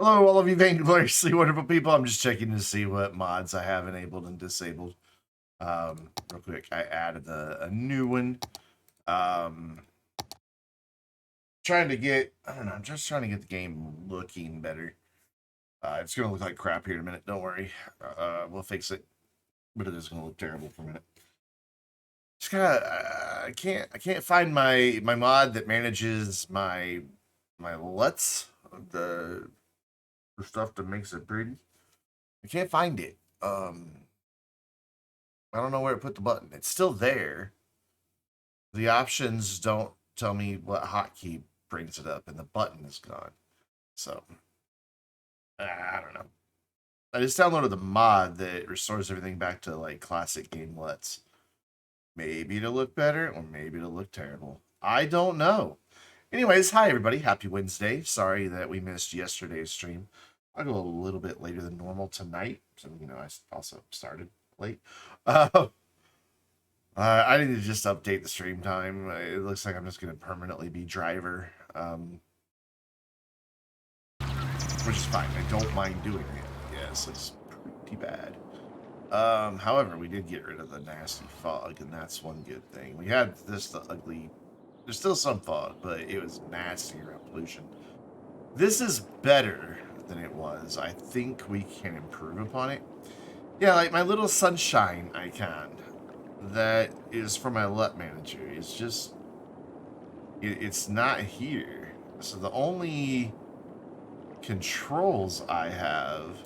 Hello, all of you vaingloriously wonderful people. I'm just checking to see what mods I have enabled and disabled. Real quick, I added a new one. Trying to get, I don't know, I'm just trying to get the game looking better. It's going to look like crap here in a minute. Don't worry. We'll fix it. But it is going to look terrible for a minute. Just gotta, I can't find my mod that manages my LUTs, the stuff that makes it pretty. I can't find it. I don't know where to put the button. It's still there. The options don't tell me what hotkey brings it up, and the button is gone. So, I don't know. I just downloaded the mod that restores everything back to like classic game LUTs. Maybe to look better, or maybe to look terrible. I don't know. Anyways, hi everybody. Happy Wednesday. Sorry that we missed yesterday's stream. I'll go a little bit later than normal tonight. So, I also started late. I need to just update the stream time. It looks like I'm just going to permanently be driver, which is fine. I don't mind doing it. Yes, it's pretty bad. However, we did get rid of the nasty fog, and that's one good thing. We had the ugly. There's still some fog, but it was nasty around pollution. This is better than it was. I think we can improve upon it. Yeah, like my little sunshine icon that is for my LUT manager. It's just, it's not here. So the only controls I have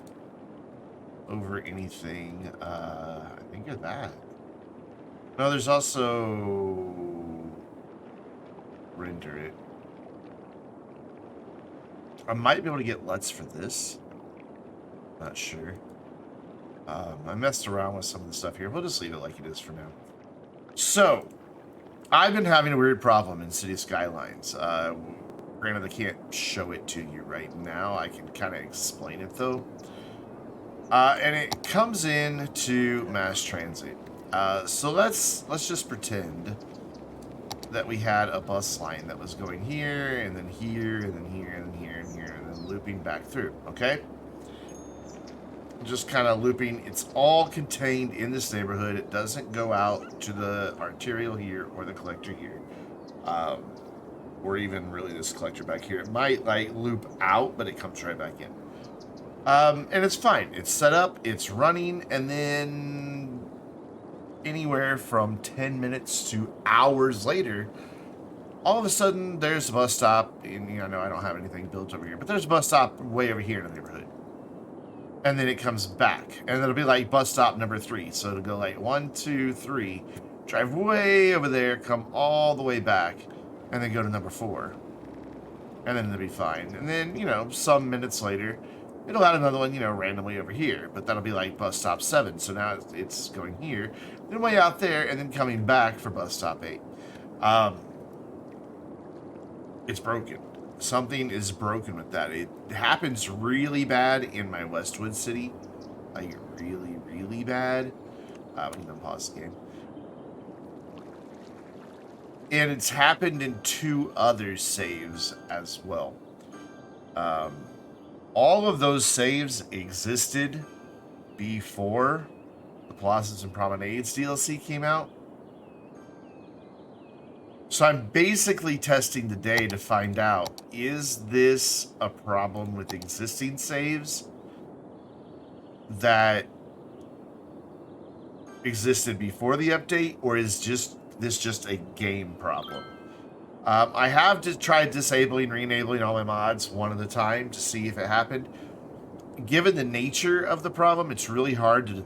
over anything, I think are that. No, there's also render it. I might be able to get LUTs for this. Not sure. I messed around with some of the stuff here. We'll just leave it like it is for now. So, I've been having a weird problem in Cities Skylines. Granted, I can't show it to you right now. I can kind of explain it, though. And it comes in to mass transit. So let's just pretend that we had a bus line that was going here, and then here, and then here, and then here, and here, and then looping back through, okay? Just kind of looping. It's all contained in this neighborhood. It doesn't go out to the arterial here or the collector here, or even really this collector back here. It might like loop out, but it comes right back in, and it's fine. It's set up, it's running, and then anywhere from 10 minutes to hours later, all of a sudden there's a bus stop. And I know I don't have anything built over here, but there's a bus stop way over here in the neighborhood. And then it comes back, and it'll be like bus stop number 3. So it'll go like 1, 2, 3, drive way over there, come all the way back, and then go to number 4. And then it'll be fine. And then, some minutes later, it'll add another one, randomly over here. But that'll be like bus stop 7. So now it's going here, then way out there, and then coming back for bus stop 8. It's broken. Something is broken with that. It happens really bad in my Westwood city. Like, really, really bad. We can pause the game. And it's happened in 2 other saves as well. All of those saves existed before the Plazas and Promenades DLC came out. So I'm basically testing today to find out, is this a problem with existing saves that existed before the update, or is this just a game problem? I have tried disabling, re-enabling all my mods one at a time to see if it happened. Given the nature of the problem, it's really hard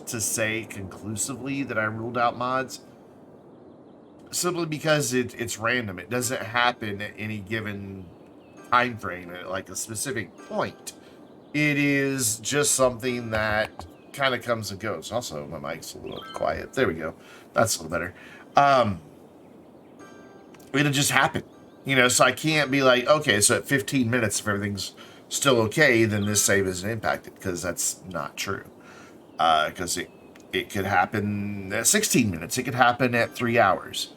to say conclusively that I ruled out mods. Simply because it's random. It doesn't happen at any given time frame at like a specific point. It is just something that kind of comes and goes. Also, my mic's a little quiet. There we go. That's a little better. It'll just happen. So I can't be like, okay, so at 15 minutes, if everything's still okay, then this save isn't impacted, because that's not true. Because it could happen at 16 minutes. It could happen at 3 hours.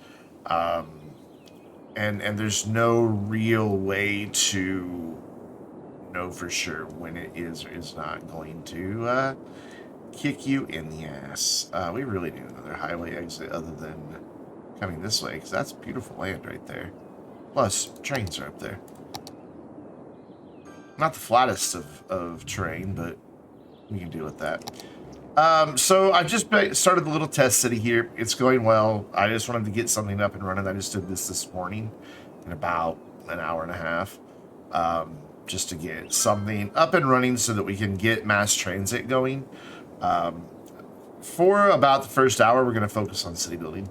And there's no real way to know for sure when it is or is not going to kick you in the ass. We really need another highway exit other than coming this way, because that's beautiful land right there. Plus, trains are up there. Not the flattest of terrain, but we can deal with that. So I just started the little test city here. It's going well. I just wanted to get something up and running. I just did this morning in about an hour and a half. Just to get something up and running so that we can get mass transit going. For about the first hour, we're going to focus on city building.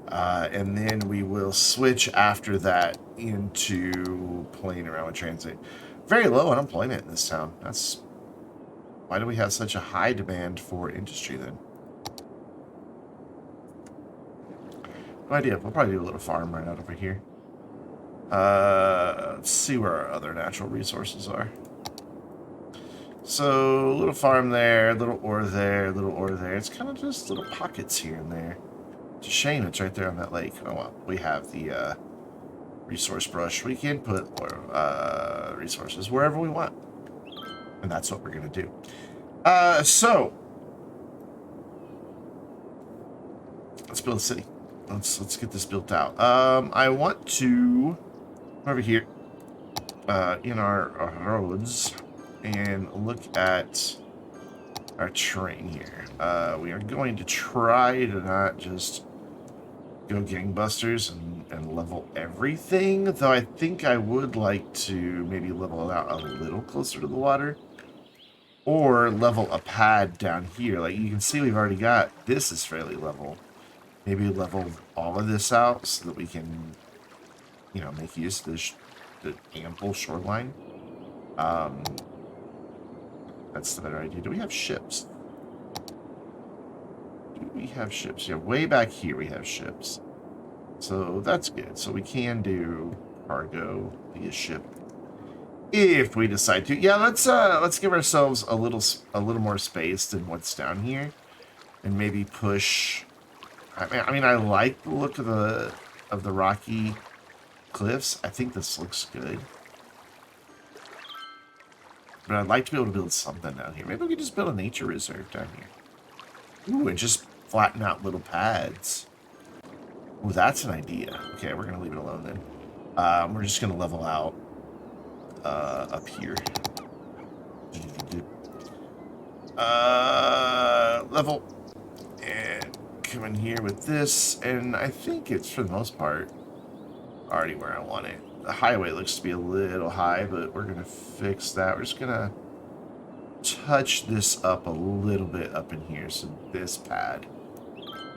And then we will switch after that into playing around with transit. Very low unemployment in this town. Why do we have such a high demand for industry then? No idea. We'll probably do a little farm right out over here. Let's see where our other natural resources are. So, little farm there, little ore there, little ore there. It's kind of just little pockets here and there. It's a shame it's right there on that lake. Oh well, we have the resource brush. We can put resources wherever we want. And that's what we're going to do. So, let's build a city. Let's get this built out. I want to come over here in our roads and look at our terrain here. We are going to try to not just go gangbusters and level everything, though I think I would like to maybe level it out a little closer to the water, or level a pad down here. Like you can see, we've already got this is fairly level. Maybe level all of this out so that we can, you know, make use of the ample shoreline. That's the better idea. Do we have ships? Do we have ships? Yeah, way back here we have ships. So that's good. So we can do cargo via ship if we decide to. Yeah, let's give ourselves a little more space than what's down here, and maybe push. I mean, I like the look of the rocky cliffs. I think this looks good. But I'd like to be able to build something down here. Maybe we could just build a nature reserve down here. Ooh, and just flatten out little pads. Ooh, that's an idea. Okay, we're going to leave it alone then. We're just going to level out up here. Level. And come in here with this. And I think it's, for the most part, already where I want it. The highway looks to be a little high, but we're going to fix that. We're just going to touch this up a little bit up in here. So this pad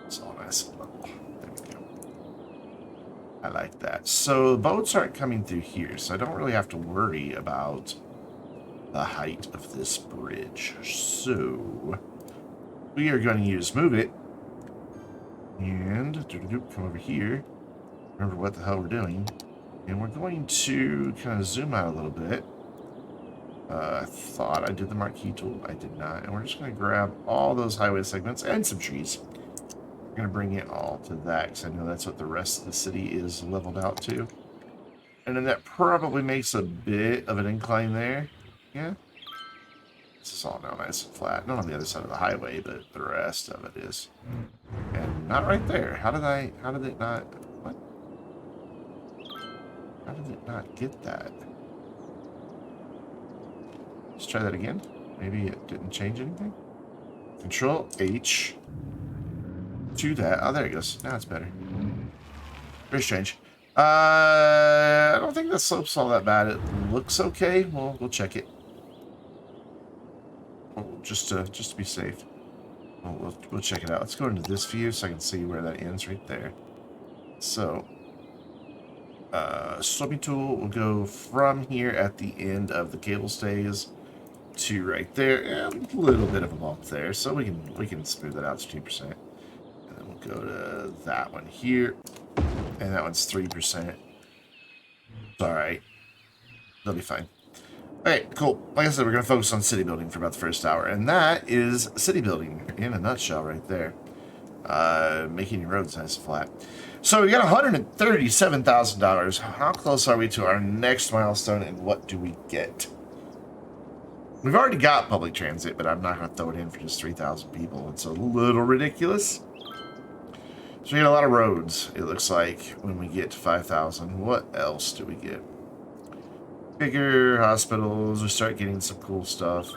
is all nice and level. There we go. I like that. So the boats aren't coming through here, so I don't really have to worry about the height of this bridge. So we are going to use move it and come over here. Remember what the hell we're doing. And we're going to kind of zoom out a little bit. I thought I did the marquee tool. I did not. And we're just going to grab all those highway segments and some trees. We're going to bring it all to that, because I know that's what the rest of the city is leveled out to. And then that probably makes a bit of an incline there. Yeah. This is all now nice and flat. Not on the other side of the highway, but the rest of it is. And not right there. How did it not... What? How did it not get that? Let's try that again. Maybe it didn't change anything. Control H to that. Oh, there it goes. Now it's better. Very strange. I don't think the slope's all that bad. It looks okay. We'll check it. Just to be safe. We'll check it out. Let's go into this view so I can see where that ends right there. So, sloping tool will go from here at the end of the cable stays to right there, and a little bit of a bump there, so we can smooth that out to 2%. And then we'll go to that one here, and that one's 3%. It's all right. They'll be fine. Okay, cool. Like I said, we're going to focus on city building for about the first hour, and that is city building in a nutshell right there. Making your roads nice and flat. So we got $137,000. How close are we to our next milestone, and what do we get? We've already got public transit, but I'm not going to throw it in for just 3,000 people. It's a little ridiculous. So we get a lot of roads, it looks like, when we get to 5,000. What else do we get? Bigger hospitals. We start getting some cool stuff.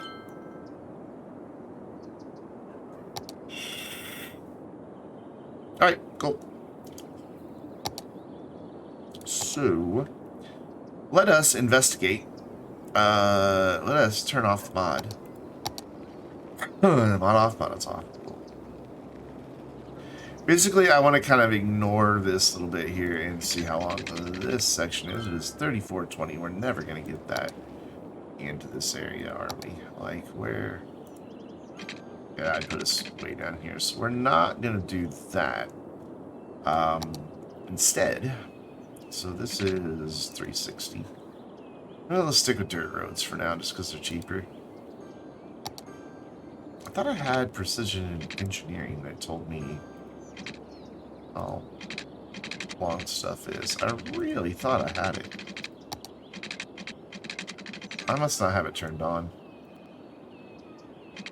Alright, cool. So, let us investigate. Let us turn off the mod. Mod off, mod off. Basically, I want to kind of ignore this little bit here and see how long this section is. It is 3420. We're never going to get that into this area, are we? Like, where? Yeah, I'd put us way down here. So we're not going to do that. Instead, so this is 360. Well, let's stick with dirt roads for now, just because they're cheaper. I thought I had precision engineering that told me how long stuff is. I really thought I had it. I must not have it turned on.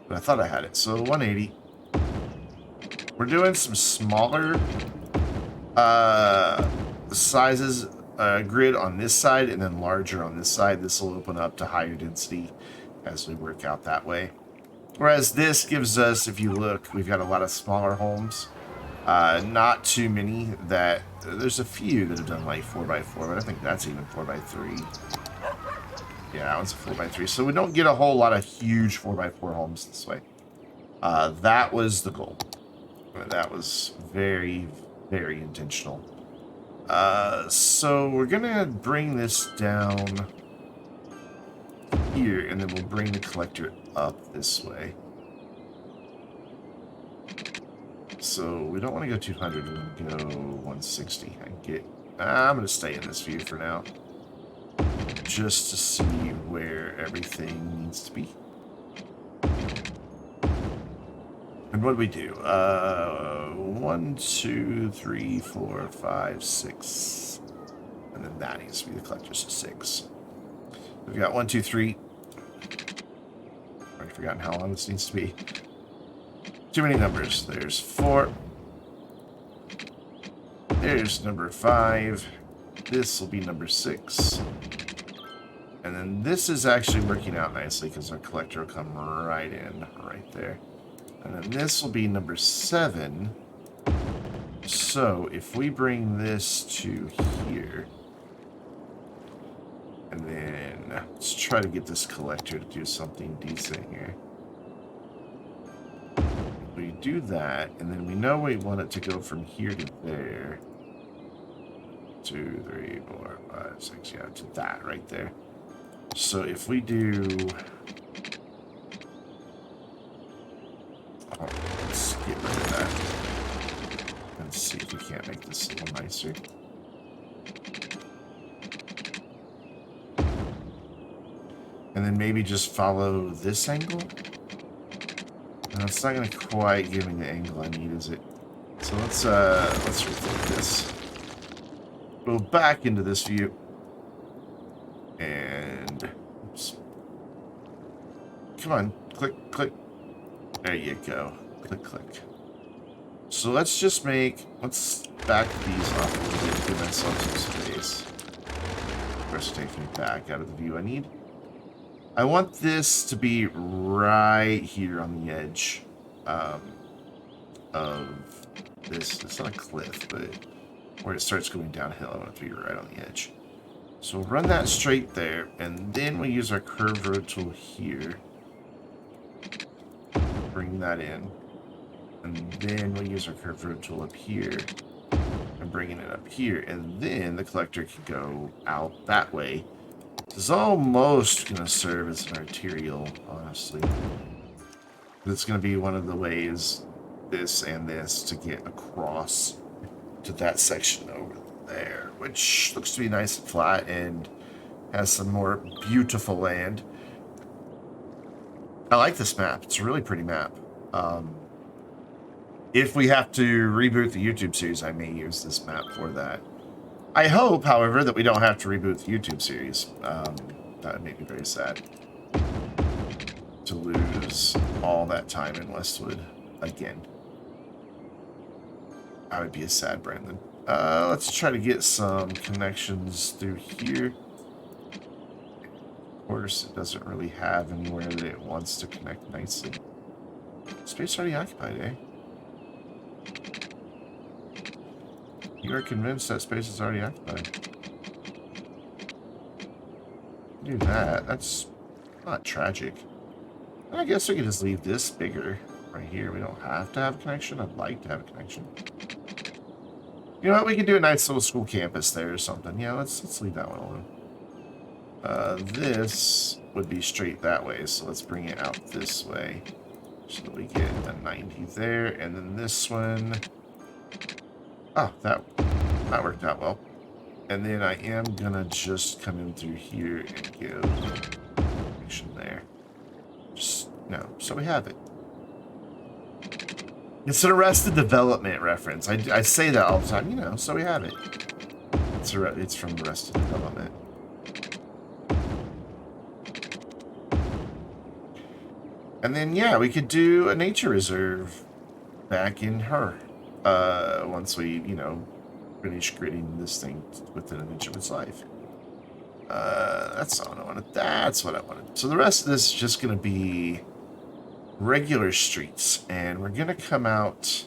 But I thought I had it. So 180. We're doing some smaller sizes grid on this side and then larger on this side. This will open up to higher density as we work out that way. Whereas this gives us, if you look, we've got a lot of smaller homes. Not too many that... There's a few that have done like 4x4, but I think that's even 4x3. Yeah, that one's a 4x3. So we don't get a whole lot of huge 4x4 homes this way. That was the goal. That was very, very intentional. So we're going to bring this down here, and then we'll bring the collector up this way. So we don't want to go 200, we want to go 160. I'm going to stay in this view for now, just to see where everything needs to be. And what do we do? 1, 2, 3, 4, 5, 6. And then that needs to be the collector, so 6. We've got 1, 2, 3. Already forgotten how long this needs to be. Too many numbers. There's 4. There's number 5. This will be number 6. And then this is actually working out nicely because our collector will come right in, right there. And then this will be number 7. So if we bring this to here, and then let's try to get this collector to do something decent here. We do that, and then we know we want it to go from here to there. 2, 3, 4, 5, 6, yeah, to that right there. So if we do... Oh, let's get rid of that. Let's see if we can't make this a little nicer. And then maybe just follow this angle? No, it's not going to quite give me the angle I need, is it? So let's rethink this. Go back into this view. And... Oops. Come on. Click, click. There you go. Click, click. So let's just make... Let's back these off a little bit to give myself some space. First, take me back out of the view I need. I want this to be right here on the edge of this. It's not a cliff, but where it starts going downhill, I want it to be right on the edge. So we'll run that straight there, and then we use our curved road tool here. Bring that in. And then we'll use our curved road tool up here and bringing it up here. And then the collector can go out that way. This is almost going to serve as an arterial, honestly. It's going to be one of the ways, this and this, to get across to that section over there, which looks to be nice and flat and has some more beautiful land. I like this map. It's a really pretty map. If we have to reboot the YouTube series, I may use this map for that. I hope, however, that we don't have to reboot the YouTube series. That would make me very sad. to lose all that time in Westwood again. I would be a sad Brandon. Let's try to get some connections through here. Of course, it doesn't really have anywhere that it wants to connect nicely. Space already occupied, eh? You are convinced that space is already occupied. Do that. That's not tragic. I guess we can just leave this bigger right here. We don't have to have a connection. I'd like to have a connection. You know what? We can do a nice little school campus there or something. Yeah, let's leave that one alone. This would be straight that way, so let's bring it out this way. So that we get a 90 there, and then this one. Oh, that worked out well. And then I am gonna just come in through here and give connection there. So we have it. It's an Arrested Development reference. I say that all the time, you know, so we have it. It's from Arrested Development. And then, yeah, we could do a nature reserve back in her. Once we, you know, finish gridding this thing within an inch of its life. That's all I wanted. That's what I wanted. So the rest of this is just going to be regular streets. And we're going to come out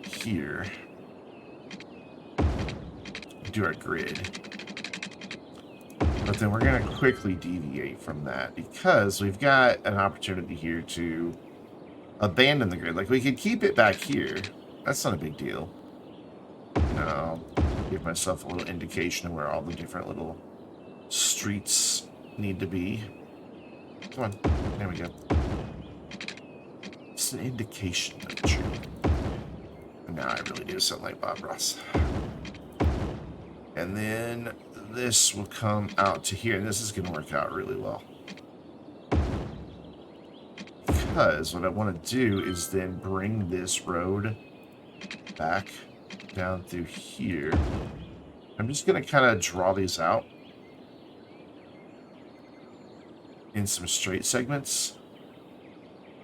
here. Do our grid. But then we're going to quickly deviate from that because we've got an opportunity here to abandon the grid. Like, we could keep it back here. That's not a big deal. You know, give myself a little indication of where all the different little streets need to be. Come on. There we go. It's an indication of the tree. And now I really do sound like Bob Ross. And then this will come out to here, and this is going to work out really well. Because what I want to do is then bring this road back down through here. I'm just going to kind of draw these out in some straight segments.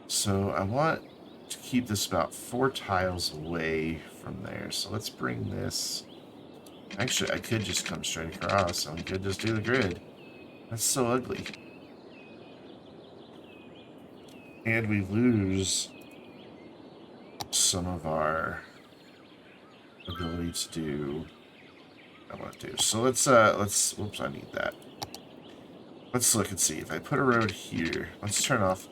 So I want to keep this about 4 tiles away from there. So let's bring this. Actually, I could just come straight across and we could just do the grid. That's so ugly. And we lose some of our ability to do what I want to do. So let's whoops, I need that. Let's look and see. If I put a road here, let's turn off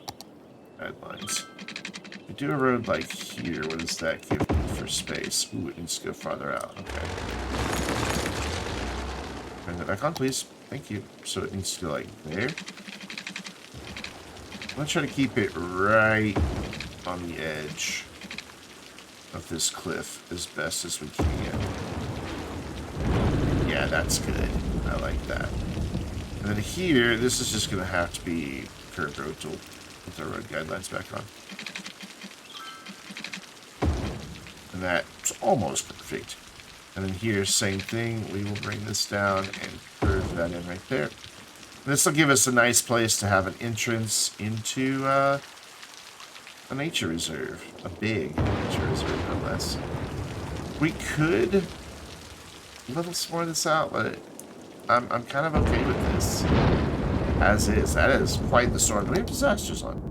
guidelines. If we do a road like here, what does that give me for space? Ooh, it needs to go farther out. Okay. Turn that back on, please. Thank you. So it needs to go like there. I'm going to try to keep it right on the edge of this cliff as best as we can. Yeah, that's good. I like that. And then here, this is just going to have to be curved road tool with our road guidelines back on. And that's almost perfect. And then here, same thing. We will bring this down and curve that in right there. This will give us a nice place to have an entrance into a nature reserve. A big nature reserve, no less. We could level some more of this out, but I'm kind of okay with this. As is. That is quite the storm. Do we have disasters on?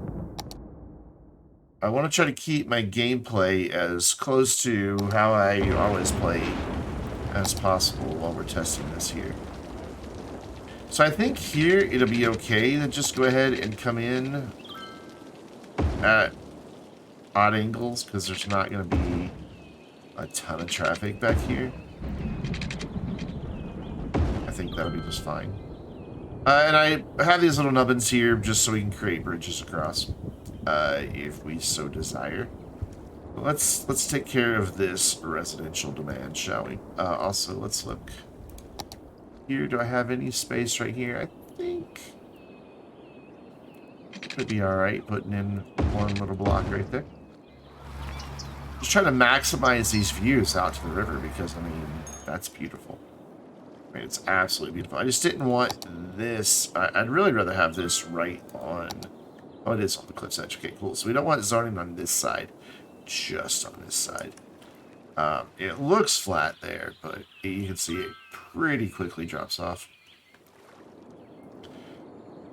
I want to try to keep my gameplay as close to how I always play as possible while we're testing this here. So I think here it'll be okay to just go ahead and come in at odd angles because there's not going to be a ton of traffic back here. I think that'll be just fine. And I have these little nubbins here just so we can create bridges across if we so desire. But let's take care of this residential demand, shall we? Also, let's look here. Do I have any space right here? I think it could be all right putting in one little block right there. Just trying to maximize these views out to the river because, I mean, that's beautiful. I mean, it's absolutely beautiful. I just didn't want this. I'd really rather have this right on. Oh, it is on the cliff's edge. Okay, cool. So we don't want zoning on this side, just on this side. It looks flat there, but you can see it pretty quickly drops off.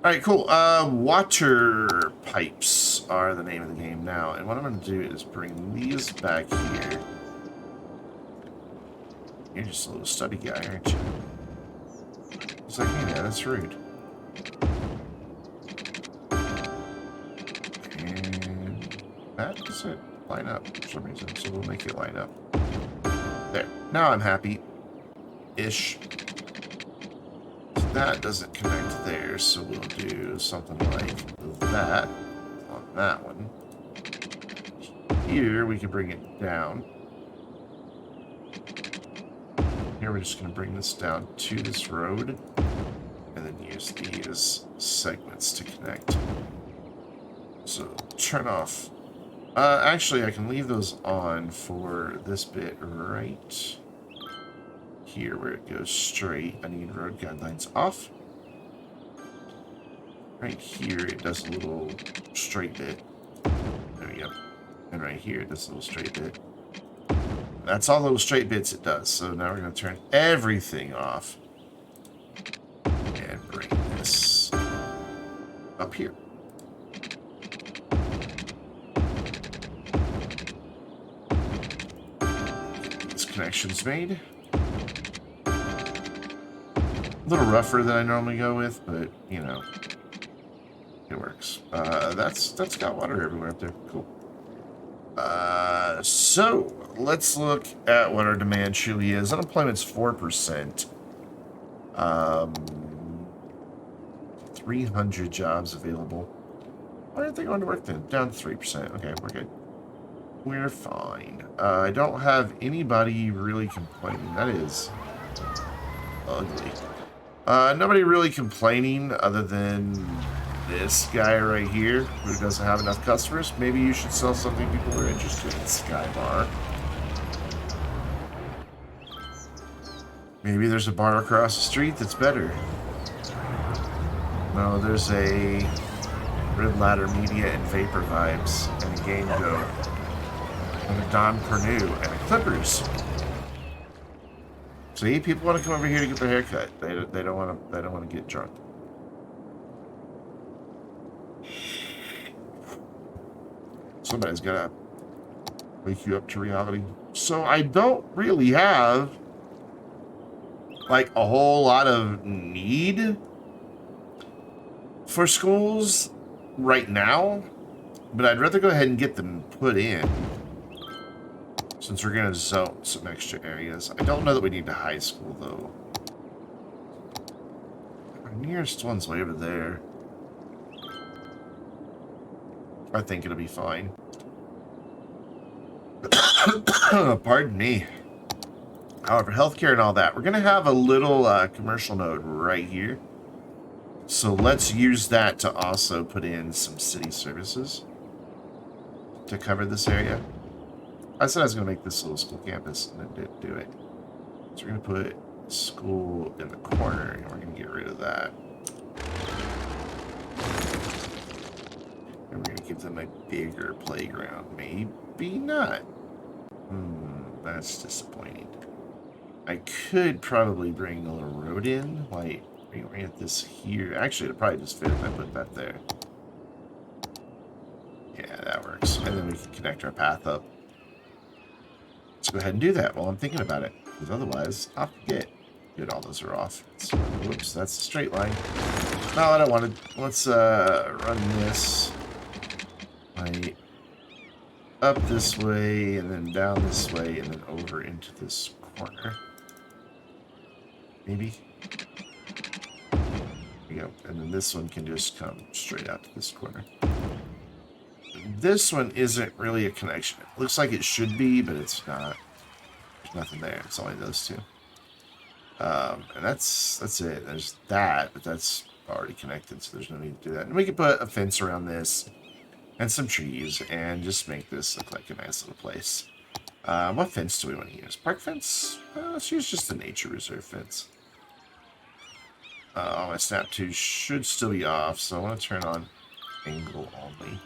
All right, cool. Water pipes are the name of the game now, and what I'm going to do is bring these back here. You're just a little stubby guy, aren't you? It's like, hey man, that's rude. And that doesn't line up for some reason, so we'll make it line up. There. Now I'm happy. Ish. That doesn't connect there, so we'll do something like that on that one. Here, we can bring it down. Here, we're just going to bring this down to this road, and then use these segments to connect. So, turn off. Actually, I can leave those on for this bit right here where it goes straight. I need road guidelines off. Right here, it does a little straight bit. There we go. And right here, it does a little straight bit. That's all those straight bits it does. So now we're going to turn everything off. And bring this up here. This connection's made. A little rougher than I normally go with, but, you know, it works. That's got water everywhere up there. Cool. So, let's look at what our demand truly is. Unemployment's 4%. 300 jobs available. Why aren't they going to work then? Down to 3%. Okay, we're good. We're fine. I don't have anybody really complaining. That is ugly. Nobody really complaining other than this guy right here who doesn't have enough customers. Maybe you should sell something people are interested in. Skybar. Maybe there's a bar across the street that's better. No, there's a Red Ladder Media and Vapor Vibes and a Game Go and a Don Pernue and a Clippers. See, people want to come over here to get their hair cut. They don't want to get drunk. Somebody's gotta wake you up to reality. So I don't really have like a whole lot of need for schools right now, but I'd rather go ahead and get them put in since we're gonna zone some extra areas. I don't know that we need a high school though. Our nearest one's way over there. I think it'll be fine. Pardon me. However, healthcare and all that, we're going to have a little commercial node right here. So let's use that to also put in some city services to cover this area. I said I was going to make this little school campus, and then didn't do it. So we're going to put school in the corner, and we're going to get rid of that. And we're going to give them a bigger playground. Maybe not. That's disappointing. I could probably bring a little road in, like reorient this here. Actually, it'd probably just fit if I put that there. Yeah, that works. And then we can connect our path up. Let's go ahead and do that while I'm thinking about it, because otherwise I'll forget. Good, all those are off. So, whoops, that's a straight line. No, I don't want to. Let's run this. Right up this way, and then down this way, and then over into this corner. Maybe. There we go. And then this one can just come straight out to this corner. This one isn't really a connection. It looks like it should be, but it's not. There's nothing there. It's only those two. And that's it. There's that, but that's already connected, so there's no need to do that. And we can put a fence around this and some trees and just make this look like a nice little place. What fence do we want to use? Park fence? Let's use just the nature reserve fence. My snap 2 should still be off, so I want to turn on angle only.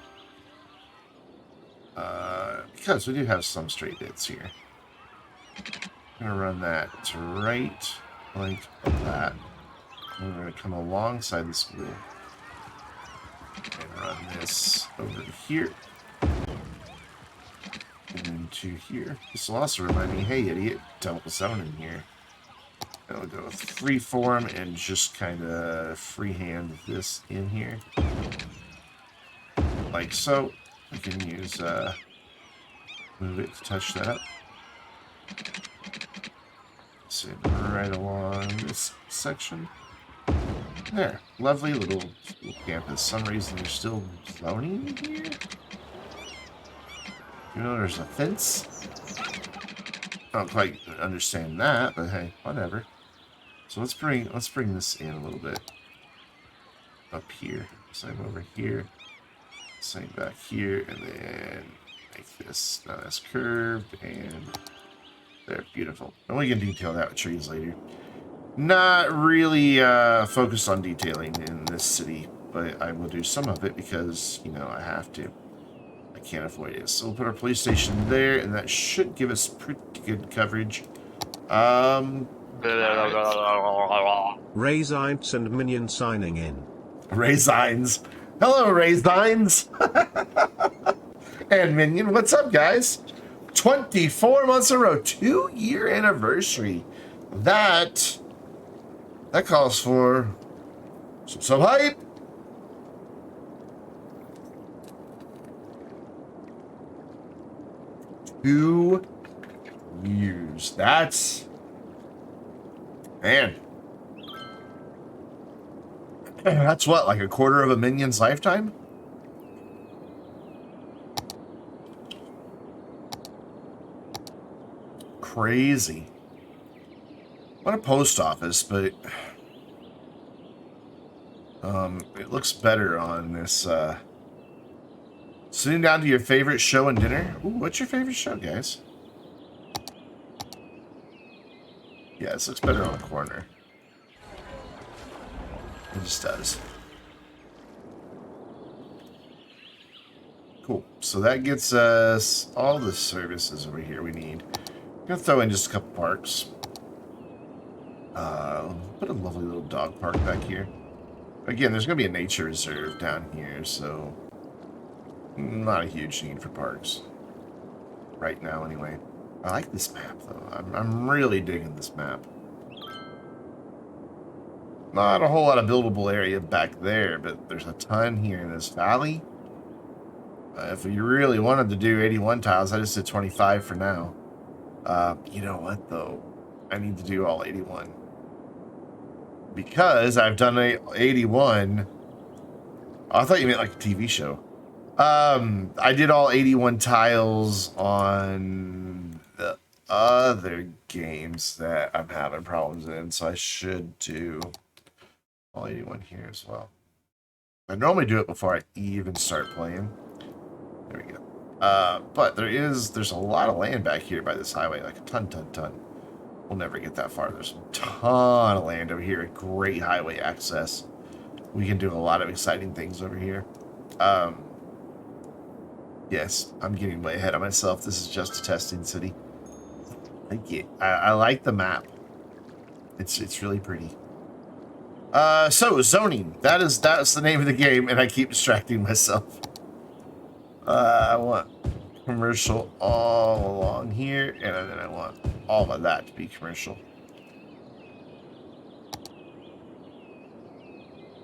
Because we do have some straight bits here. I'm going to run that to right, like that. And we're going to come alongside this wheel and run this over to here. And into here. This will also remind me, hey idiot, double zone in here. And I'll go freeform and just kind of freehand this in here. Like so. We can use, move it to touch that up. Sit right along this section. There. Lovely little campus. Some reason there's still zoning here. You know, there's a fence. I don't quite understand that, but hey, whatever. So let's bring this in a little bit. Up here. Same over here. Same back here, and then make this not as curved, and there, beautiful. And we can detail that with trees later. Not really focused on detailing in this city, but I will do some of it because, you know, I have to. I can't avoid it. So we'll put our police station there, and that should give us pretty good coverage. Raisines and Minion signing in. Raisines. Hello, Raisines. And Minion, what's up, guys? 24 months in a row, 2-year anniversary. That calls for some hype. Two years. That's, man. That's what, like a quarter of a minion's lifetime? Crazy. What a post office, but it looks better on this. Sitting down to your favorite show and dinner. Ooh, what's your favorite show, guys? Yeah, this looks better on the corner. It just does. Cool. So that gets us all the services over here we need. I'm gonna throw in just a couple parks. Put a lovely little dog park back here. Again, there's gonna be a nature reserve down here, so not a huge need for parks right now, anyway. I like this map, though. I'm really digging this map. Not a whole lot of buildable area back there, but there's a ton here in this valley. If we really wanted to do 81 tiles, I just did 25 for now. You know what, though? I need to do all 81. Because I've done 81. Oh, I thought you meant like a TV show. I did all 81 tiles on the other games that I'm having problems in, so I should do all 81 here as well. I normally do it before I even start playing. There we go. But there's a lot of land back here by this highway, like a ton. We'll never get that far. There's a ton of land over here, great highway access. We can do a lot of exciting things over here. Yes, I'm getting way ahead of myself. This is just a testing city. I like the map. It's really pretty. So zoning. That's the name of the game, and I keep distracting myself. I want commercial all along here, and then I want all of that to be commercial.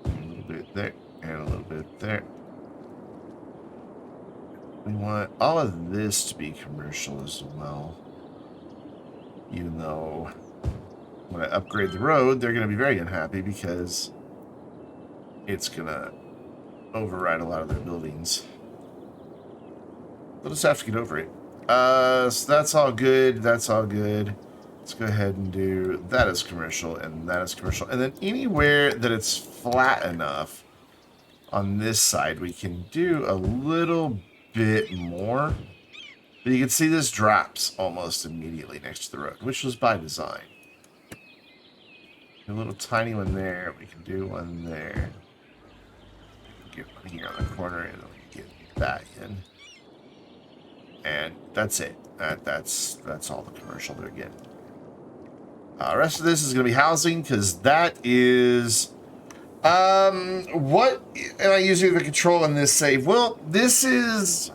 A little bit there, and a little bit there. We want all of this to be commercial as well. Even though when I upgrade the road, they're going to be very unhappy because it's going to override a lot of their buildings. They'll just have to get over it. So that's all good. That's all good. Let's go ahead and do that as commercial and that as commercial. And then anywhere that it's flat enough on this side, we can do a little bit more. But you can see this drops almost immediately next to the road, which was by design. A little tiny one there. We can do one there. Get one here on the corner and get that in. And that's it. That's all the commercial they're getting. Rest of this is going to be housing because that is what am I using the control in this save? Well, this is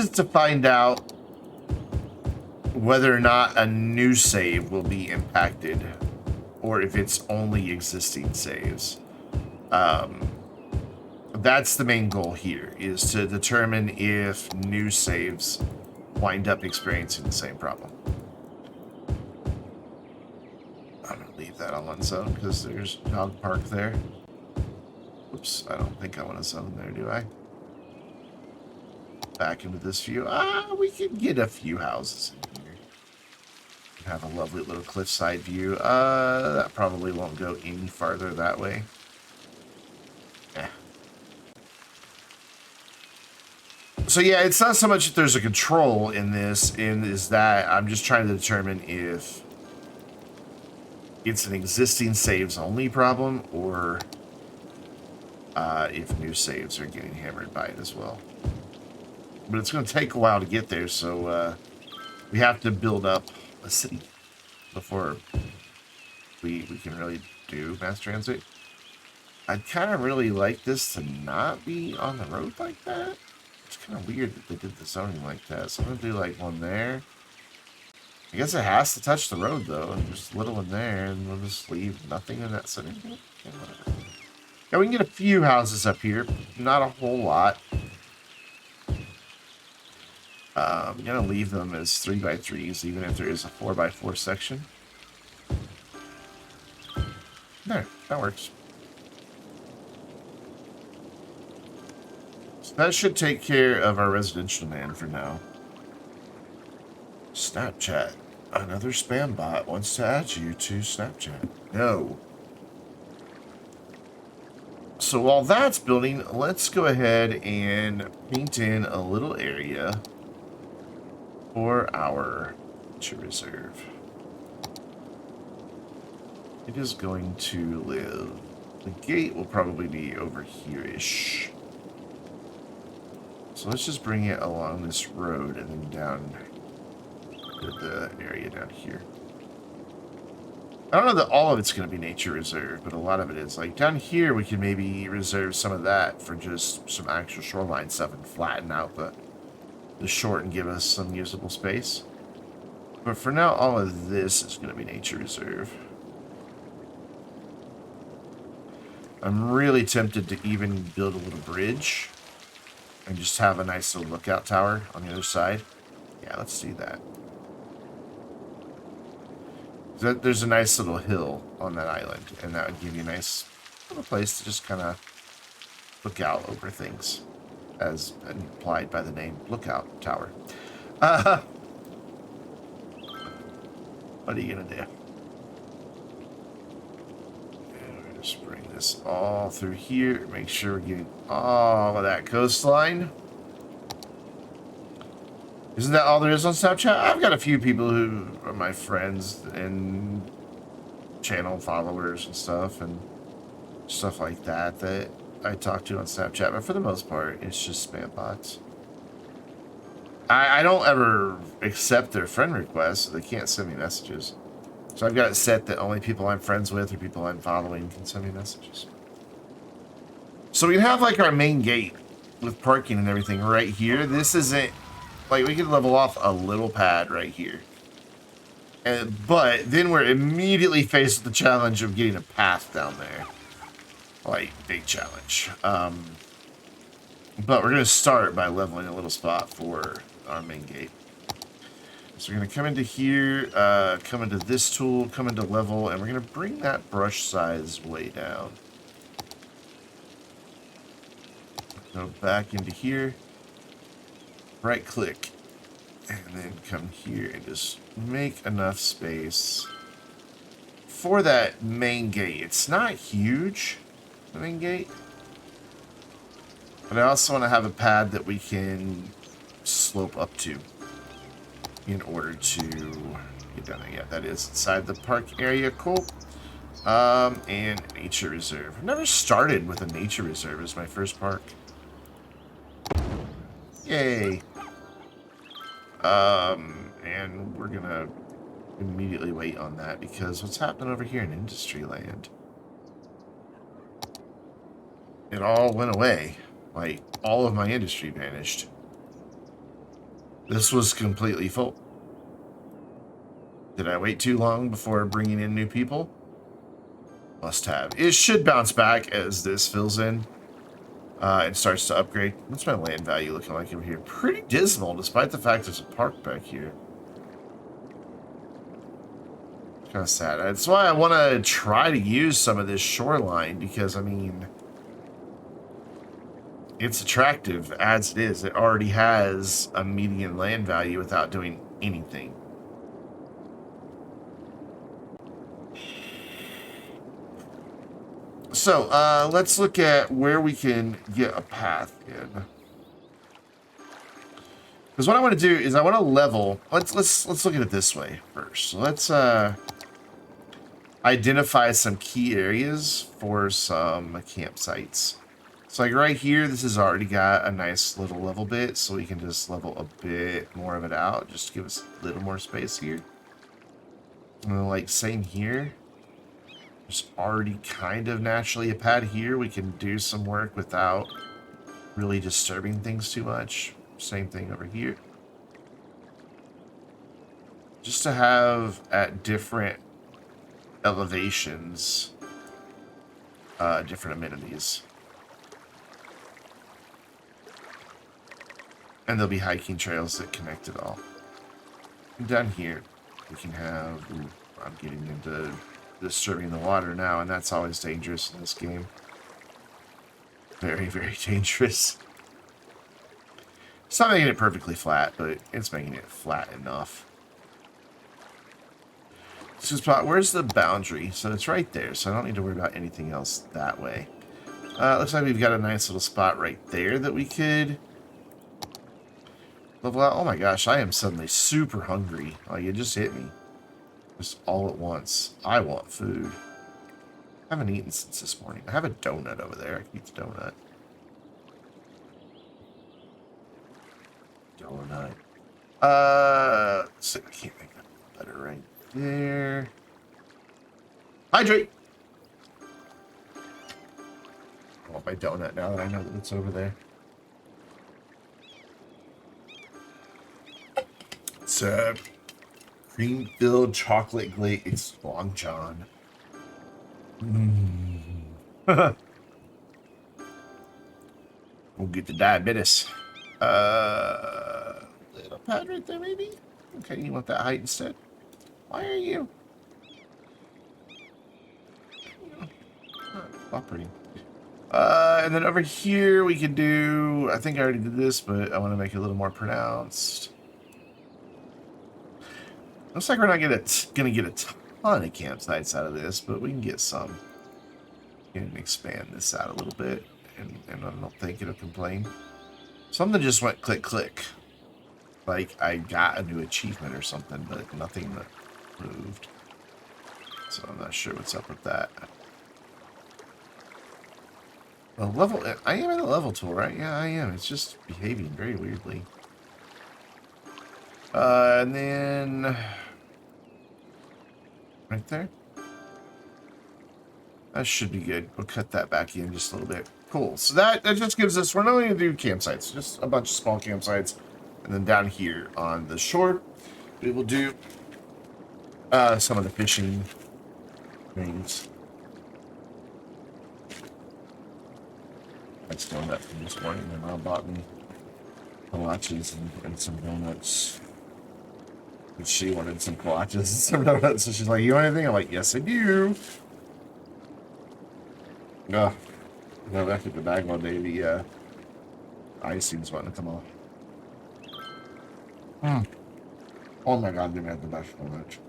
to find out whether or not a new save will be impacted or if it's only existing saves. That's the main goal here, is to determine if new saves wind up experiencing the same problem. I'm going to leave that on one zone because there's dog park there. Oops, I don't think I want a zone there, do I? Back into this view. We can get a few houses in here. Have a lovely little cliffside view. That probably won't go any farther that way. So yeah, it's not so much that there's a control in this, is that I'm just trying to determine if it's an existing saves only problem or if new saves are getting hammered by it as well. But it's going to take a while to get there, so we have to build up a city before we can really do mass transit. I'd kind of really like this to not be on the road like that. It's kind of weird that they did the zoning like that. So I'm going to do like one there. I guess it has to touch the road though, and just a little in there, and we'll just leave nothing in that center. Yeah, we can get a few houses up here, not a whole lot. I'm going to leave them as 3x3s, even if there is a 4x4 section. There, that works. So that should take care of our residential man for now. Snapchat. Another spam bot wants to add you to Snapchat. No. So while that's building, let's go ahead and paint in a little area for our nature reserve. It is going to live. The gate will probably be over here-ish. So let's just bring it along this road and then down to the area down here. I don't know that all of it's going to be nature reserve, but a lot of it is. Like down here, we can maybe reserve some of that for just some actual shoreline stuff and flatten out the short and give us some usable space. But for now, all of this is going to be nature reserve. I'm really tempted to even build a little bridge and just have a nice little lookout tower on the other side. Yeah, let's do that. There's a nice little hill on that island, and that would give you a nice little place to just kind of look out over things, as implied by the name Lookout Tower. What are you going to do? Just bring this all through here. Make sure we're getting all of that coastline. Isn't that all there is on Snapchat? I've got a few people who are my friends and channel followers and stuff like that that I talk to on Snapchat. But for the most part, it's just spam bots. I don't ever accept their friend requests, so they can't send me messages. So I've got it set that only people I'm friends with or people I'm following can send me messages. So we have like our main gate with parking and everything right here. This isn't, like we can level off a little pad right here. But then we're immediately faced with the challenge of getting a path down there. Like, big challenge. But we're going to start by leveling a little spot for our main gate. So we're going to come into here, come into this tool, come into level, and we're going to bring that brush size way down. Go back into here, right click, and then come here and just make enough space for that main gate. It's not huge, the main gate, but I also want to have a pad that we can slope up to. in order to get down there. Yeah, that is inside the park area. Cool. And nature reserve. I've never started with a nature reserve as my first park. Yay. And we're gonna immediately wait on that because what's happening over here in industry land? It all went away. Like, all of my industry vanished. This was completely full. Did I wait too long before bringing in new people? Must have. It should bounce back as this fills in and starts to upgrade. What's my land value looking like over here? Pretty dismal, despite the fact there's a park back here. Kind of sad. That's why I want to try to use some of this shoreline because, I mean, it's attractive as it is. It already has a median land value without doing anything. So, let's look at where we can get a path in. Because what I want to do is I want to level. Let's look at it this way first. So let's identify some key areas for some campsites. So like right here, this has already got a nice little level bit, so we can just level a bit more of it out, just to give us a little more space here. And then like same here. There's already kind of naturally a pad here. We can do some work without really disturbing things too much. Same thing over here. Just to have at different elevations, different amenities. And there'll be hiking trails that connect it all. And down here, we can have... Ooh, I'm getting into disturbing the water now, and that's always dangerous in this game. Very, very dangerous. It's not making it perfectly flat, but it's making it flat enough. So spot, where's the boundary? So it's right there, so I don't need to worry about anything else that way. Looks like we've got a nice little spot right there that we could level out. Oh my gosh, I am suddenly super hungry. Like, it just hit me. Just all at once. I want food. I haven't eaten since this morning. I have a donut over there. I can eat the donut. So I can't make that better right there. Hydrate! I want my donut now that I know that it's over there. It's cream-filled chocolate glaze Long John. We'll get the diabetes. Little pad right there, maybe? Okay, you want that height instead? Why are you? Operating. And then over here we can do... I think I already did this, but I want to make it a little more pronounced. Looks like we're not going to get a ton of campsites out of this, but we can get some. We can expand this out a little bit, and I don't think it'll complain. Something just went click, click. Like I got a new achievement or something, but nothing moved. So I'm not sure what's up with that. Well, level... I am in the level tool, right? Yeah, I am. It's just behaving very weirdly. And then... right there. That should be good. We'll cut that back in just a little bit. Cool. So that just gives us... We're not going to do campsites. Just a bunch of small campsites. And then down here on the shore, we will do some of the fishing things. I stole that from this morning. My mom bought me kolaches and some donuts. And she wanted some kolaches and some donuts. So she's like, you want anything? I'm like, yes, I do. No, I took the bag one day. The icing's wanting to come off. Oh my god, they made the best donuts.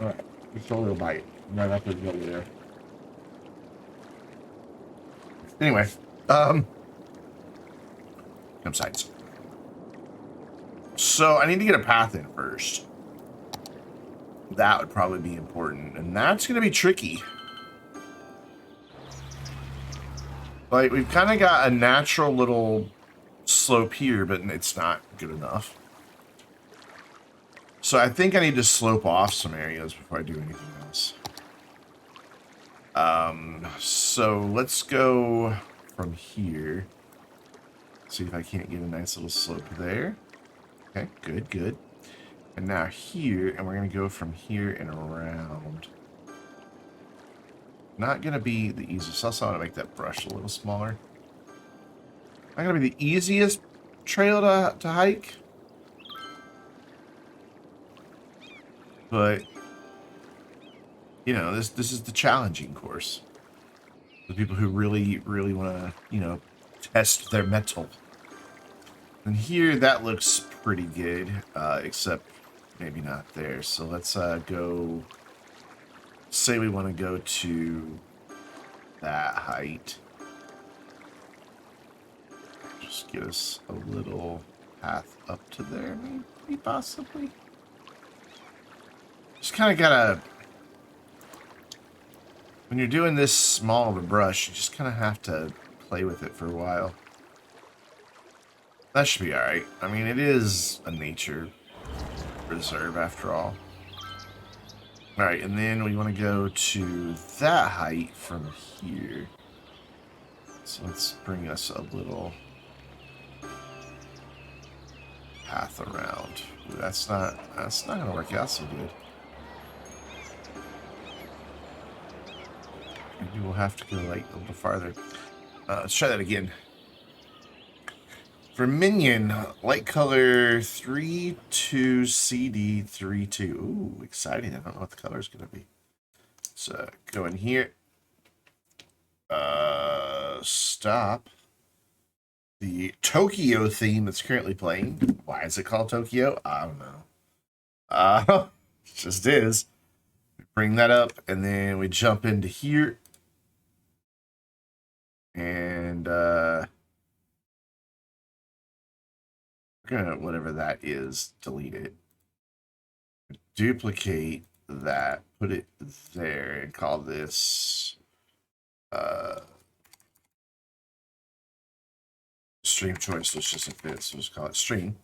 Alright, just a little bite. Right after the over there. Anyway, campsites. So I need to get a path in first. That would probably be important. And that's going to be tricky. Like, we've kind of got a natural little slope here, but it's not good enough. So I think I need to slope off some areas before I do anything else. So let's go from here. See if I can't get a nice little slope there. Okay, good, good. And now here, and we're going to go from here and around. Not going to be the easiest. Also, I want to make that brush a little smaller. Not going to be the easiest trail to hike. But, you know, this is the challenging course. The people who really, really want to, you know, test their mettle. And here, that looks pretty good, except maybe not there. So let's go, say we want to go to that height. Just get us a little path up to there, maybe, possibly. Just kind of gotta, when you're doing this small of a brush, you just kind of have to play with it for a while. That should be alright. I mean, it is a nature reserve after all. Alright, and then we want to go to that height from here. So let's bring us a little path around. Ooh, that's not going to work out so good. Maybe we'll have to go like a little farther. Let's try that again. For minion, light color 32CD32. Ooh, exciting. I don't know what the color is going to be. So go in here. Stop. The Tokyo theme that's currently playing. Why is it called Tokyo? I don't know. It just is. Bring that up, and then we jump into here. And we're gonna, whatever that is, delete it. Duplicate that, put it there, and call this stream choice, which doesn't fit, so just call it stream.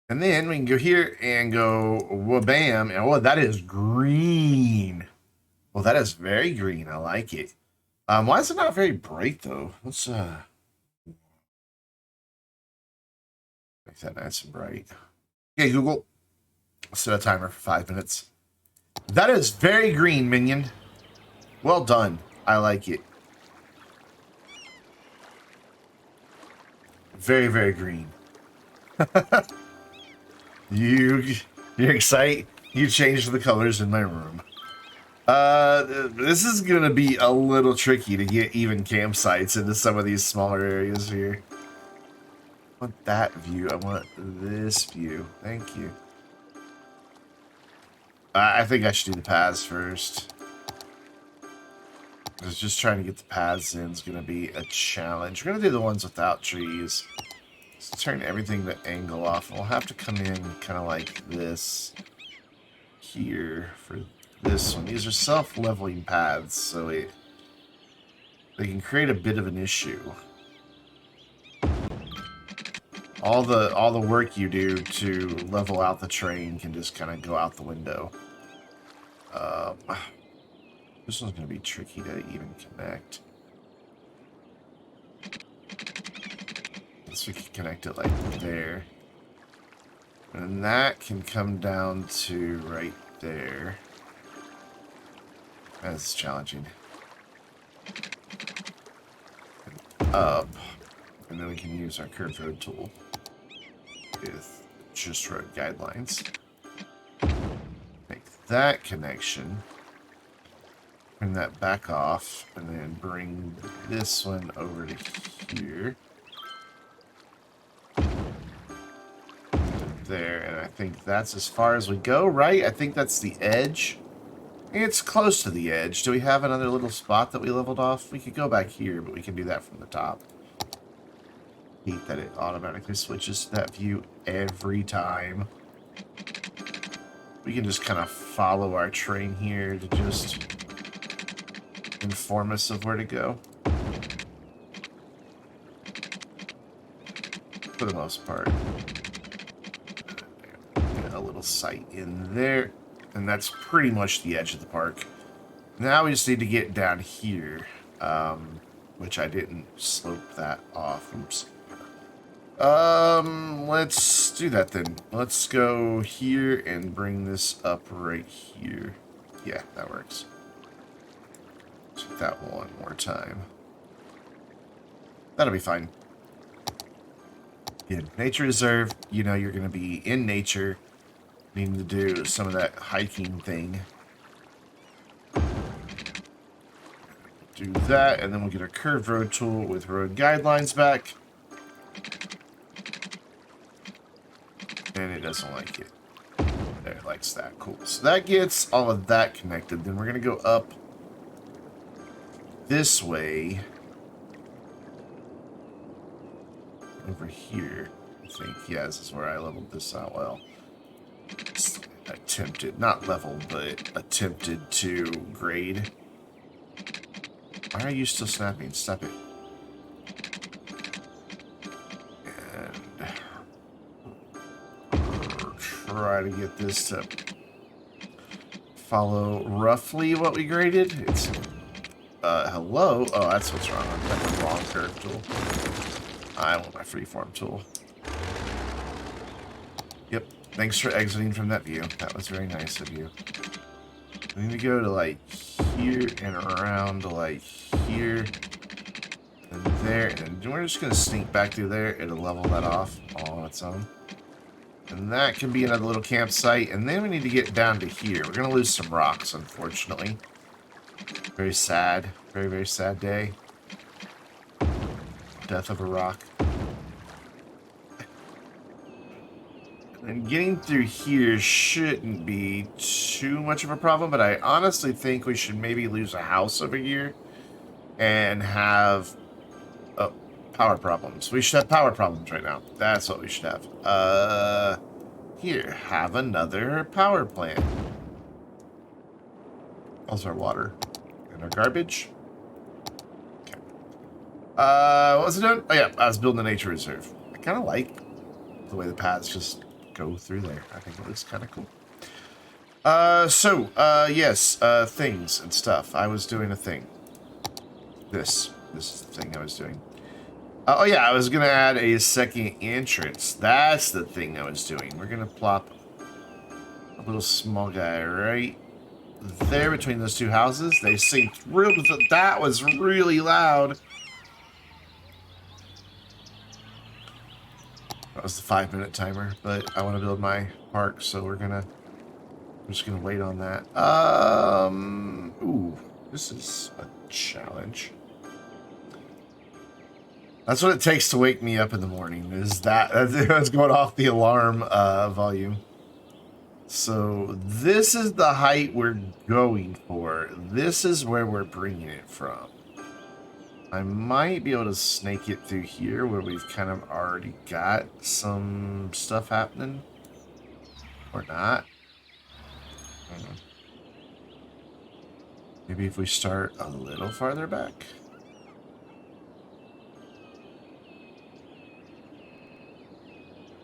And then we can go here and go wha-bam, and oh, that is green. Well, that is very green. I like it. Why is it not very bright though? Let's make that nice and bright. Okay, Google. Set a timer for 5 minutes. That is very green, minion. Well done. I like it. Very, very green. You're excited. You changed the colors in my room. This is gonna be a little tricky to get even campsites into some of these smaller areas here. I want that view. I want this view. Thank you. I think I should do the paths first. Because just trying to get the paths in is going to be a challenge. We're going to do the ones without trees. Let's turn everything to angle off. And we'll have to come in kind of like this here for this one. These are self-leveling paths, so they can create a bit of an issue. All the work you do to level out the terrain can just kind of go out the window. This one's going to be tricky to even connect. So we can connect it like there. And that can come down to right there. That's challenging. And up. And then we can use our curved road tool with just road guidelines. Make that connection. Bring that back off, and then bring this one over to here. There, and I think that's as far as we go, right? I think that's the edge. It's close to the edge. Do we have another little spot that we leveled off? We could go back here, but we can do that from the top. hate that it automatically switches to that view every time. We can just kind of follow our train here to just inform us of where to go. For the most part. Get a little site in there. And that's pretty much the edge of the park. Now we just need to get down here. Which I didn't slope that off. Oops. Let's do that then. Let's go here and bring this up right here. Yeah, that works. Do that one more time. That'll be fine. Yeah, nature reserve, you know you're going to be in nature, needing to do some of that hiking thing. Do that, and then we'll get our curved road tool with road guidelines back. And it doesn't like it. There, it likes that. Cool. So that gets all of that connected. Then we're going to go up this way. Over here, I think. Yeah, this is where I leveled this out well. Attempted, not leveled, but attempted to grade. Why are you still snapping? Stop it. And try to get this to follow roughly what we graded. It's, hello? Oh, that's what's wrong. I've got the wrong curve tool. I want my freeform tool. Yep. Thanks for exiting from that view. That was very nice of you. We need to go to like here and around to like here and there. And we're just going to sneak back through there. It'll level that off all on its own. And that can be another little campsite. And then we need to get down to here. We're going to lose some rocks, unfortunately. Very sad. Very, very sad day. Death of a rock. And getting through here shouldn't be too much of a problem, but I honestly think we should maybe lose a house over here and have power problems. We should have power problems right now. That's what we should have. Here, have another power plant. Also our water and our garbage. What was I doing? Oh yeah, I was building a nature reserve. I kind of like the way the paths just go through there. I think it looks kind of cool. Yes, things and stuff. I was doing a thing. This is the thing I was doing. Oh yeah, I was gonna add a second entrance. That's the thing I was doing. We're gonna plop a little small guy right there between those two houses. They synced real. That was really loud. That was the 5-minute timer, but I want to build my park, so we're just gonna wait on that. Ooh, this is a challenge. That's what it takes to wake me up in the morning, is that's going off the alarm volume. So this is the height we're going for. This is where we're bringing it from. I might be able to snake it through here where we've kind of already got some stuff happening. Or not. I don't know. Maybe if we start a little farther back.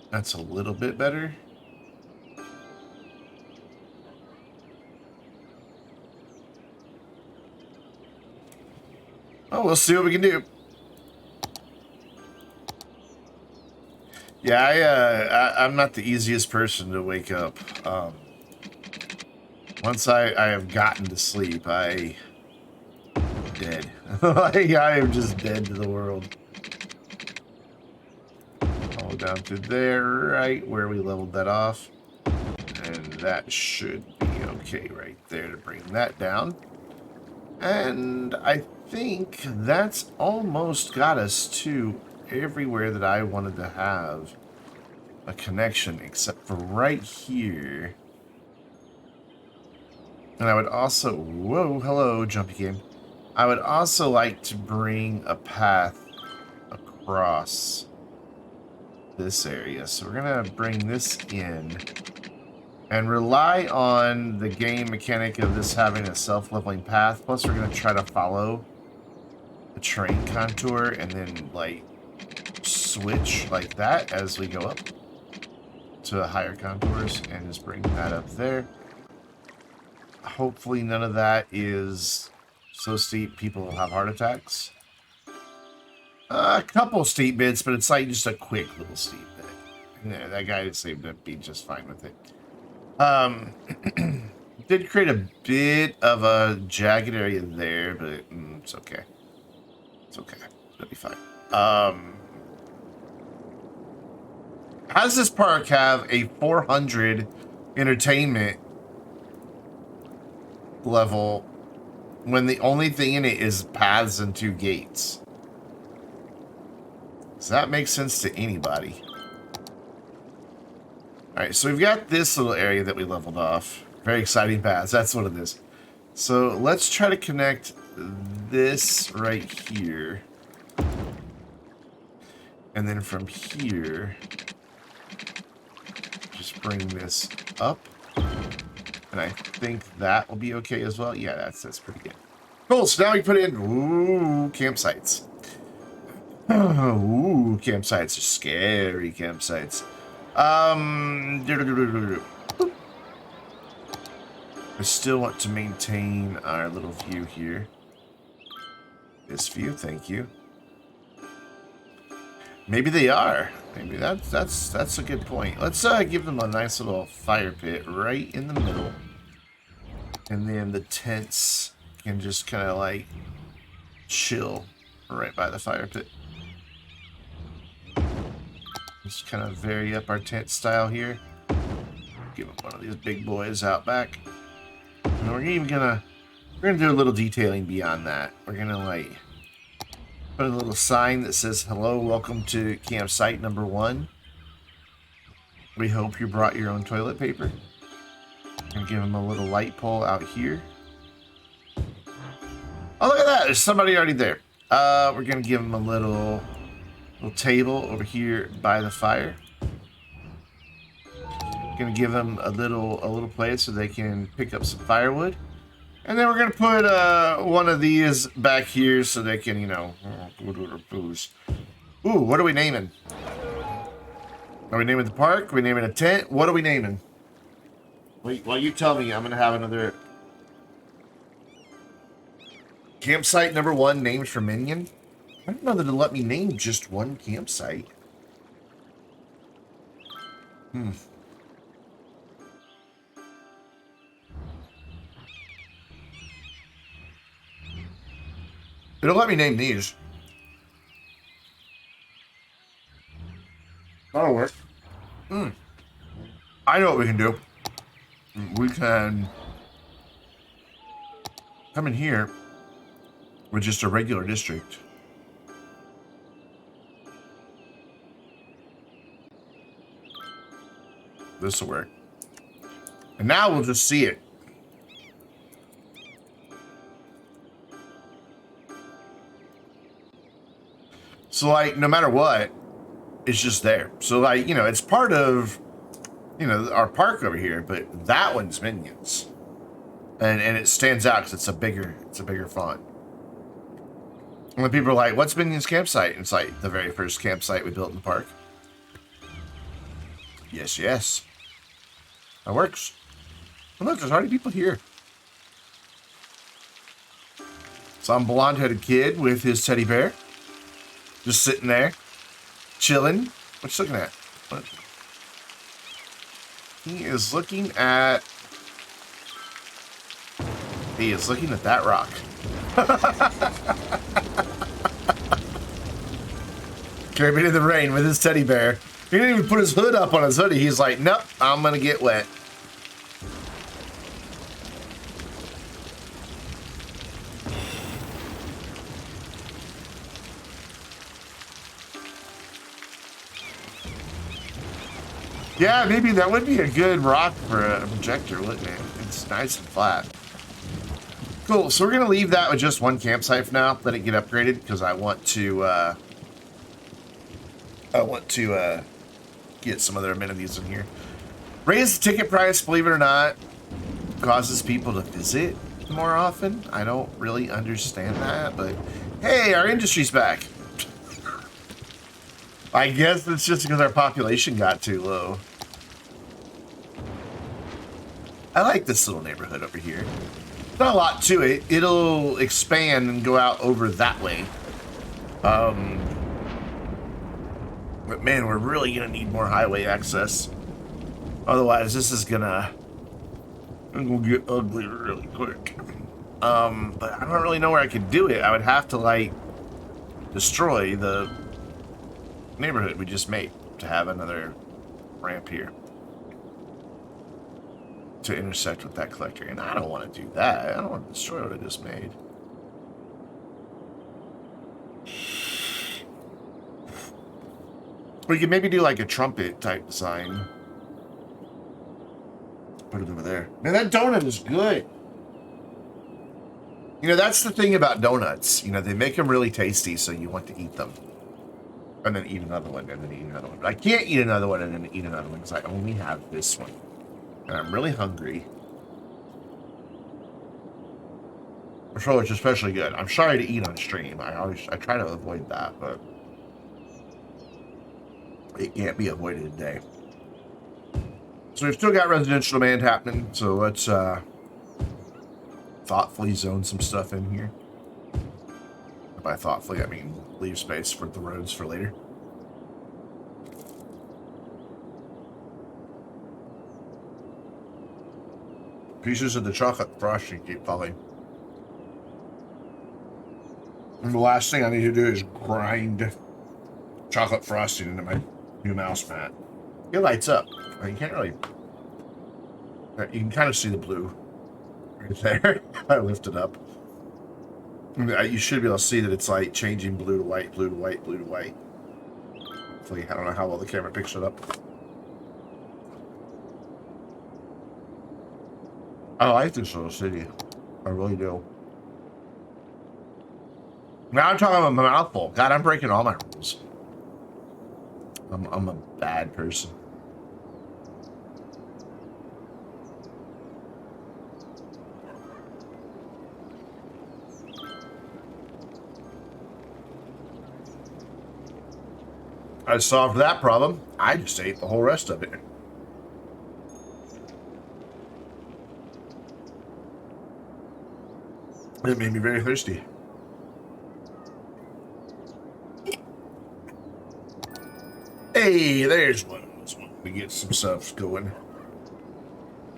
That's a little bit better. Oh, we'll see what we can do. Yeah, I'm not the easiest person to wake up. Once I have gotten to sleep, I'm dead. Like, I am just dead to the world. All down through there, right where we leveled that off. And that should be okay right there to bring that down. And I think that's almost got us to everywhere that I wanted to have a connection, except for right here. And I would also, whoa, hello, jumpy game. I would also like to bring a path across this area. So we're going to bring this in and rely on the game mechanic of this having a self-leveling path. Plus, we're going to try to follow the terrain contour and then, like, switch like that as we go up to higher contours and just bring that up there. Hopefully none of that is so steep people will have heart attacks. A couple steep bits, but it's like just a quick little steep bit. Yeah, that guy seemed to be just fine with it. Did create a bit of a jagged area there, but it's okay. It's okay. It'll be fine. How does this park have a 400 entertainment level when the only thing in it is paths and 2 gates? Does that make sense to anybody? Alright, so we've got this little area that we leveled off. Very exciting paths, that's what it is. So let's try to connect this right here. And then from here, just bring this up. And I think that will be okay as well. Yeah, that's pretty good. Cool, so now we put in, campsites. Ooh, campsites are scary campsites. I still want to maintain our little view here. This view, thank you. Maybe they are. Maybe that's a good point. Let's give them a nice little fire pit right in the middle. And then the tents can just kind of like chill right by the fire pit. Just kind of vary up our tent style here. Give them one of these big boys out back. And we're gonna do a little detailing beyond that. We're gonna like put a little sign that says, "Hello, welcome to campsite number 1. We hope you brought your own toilet paper." And give them a little light pole out here. Oh, look at that! There's somebody already there. We're gonna give them a little table over here by the fire. Gonna give them a little place so they can pick up some firewood. And then we're gonna put one of these back here so they can, you know, ooh, what are we naming? Are we naming the park? Are we naming a tent? What are we naming? Wait, while you tell me, I'm gonna have another campsite number 1 named for Minion. I don't know that it'll let me name just one campsite. It'll let me name these. That'll work. I know what we can do. We can come in here with just a regular district. This will work. And now we'll just see it. So, like, no matter what, it's just there. So, like, you know, it's part of, you know, our park over here, but that one's Minions. And it stands out because it's a bigger font. And when people are like, what's Minions campsite? And it's like the very first campsite we built in the park. Yes, yes. That works. Oh, look, there's already people here. Some blonde-headed kid with his teddy bear. Just sitting there. Chilling. What you looking at? What? He is looking at that rock. Carried in the rain with his teddy bear. He didn't even put his hood up on his hoodie. He's like, nope, I'm gonna get wet. Yeah, maybe that would be a good rock for a projector, wouldn't it? It's nice and flat. Cool, so we're gonna leave that with just one campsite for now. Let it get upgraded because I want to get some other amenities in here. Raise the ticket price, believe it or not, causes people to visit more often. I don't really understand that, but hey, our industry's back. I guess it's just because our population got too low. I like this little neighborhood over here. Not a lot to it. It'll expand and go out over that way. But man, we're really gonna need more highway access. Otherwise, this is gonna get ugly really quick. But I don't really know where I could do it. I would have to like destroy the neighborhood we just made to have another ramp here to intersect with that collector, and I don't want to do that. I don't want to destroy what I just made. We could maybe do like a trumpet type design. Put it over there. Man, that donut is good. You know, that's the thing about donuts. You know, they make them really tasty, so you want to eat them. And then eat another one, and then eat another one. But I can't eat another one and then eat another one because I only have this one. And I'm really hungry. So it's especially good. I'm sorry to eat on stream. I try to avoid that, but it can't be avoided today. So we've still got residential demand happening, so let's thoughtfully zone some stuff in here. By thoughtfully, I mean leave space for the roads for later. Pieces of the chocolate frosting keep falling. And the last thing I need to do is grind chocolate frosting into my new mouse mat. It lights up. I mean, you can't really... You can kind of see the blue right there. I lift it up. You should be able to see that it's like changing blue to white, blue to white, blue to white. Hopefully, I don't know how well the camera picks it up. I like this little city. I really do. Now I'm talking about my mouthful. God, I'm breaking all my rules. I'm a bad person. I solved that problem. I just ate the whole rest of it. It made me very thirsty. Hey, there's one. We get some stuff going.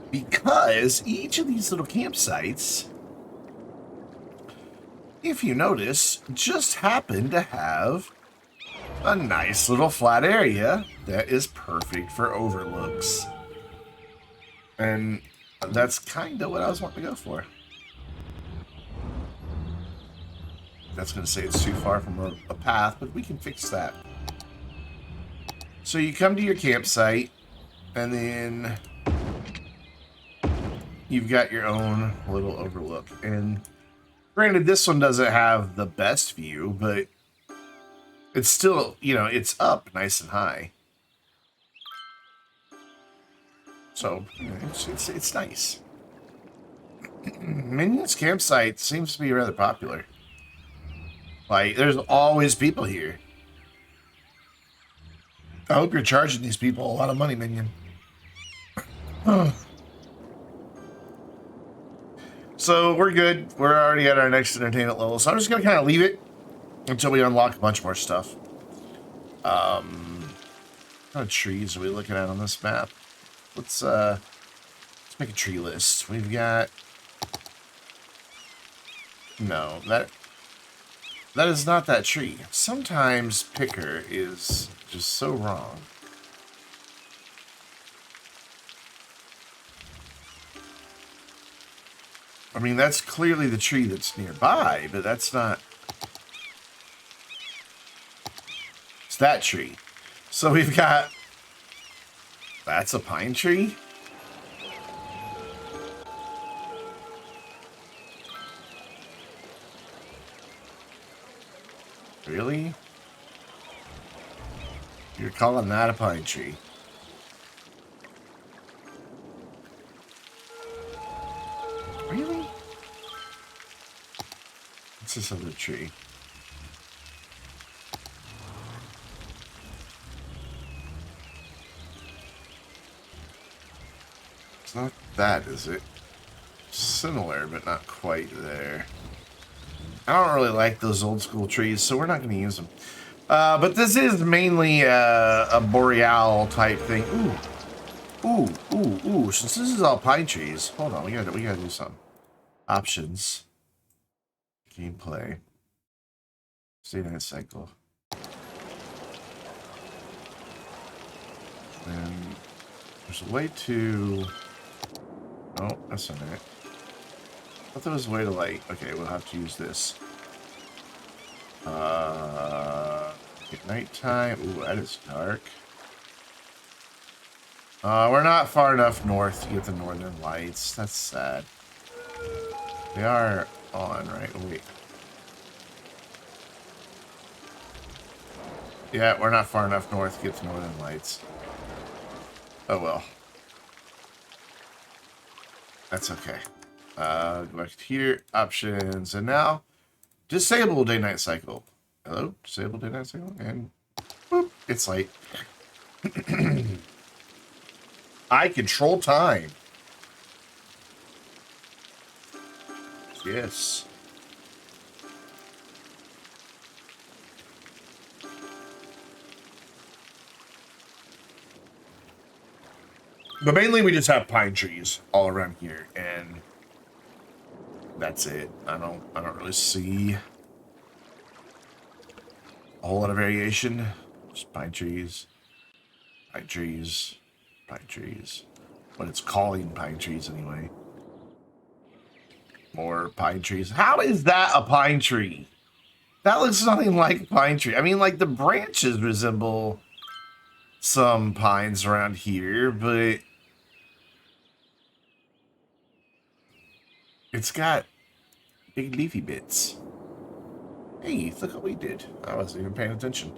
Because each of these little campsites, if you notice, just happen to have a nice little flat area that is perfect for overlooks. And that's kind of what I was wanting to go for. That's going to say it's too far from a path, but we can fix that. So you come to your campsite, and then you've got your own little overlook. And granted, this one doesn't have the best view, but it's still, you know, it's up nice and high. So, you know, it's nice. Minion's campsite seems to be rather popular. Like, there's always people here. I hope you're charging these people a lot of money, Minion. So, we're good. We're already at our next entertainment level. So, I'm just going to kind of leave it until we unlock a bunch more stuff. What kind of trees are we looking at on this map? Let's make a tree list. We've got... No, that is not that tree. Sometimes picker is just so wrong. I mean, that's clearly the tree that's nearby, but that's not... It's that tree. So we've got... That's a pine tree? Really? You're calling that a pine tree? What's this other tree? It's not that, is it? Similar, but not quite there. I don't really like those old school trees, so we're not going to use them. But this is mainly a boreal type thing. Ooh. Since this is all pine trees, hold on. We gotta do something. Options. Gameplay. Day-night cycle. And there's a way to. Oh, that's not it. I thought there was a way to like. Okay, we'll have to use this. At nighttime. Ooh, that is dark. We're not far enough north to get the northern lights. That's sad. They are on, right? Oh, wait. Yeah, we're not far enough north to get the northern lights. Oh well. That's okay. Go back to here. Options. And now, disable day-night cycle. Hello? Disable day-night cycle. And boop, it's light. I control time. Yes. But mainly we just have pine trees all around here, and that's it. I don't really see a whole lot of variation. Just pine trees, pine trees, pine trees. What it's calling pine trees anyway. More pine trees. How is that a pine tree? That looks nothing like a pine tree. I mean, like the branches resemble some pines around here, but it's got big leafy bits. Hey, look what we did. I wasn't even paying attention.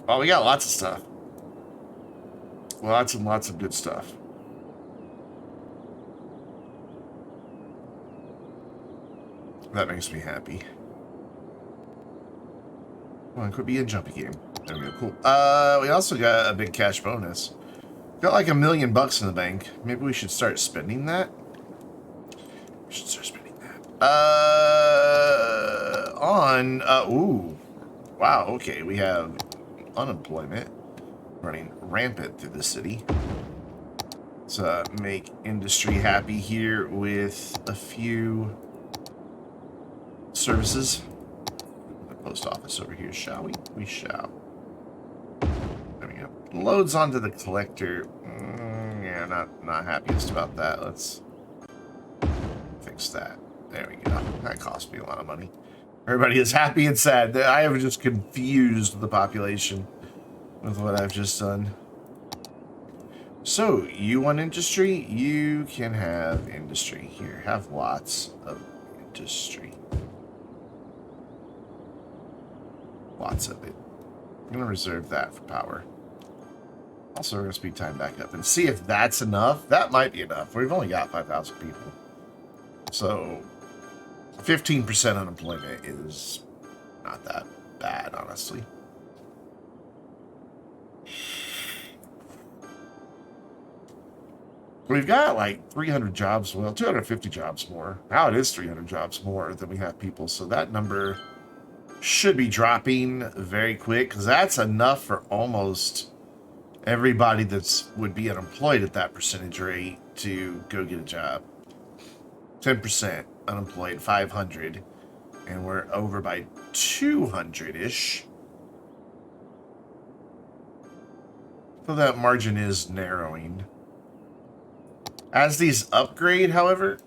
Oh, we got lots of stuff. Lots and lots of good stuff. That makes me happy. Come on, quit being a jumpy game. There we go, cool. We also got a big cash bonus. Got like $1 million in the bank. Maybe we should start spending that. We should start spending that. Ooh. Wow, okay, we have unemployment running rampant through the city. Let's make industry happy here with a few services. The post office over here, shall we? We shall. There we go. Loads onto the collector. Yeah, not happiest about that. Let's fix that. There we go. That cost me a lot of money. Everybody is happy and sad. I have just confused the population with what I've just done. So, you want industry? You can have industry. Here, have lots of industry. Lots of it. I'm going to reserve that for power. Also, we're going to speed time back up and see if that's enough. That might be enough. We've only got 5,000 people. So, 15% unemployment is not that bad, honestly. We've got like 300 jobs, well, 250 jobs more. Now it is 300 jobs more than we have people. So that number should be dropping very quick because that's enough for almost everybody that's would be unemployed at that percentage rate to go get a job. 10% unemployed, 500, and we're over by 200-ish. So that margin is narrowing. As these upgrade, however,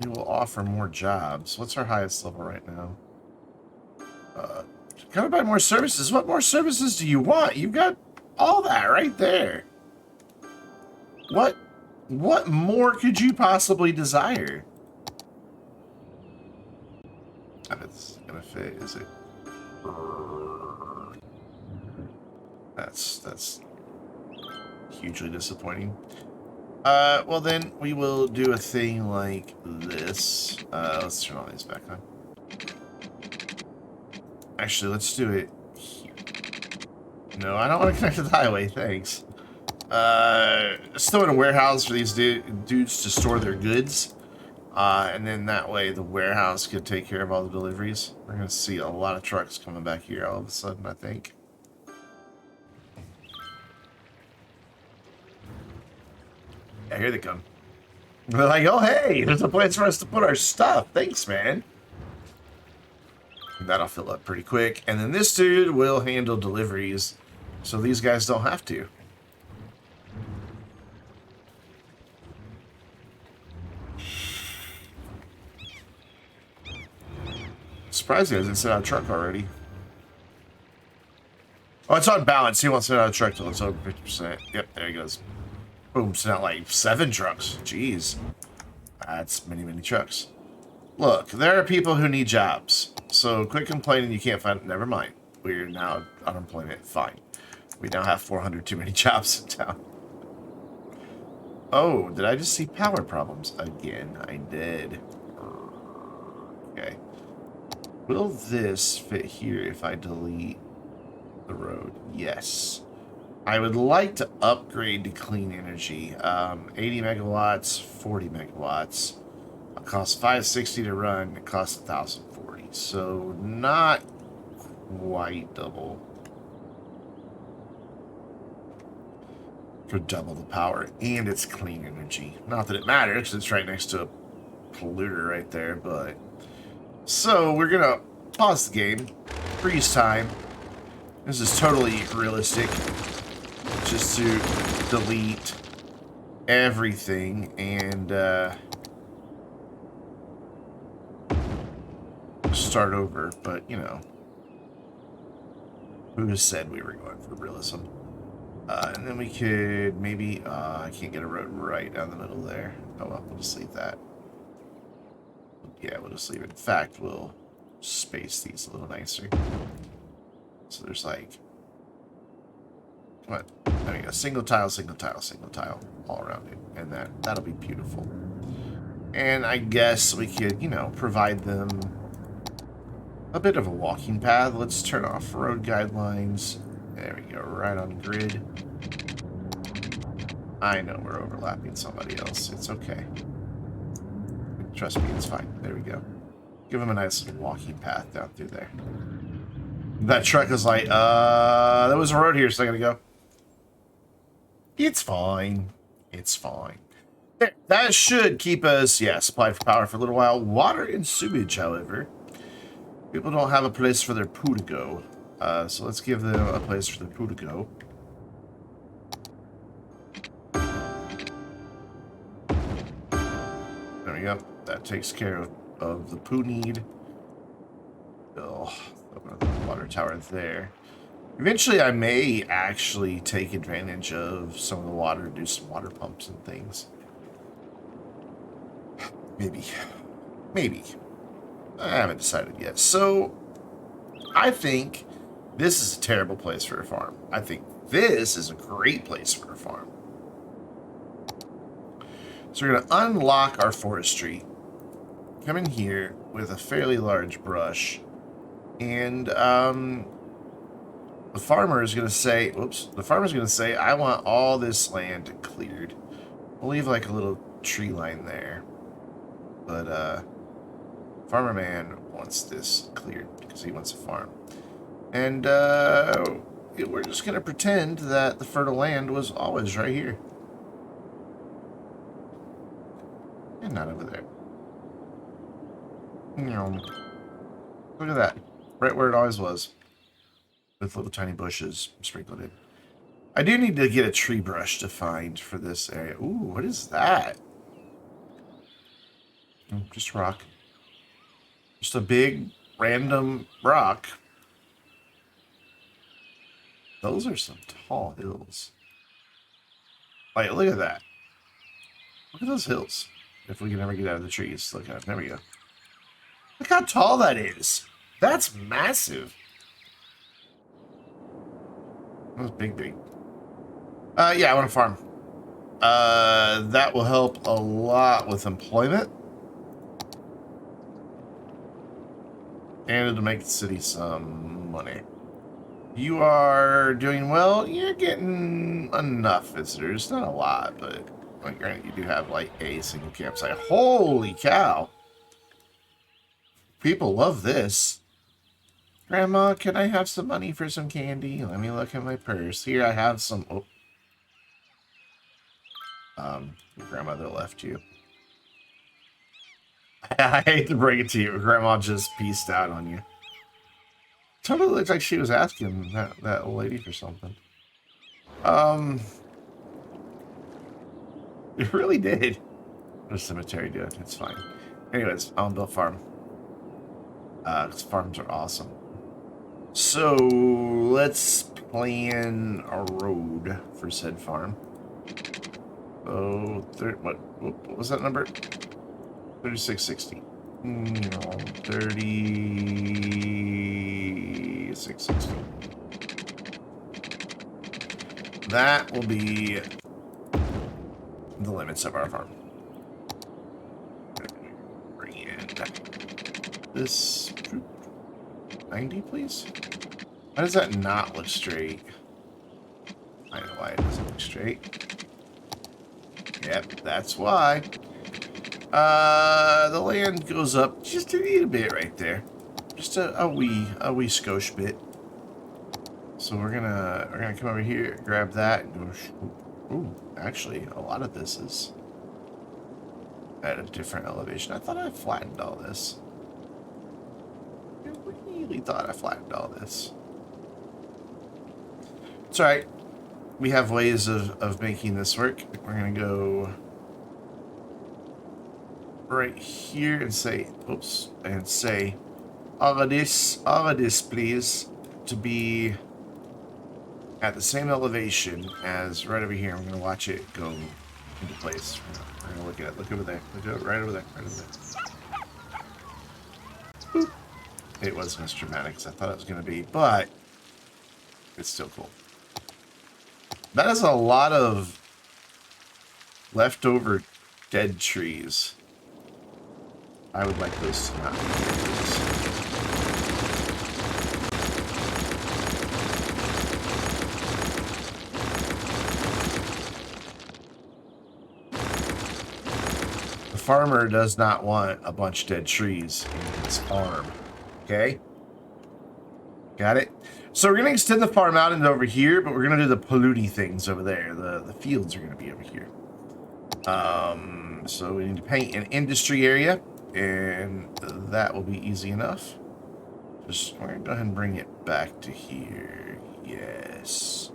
we will offer more jobs. What's our highest level right now? Gotta buy more services. What more services do you want? You've got all that right there. What more could you possibly desire? It's gonna fit, is it? That's hugely disappointing. Well then, we will do a thing like this. Let's turn all these back on. Actually, let's do it here. No, I don't want to connect to the highway, thanks. Let's throw in a warehouse for these dudes to store their goods. And then that way the warehouse could take care of all the deliveries. We're going to see a lot of trucks coming back here all of a sudden, I think. Yeah, here they come. They're like, oh, hey, there's a place for us to put our stuff. Thanks, man. That'll fill up pretty quick. And then this dude will handle deliveries, so these guys don't have to. Surprised he hasn't sent out a truck already. Oh, it's on balance. He wants to send out a truck till it's over 50%. Yep, there he goes. Boom, sent out like 7 trucks. Jeez. That's many, many trucks. Look, there are people who need jobs. So quit complaining you can't find it. Never mind. We're now unemployment. Fine. We now have 400 too many jobs in town. Oh, did I just see power problems again? I did. Okay. Will this fit here if I delete the road? Yes. I would like to upgrade to clean energy. 80 megawatts, 40 megawatts. It costs 560 to run. It costs 1,040. So not quite double. For double the power, and it's clean energy. Not that it matters, because it's right next to a polluter right there, but... So, we're gonna pause the game, freeze time. This is totally realistic. Just to delete everything, and, start over, but, you know. Who has said we were going for realism? And then we could maybe, I can't get a road right down the middle there. Oh well, we'll just leave that. Yeah, we'll just leave it. In fact, we'll space these a little nicer. So there's like, what? There we go. Single tile, single tile, single tile all around it. And that'll be beautiful. And I guess we could, you know, provide them a bit of a walking path. Let's turn off road guidelines. There we go, right on grid. I know we're overlapping somebody else. It's okay. Trust me, it's fine. There we go. Give them a nice little walking path down through there. That truck is like, there was a road here a second ago. It's fine. It's fine. There, that should keep us, yeah, supplied for power for a little while. Water and sewage, however. People don't have a place for their poo to go. So let's give them a place for their poo to go. There we go. That takes care of the poo need. Oh, open up the water tower there. Eventually, I may actually take advantage of some of the water, do some water pumps and things. Maybe. Maybe. I haven't decided yet. So, I think this is a terrible place for a farm. I think this is a great place for a farm. So we're going to unlock our forestry. Come in here with a fairly large brush. And the farmer is going to say, oops, the farmer's going to say, I want all this land cleared. We'll leave like a little tree line there. But farmer man wants this cleared because he wants a farm. And we're just going to pretend that the fertile land was always right here. And not over there. Look at that. Right where it always was. With little tiny bushes sprinkled in. I do need to get a tree brush to find for this area. Ooh, what is that? Just rock. Just a big, random rock. Those are some tall hills. Like, look at that. Look at those hills. If we can ever get out of the trees. Look at it. There we go. Look how tall that is. That's massive. That was big, big. Yeah, I want to farm. That will help a lot with employment. And it'll make the city some money. You are doing well. You're getting enough visitors. Not a lot, but like, granted, you do have like a single campsite. Holy cow. People love this. Grandma, can I have some money for some candy? Let me look at my purse. Here, I have some. Oh. Your grandmother left you. I hate to break it to you. Grandma just peaced out on you. Totally looks like she was asking that old lady for something. It really did. What does cemetery do? It's fine. Anyways, I'll build farm. Because farms are awesome. So let's plan a road for said farm. Oh, what was that number? 3660. No, 3660. That will be the limits of our farm. Bring in this 90, please. Why does that not look straight? I know why it doesn't look straight. Yep, that's why. The land goes up just a little bit right there, just a wee skosh bit. So we're gonna come over here, grab that, and go. Ooh, actually, a lot of this is at a different elevation. I thought I flattened all this. I really thought I flattened all this. It's all right. We have ways of making this work. We're gonna go right here and say, oops, and say all of this, please, to be at the same elevation as right over here. I'm gonna watch it go into place. We're gonna look at it. Look over there. Look at it right over there. Right over there. Boop. It wasn't as dramatic as I thought it was gonna be, but it's still cool. That is a lot of leftover dead trees. I would like those to not be trees. The farmer does not want a bunch of dead trees in his farm. Okay? Got it? So we're going to extend the farm out into over here, but we're going to do the polluting things over there. The fields are going to be over here. So we need to paint an industry area, and that will be easy enough. Just we're going to go ahead and bring it back to here. Yes.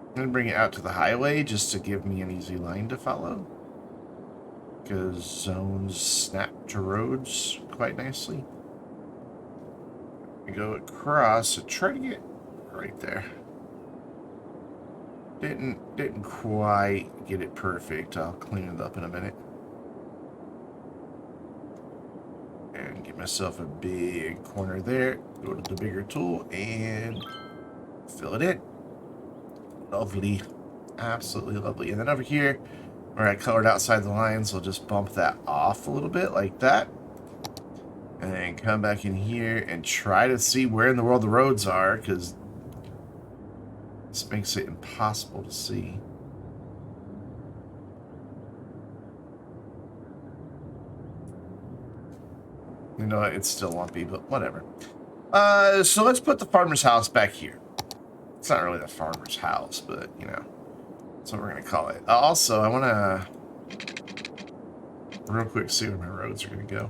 I'm going to bring it out to the highway just to give me an easy line to follow. Because zones snap to roads quite nicely. Go across, so try to get right there. Didn't quite get it perfect. I'll clean it up in a minute. And get myself a big corner there. Go to the bigger tool and fill it in. Lovely. Absolutely lovely. And then over here, where I colored outside the lines, I'll just bump that off a little bit like that. And then come back in here and try to see where in the world the roads are, because this makes it impossible to see. You know, it's still lumpy, but whatever. So let's put the farmer's house back here. It's not really the farmer's house, but, you know, that's what we're going to call it. Also, I want to real quick see where my roads are going to go.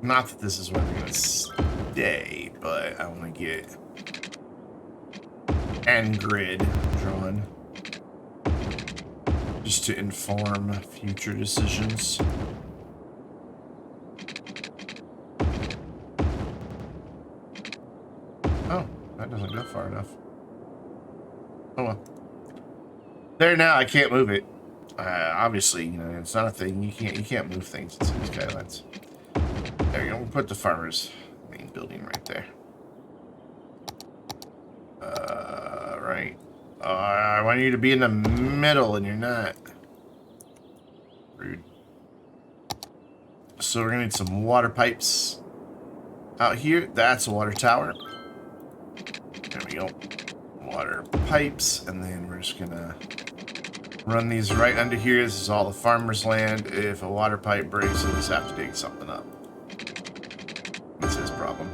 Not that this is where they're going to stay, but I want to get end grid drawn just to inform future decisions. Oh, that doesn't go far enough. Oh well. There now, I can't move it. Obviously, you know, it's not a thing. You can't move things in Cities Skylines. There you go. We'll put the farmer's main building right there. want you to be in the middle, and you're not. Rude. So we're gonna need some water pipes out here. That's a water tower. There we go. Water pipes, and then we're just gonna run these right under here. This is all the farmer's land. If a water pipe breaks, we'll just have to dig something up. That's his problem.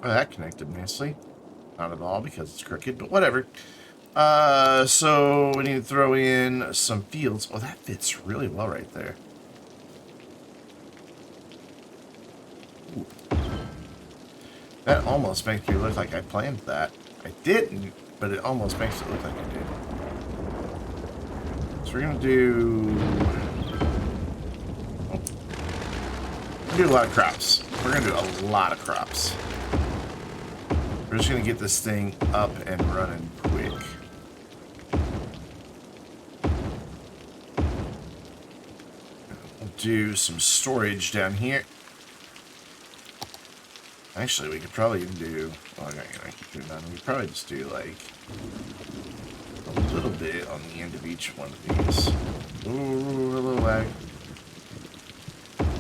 Oh, that connected nicely. Not at all because it's crooked, but whatever. So we need to throw in some fields. Oh, that fits really well right there. Ooh. That almost makes me look like I planned that. I didn't, but it almost makes it look like I did. So we're gonna do... Oh. We're gonna do a lot of crops. We're gonna do a lot of crops. We're just gonna get this thing up and running quick. We'll do some storage down here. Actually, we could probably even do... Well, I keep doing that. We could probably just do, like, a little bit on the end of each one of these. Ooh, a little lag.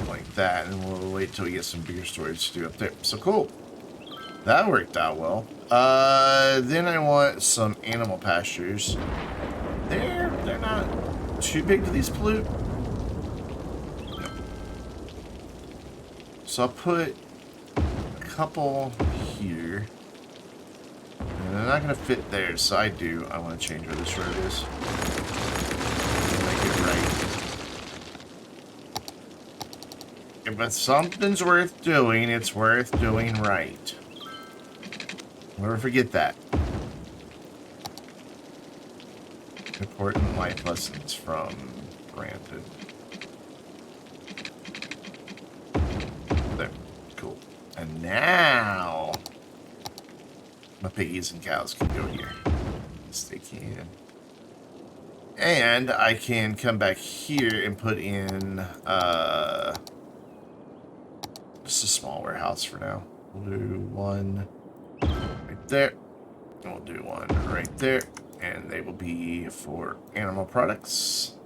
Like that, and we'll wait till we get some bigger storage to do up there. So, cool. That worked out well. Then I want some animal pastures. They're not too big. Do these pollute? No. So I'll put couple here, and they're not going to fit there, so I want to change where this road is. Make it right. If something's worth doing, it's worth doing right. Never forget that. Important life lessons from Granted. There. Cool. And now, my piggies and cows can go here. Yes, they can. And I can come back here and put in just a small warehouse for now. We'll do one right there. And we'll do one right there. And they will be for animal products.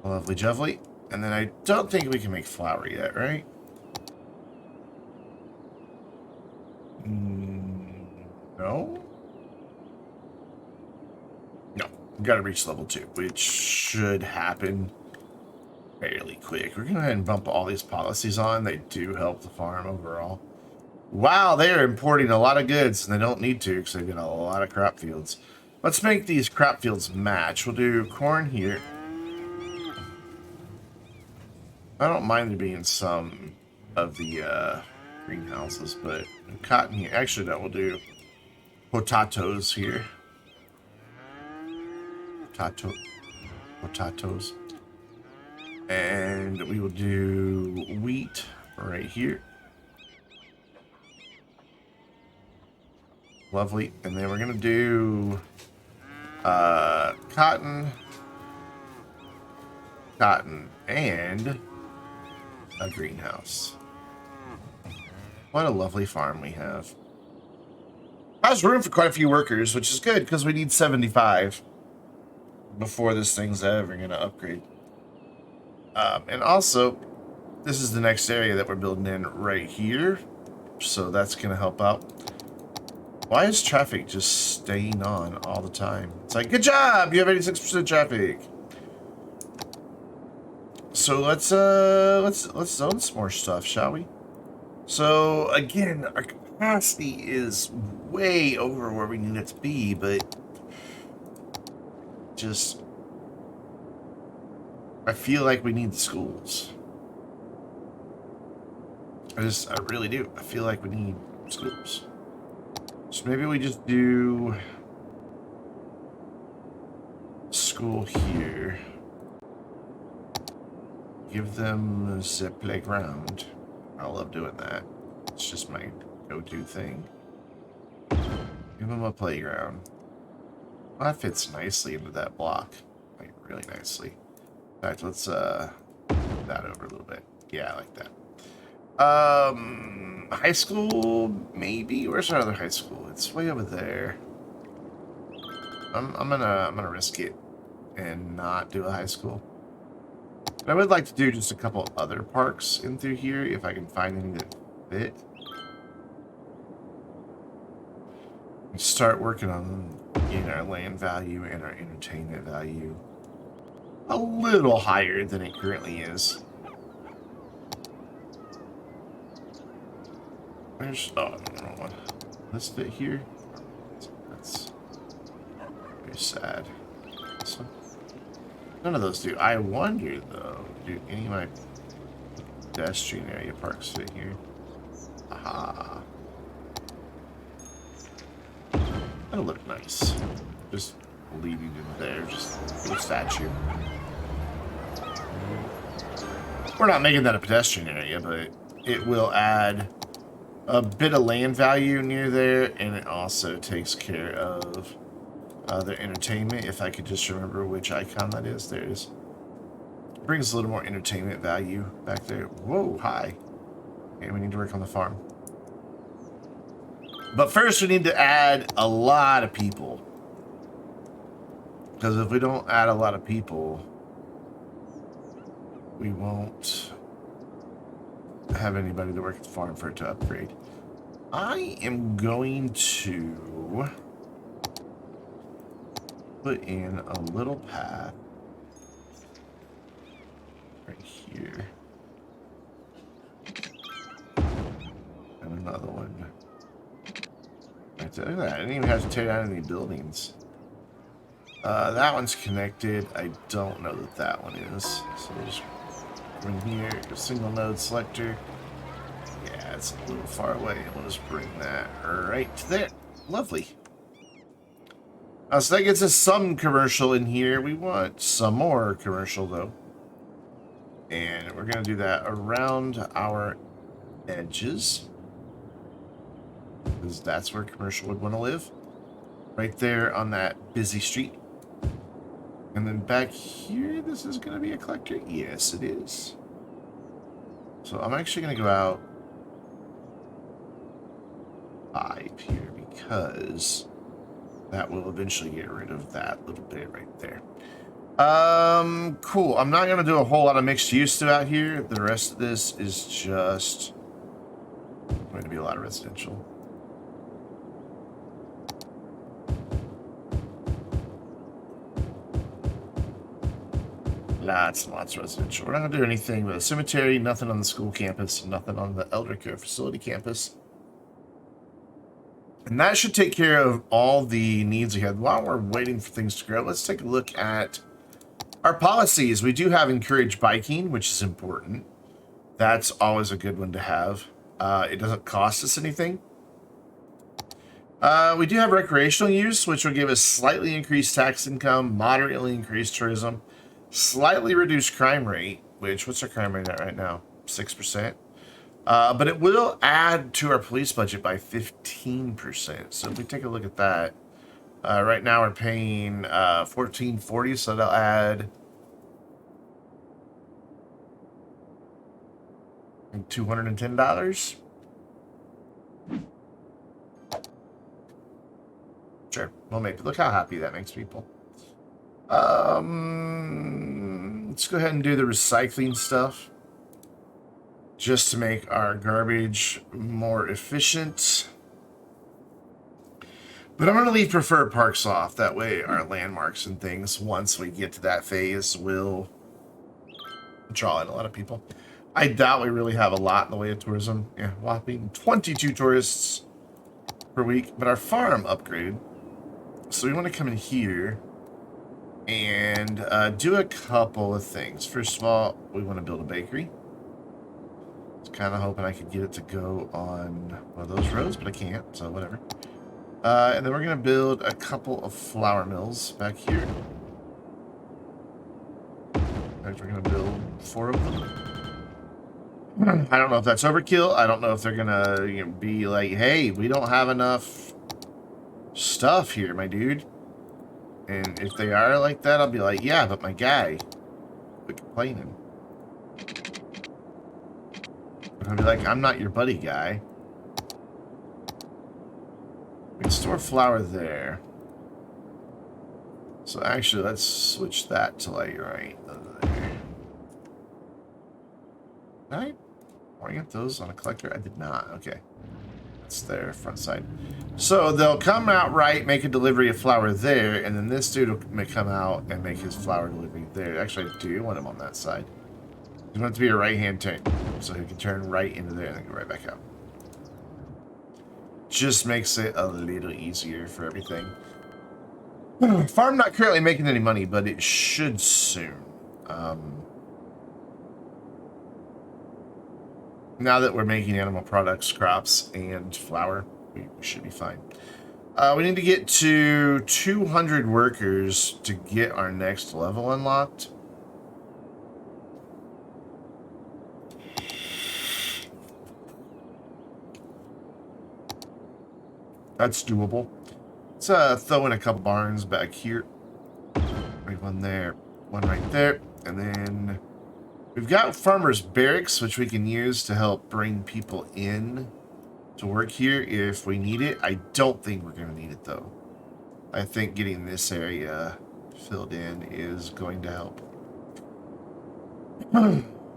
Lovely jubbly. And then I don't think we can make flour yet, right? No? No. We've got to reach level 2, which should happen fairly quick. We're going to go ahead and bump all these policies on. They do help the farm overall. Wow, they are importing a lot of goods, and they don't need to because they've got a lot of crop fields. Let's make these crop fields match. We'll do corn here. I don't mind there being some of the greenhouses, but cotton here. Actually, no, we'll do potatoes here. Potatoes. And we will do wheat right here. Lovely. And then we're going to do cotton, and a greenhouse. What a lovely farm we have. Has room for quite a few workers, which is good because we need 75 before this thing's ever going to upgrade. And also, this is the next area that we're building in right here, so that's going to help out. Why is traffic just staying on all the time? It's like, good job, you have 86% traffic. So let's zone some more stuff, shall we? So again, our capacity is way over where we need it to be, but just I feel like we need the schools. I really do. I feel like we need schools. So maybe we just do school here. Give them the playground. I love doing that. It's just my go-to thing. Give them a playground. Well, that fits nicely into that block. Like, really nicely. In fact, let's move that over a little bit. Yeah, I like that. High school, maybe. Where's our other high school? It's way over there. I'm gonna risk it and not do a high school. But I would like to do just a couple other parks in through here if I can find any that fit. And start working on getting our land value and our entertainment value a little higher than it currently is. There's the wrong one. This fit here. That's very sad. This one. None of those do. I wonder though, do any of my pedestrian area parks fit here? Aha. That'll look nice. Just leaving it there, just a statue. We're not making that a pedestrian area, but it will add a bit of land value near there, and it also takes care of their entertainment. If I could just remember which icon that is. There it is. It brings a little more entertainment value back there. Whoa, hi. Okay, we need to work on the farm. But first we need to add a lot of people. Because if we don't add a lot of people, we won't have anybody to work at the farm for it to upgrade. I am going to put in a little path right here. And another one right there. Look at that. I didn't even have to tear down any buildings. That one's connected. I don't know that that one is. So we'll just bring here a single node selector. Yeah, it's a little far away. We'll just bring that right there. Lovely. So that gets us some commercial in here. We want some more commercial though. And we're going to do that around our edges. Because that's where commercial would want to live. Right there on that busy street. And then back here, this is going to be a collector? Yes, it is. So I'm actually going to go out 5 here because that will eventually get rid of that little bit right there. Cool. I'm not going to do a whole lot of mixed use throughout here. The rest of this is just going to be a lot of residential. Lots and lots of residential. We're not going to do anything with a cemetery, nothing on the school campus, nothing on the elder care facility campus. And that should take care of all the needs we had. While we're waiting for things to grow, let's take a look at our policies. We do have encourage biking, which is important. That's always a good one to have. It doesn't cost us anything. We do have recreational use, which will give us slightly increased tax income, moderately increased tourism, slightly reduced crime rate, which, what's our crime rate at right now? 6%. But it will add to our police budget by 15%. So if we take a look at that, right now we're paying $14.40, so that'll add $210. Sure, well maybe. Look how happy that makes people. Let's go ahead and do the recycling stuff just to make our garbage more efficient. But I'm going to leave preferred parks off. That way our landmarks and things, once we get to that phase, will draw in a lot of people. I doubt we really have a lot in the way of tourism. Yeah, whopping 22 tourists per week. But our farm upgraded. So we want to come in here and do a couple of things. First of all, we want to build a bakery. I was kind of hoping I could get it to go on one of those roads, but I can't, so whatever. And then we're going to build a couple of flour mills back here. In fact, we're going to build 4 of them. I don't know if that's overkill. I don't know if they're going to be like, hey, we don't have enough stuff here, my dude. And if they are like that, I'll be like, yeah, but my guy, quit complaining. I'll be like, I'm not your buddy guy. We can store flour there. So actually, let's switch that to like right there. Did I orient those on a collector? I did not. Okay. That's their front side. So they'll come out right, make a delivery of flour there, and then this dude may come out and make his flour delivery there. Actually, I do want him on that side. You want it to be a right-hand turn, so he can turn right into there and then go right back out. Just makes it a little easier for everything. Farm not currently making any money, but it should soon. Now that we're making animal products, crops, and flour, we should be fine. We need to get to 200 workers to get our next level unlocked. That's doable. Let's throw in a couple barns back here. Right, one there, one right there, and then we've got farmers' barracks, which we can use to help bring people in to work here if we need it. I don't think we're going to need it, though. I think getting this area filled in is going to help.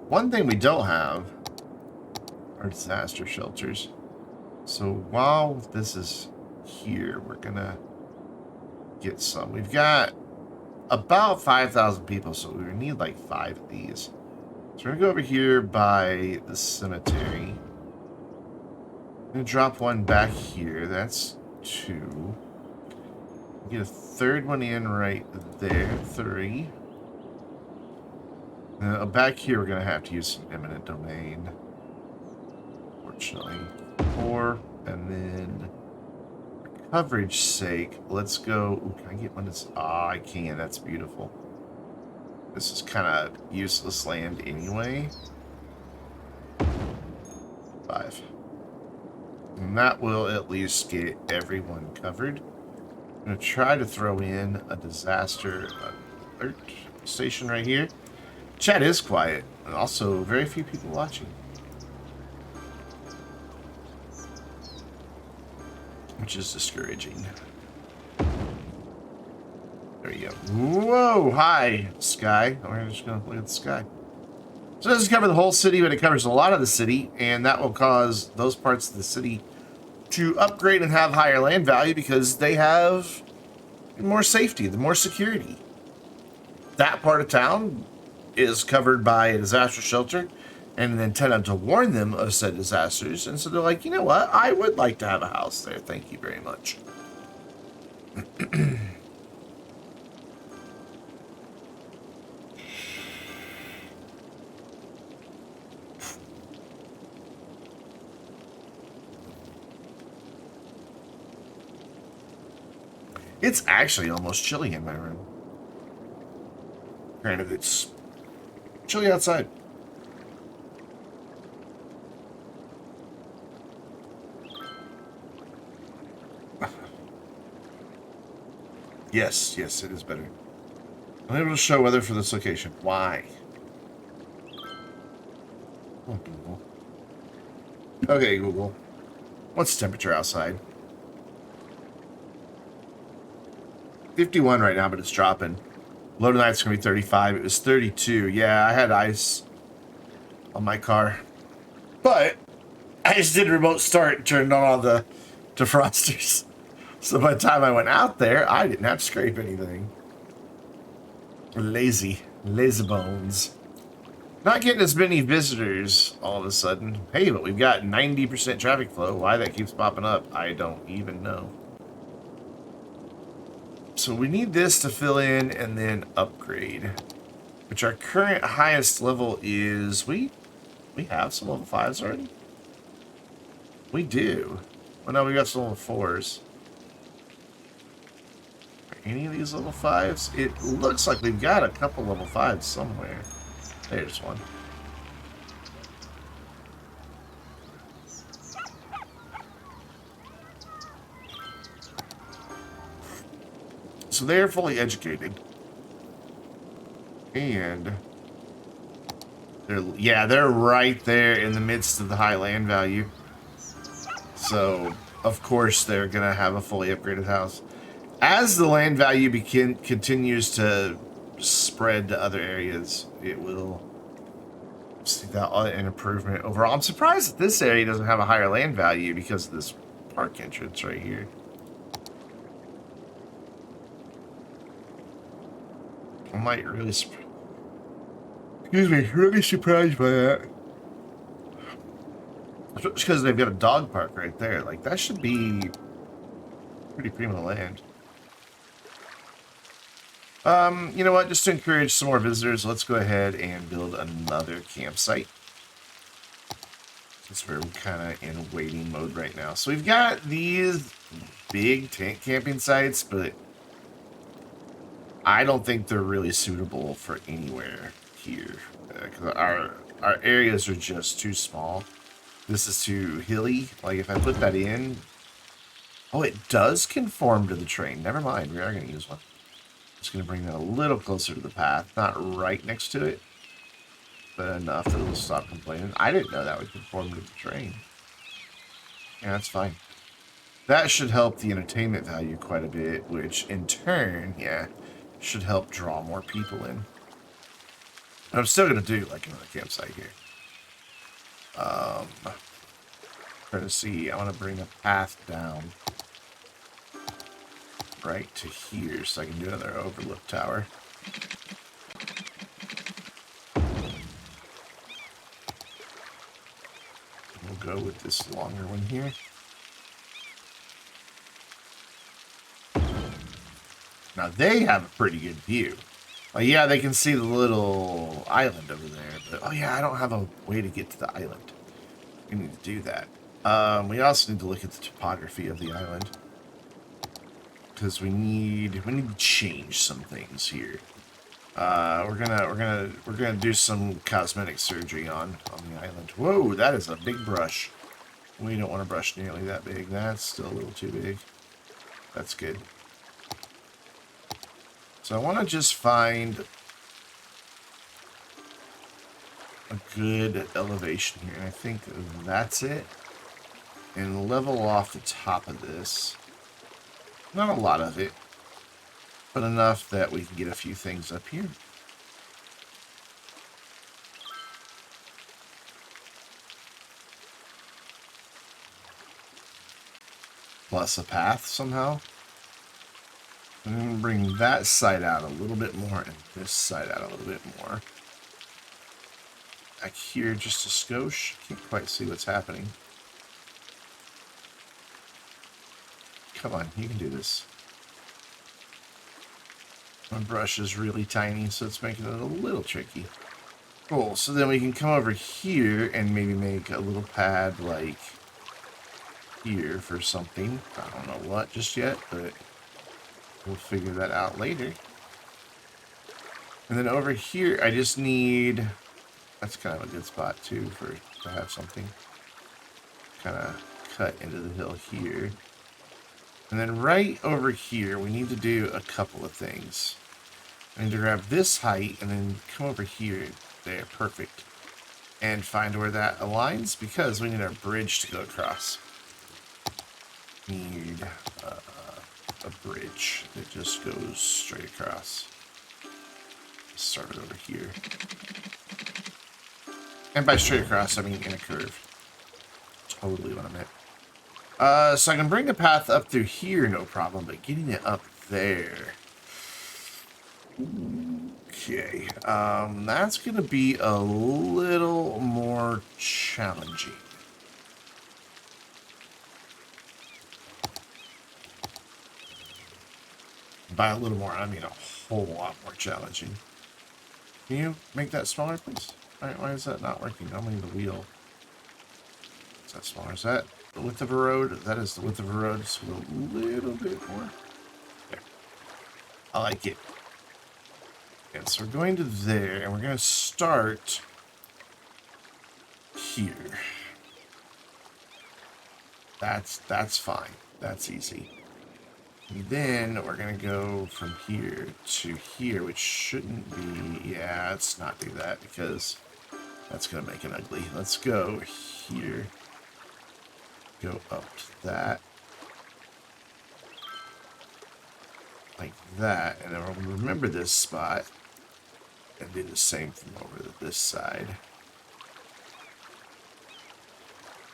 One thing we don't have are disaster shelters. So while this is here, we're going to get some. We've got about 5,000 people, so we need like 5 of these. So we're going to go over here by the cemetery. I'm going to drop one back here. That's 2. Get a third one in right there. 3. Back here, we're going to have to use some eminent domain. Fortunately. 4. And then, for coverage sake, let's go. Ooh, can I get one that's. Ah, I can. That's beautiful. This is kind of useless land anyway. 5. And that will at least get everyone covered. I'm going to try to throw in a disaster alert station right here. Chat is quiet, and also very few people watching. Which is discouraging. There you go. Whoa, hi, sky. We're just going to look at the sky. So it doesn't cover the whole city, but it covers a lot of the city, and that will cause those parts of the city to upgrade and have higher land value because they have more safety, the more security. That part of town is covered by a disaster shelter and an antenna to warn them of said disasters. And so they're like, you know what? I would like to have a house there. Thank you very much. It's actually almost chilly in my room. Granted, it's chilly outside. Yes, it is better. I'm able to show weather for this location. Why? Oh, Google. Okay, Google. What's the temperature outside? 51 right now, but it's dropping. Low tonight's going to be 35. It was 32. Yeah, I had ice on my car. But I just did a remote start and turned on all the defrosters. So by the time I went out there, I didn't have to scrape anything. Lazy bones. Not getting as many visitors all of a sudden. Hey, but we've got 90% traffic flow. Why that keeps popping up, I don't even know. So we need this to fill in and then upgrade. Which our current highest level is... We have some level 5s already? We do. Well, no, we got some level 4s. Any of these level 5s? It looks like we've got a couple level 5s somewhere. There's one. So they're fully educated. And They're right there in the midst of the high land value. So, of course, they're going to have a fully upgraded house. As the land value continues to spread to other areas, it will see that an improvement overall. I'm surprised that this area doesn't have a higher land value because of this park entrance right here. I might really, really surprised by that. It's because they've got a dog park right there. Like, that should be pretty primo land. You know what? Just to encourage some more visitors, let's go ahead and build another campsite. Since we're kind of in waiting mode right now. So we've got these big tent camping sites, but I don't think they're really suitable for anywhere here. Because our areas are just too small. This is too hilly. Like, if I put that in... Oh, it does conform to the terrain. Never mind. We are going to use one. Just going to bring that a little closer to the path. Not right next to it. But enough that it'll stop complaining. I didn't know that would conform to the terrain. Yeah, that's fine. That should help the entertainment value quite a bit, which in turn, yeah, should help draw more people in. But I'm still going to do, like, another campsite here. Trying to see, I want to bring a path down right to here so I can do another overlook tower. We'll go with this longer one here. Now they have a pretty good view. Yeah, they can see the little island over there, but oh yeah, I don't have a way to get to the island. We need to do that. We also need to look at the topography of the island because we need to change some things here. We're gonna do some cosmetic surgery on the island. Whoa, that is a big brush. We don't want to brush nearly that big. That's still a little too big. That's good. So I want to just find a good elevation here. And I think that's it. And level off the top of this. Not a lot of it, but enough that we can get a few things up here. Plus a path somehow. I'm going to bring that side out a little bit more and this side out a little bit more. Back here just a skosh. Can't quite see what's happening. Come on, you can do this. My brush is really tiny, so it's making it a little tricky. Cool, so then we can come over here and maybe make a little pad like here for something. I don't know what just yet, but we'll figure that out later. And then over here, I just need... That's kind of a good spot, too, to have something kind of cut into the hill here. And then right over here, we need to do a couple of things. I need to grab this height and then come over here. There, perfect. And find where that aligns, because we need our bridge to go across. Need a bridge that just goes straight across. Start it over here. And by straight across, I mean in a curve. Totally what I meant. So I can bring the path up through here, no problem, but getting it up there... Okay, that's going to be a little more challenging. By a little more, I mean a whole lot more challenging. Can you make that smaller, please? Why is that not working? Only the wheel. Is that smaller? Is that the width of a road? That is the width of a road. Just a little bit more. There. I like it. And so we're going to there, and we're going to start here. That's fine. That's easy. And then we're going to go from here to here, which shouldn't be... Yeah, let's not do that, because That's going to make it ugly. Let's go here. Go up to that. Like that. And then we'll remember this spot. And do the same from over to this side.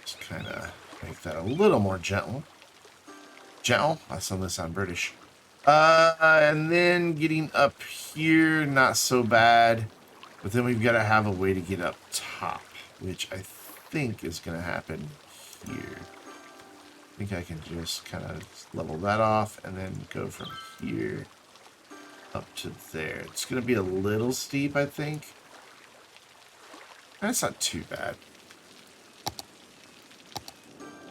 Just kind of make that a little more gentle. Gentle? I suddenly sound British. And then getting up here, not so bad. But then we've got to have a way to get up top, which I think is going to happen here. I think I can just kind of level that off and then go from here up to there. It's going to be a little steep, I think. That's not too bad.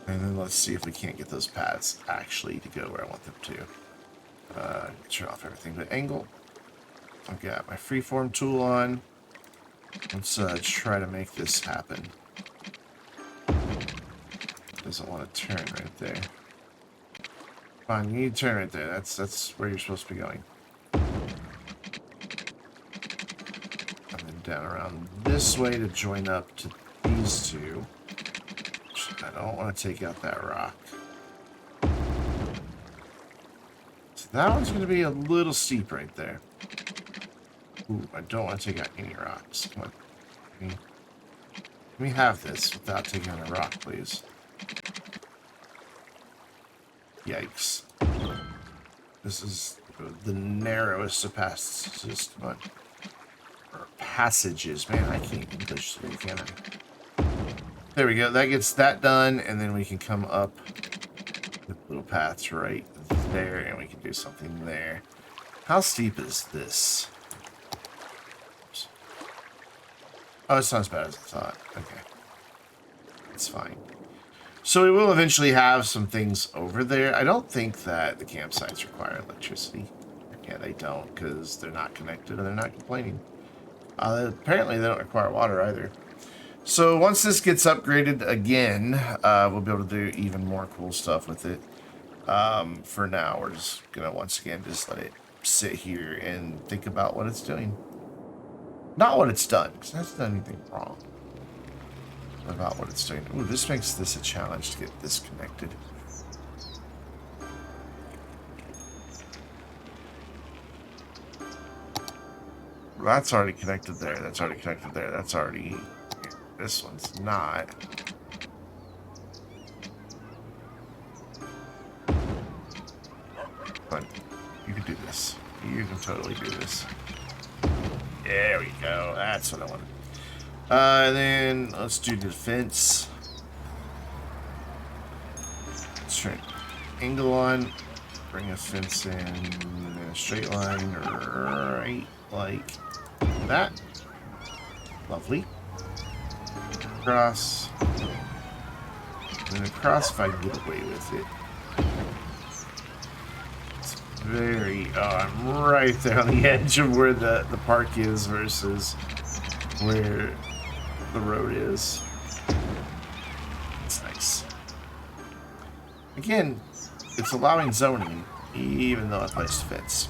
And then let's see if we can't get those paths actually to go where I want them to. Turn off everything but angle. I've got my freeform tool on. Let's try to make this happen. Doesn't want to turn right there. Come on, you need to turn right there. That's where you're supposed to be going. And then down around this way to join up to these two. I don't want to take out that rock. So that one's going to be a little steep right there. Ooh, I don't want to take out any rocks. Come on. Let me have this without taking out a rock, please. Yikes. This is the narrowest of passages. Come on. Or passages. Man, I can't English today, can I? There we go. That gets that done, and then we can come up the little paths right there, and we can do something there. How steep is this? Oops. Oh, it's not as bad as I thought. Okay. It's fine. So we will eventually have some things over there. I don't think that the campsites require electricity. Yeah, they don't, because they're not connected and they're not complaining. Apparently, they don't require water either. So once this gets upgraded again, we'll be able to do even more cool stuff with it. For now, we're just going to once again just let it sit here and think about what it's doing. Not what it's done, because it hasn't done anything wrong. About what it's doing. Ooh, this makes this a challenge to get this connected. That's already connected there. That's already connected there. That's already... This one's not. But you can do this. You can totally do this. There we go. That's what I wanted. And then let's do the fence. Let's try angle on. Bring a fence in a straight line right like that. Lovely. Across. And then across if I can get away with it. It's very... Oh, I'm right there on the edge of where the park is versus where the road is. It's nice. Again, it's allowing zoning, even though I placed a fence.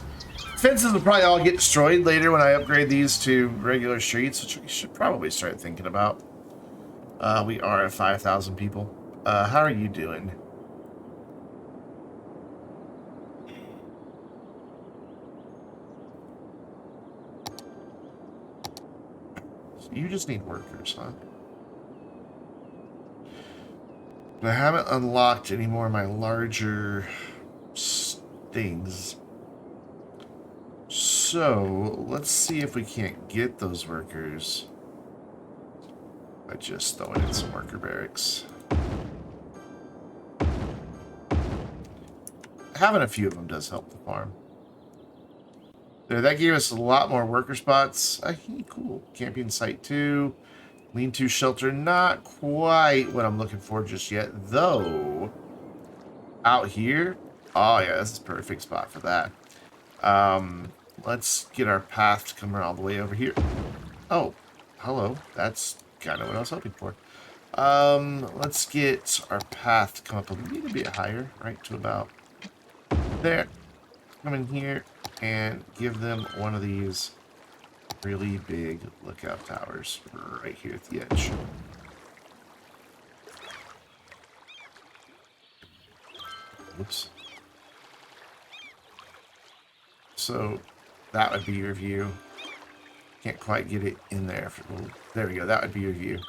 Fences will probably all get destroyed later when I upgrade these to regular streets, which we should probably start thinking about. We are at 5,000 people. How are you doing? You just need workers, huh? But I haven't unlocked any more of my larger things. So, let's see if we can't get those workers by just throwing in some worker barracks. Having a few of them does help the farm. There, that gave us a lot more worker spots. Cool. Camping site 2. Lean-to shelter. Not quite what I'm looking for just yet, though. Out here. Oh, yeah, this is a perfect spot for that. Let's get our path to come all the way over here. Oh, hello. That's kind of what I was hoping for. Let's get our path to come up a little bit higher, right to about there. Come in here and give them one of these really big lookout towers right here at the edge. Oops. So that would be your view. Can't quite get it in there. There we go. That would be your view.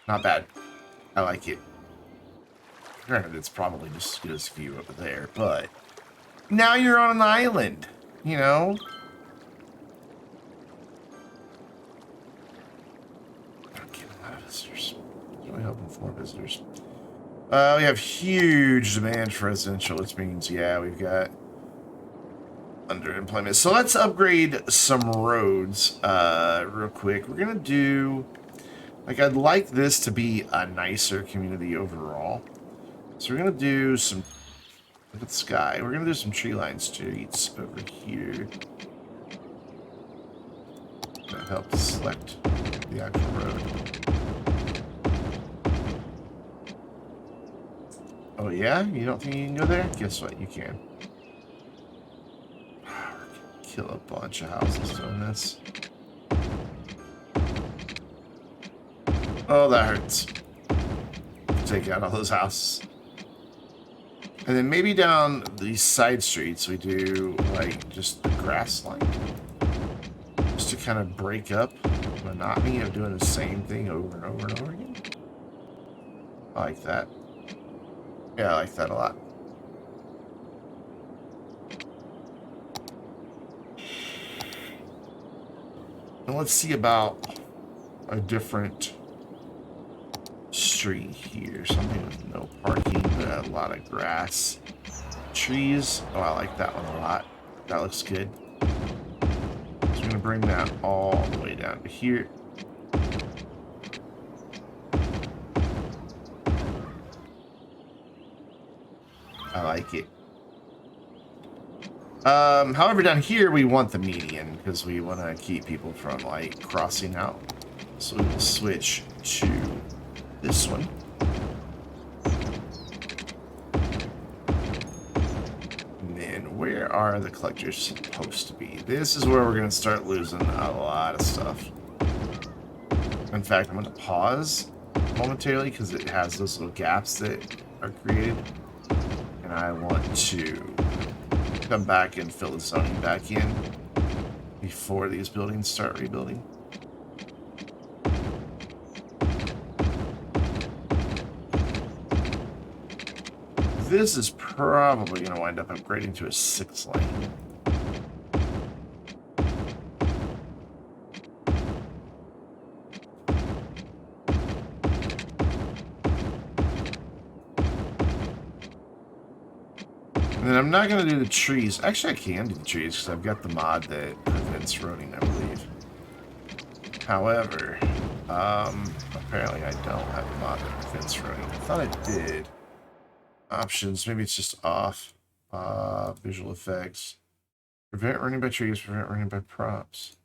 Not bad. I like it. Granted, it's probably just as good as view over there, but now you're on an island, you know? I'm getting a lot of visitors. Really hoping for visitors. We have huge demand for residential, which means, yeah, we've got underemployment. So let's upgrade some roads real quick. We're going to do... Like, I'd like this to be a nicer community overall. So we're going to do some... Look at the sky. We're going to do some tree-lined streets over here. That helps select the actual road. Oh, yeah? You don't think you can go there? Guess what? You can. Kill a bunch of houses doing this. Oh, that hurts. Take out all those houses. And then maybe down these side streets we do, like, just the grass line. Just to kind of break up the monotony of doing the same thing over and over and over again. I like that. Yeah, I like that a lot. And let's see about a different street here. Something with no parking, but a lot of grass. Trees. Oh, I like that one a lot. That looks good. So I'm going to bring that all the way down to here. I like it. However, down here we want the median because we want to keep people from like crossing out. So we will switch to this one. And then where are the collectors supposed to be? This is where we're going to start losing a lot of stuff. In fact, I'm going to pause momentarily because it has those little gaps that are created. And I want to come back and fill the zoning back in before these buildings start rebuilding. This is probably going to wind up upgrading to a 6-lane. And then I'm not going to do the trees. Actually, I can do the trees because I've got the mod that prevents roading, I believe. However, apparently I don't have a mod that prevents roading. I thought I did. Options, maybe it's just off. Visual effects. Prevent running by trees, prevent running by props.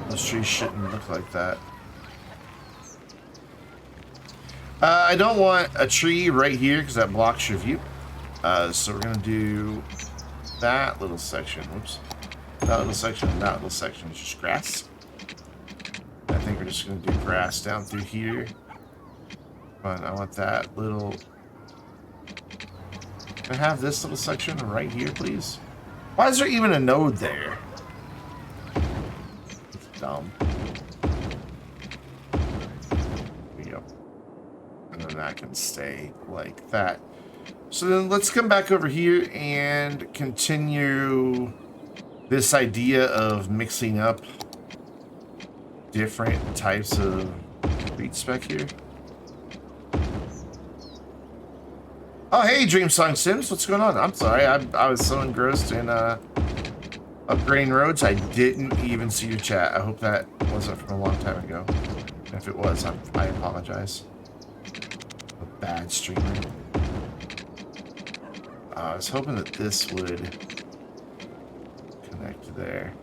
Those trees shouldn't look like that. I don't want a tree right here because that blocks your view. So we're going to do that little section. Whoops. That little section and that little section is just grass. I think we're just going to do grass down through here. Fine, I want that little... Can I have this little section right here, please? Why is there even a node there? It's dumb. There we go. And then that can stay like that. So then let's come back over here and continue this idea of mixing up different types of street spec here. Oh, hey, Dream Song Sims, what's going on? I'm sorry, I was so engrossed in upgrading roads, I didn't even see your chat. I hope that wasn't from a long time ago. And if it was, I apologize. A bad streamer. I was hoping that this would connect there.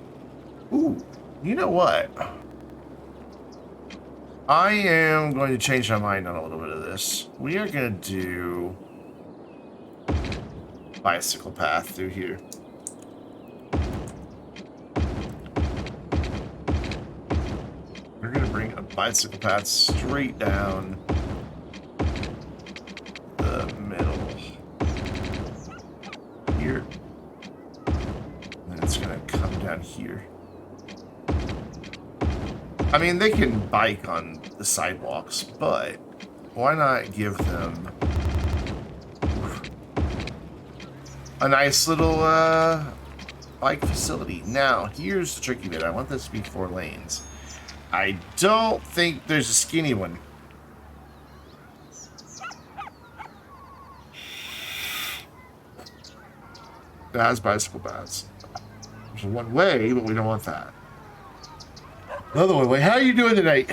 Ooh, you know what? I am going to change my mind on a little bit of this. We are going to do bicycle path through here. bicycle path straight down the middle here. And it's gonna come down here. I mean, they can bike on the sidewalks, but why not give them a nice little bike facility? Now, here's the tricky bit. I want this to be 4 lanes. I don't think there's a skinny one. It has bicycle paths. There's one way, but we don't want that. Another one way. How are you doing tonight?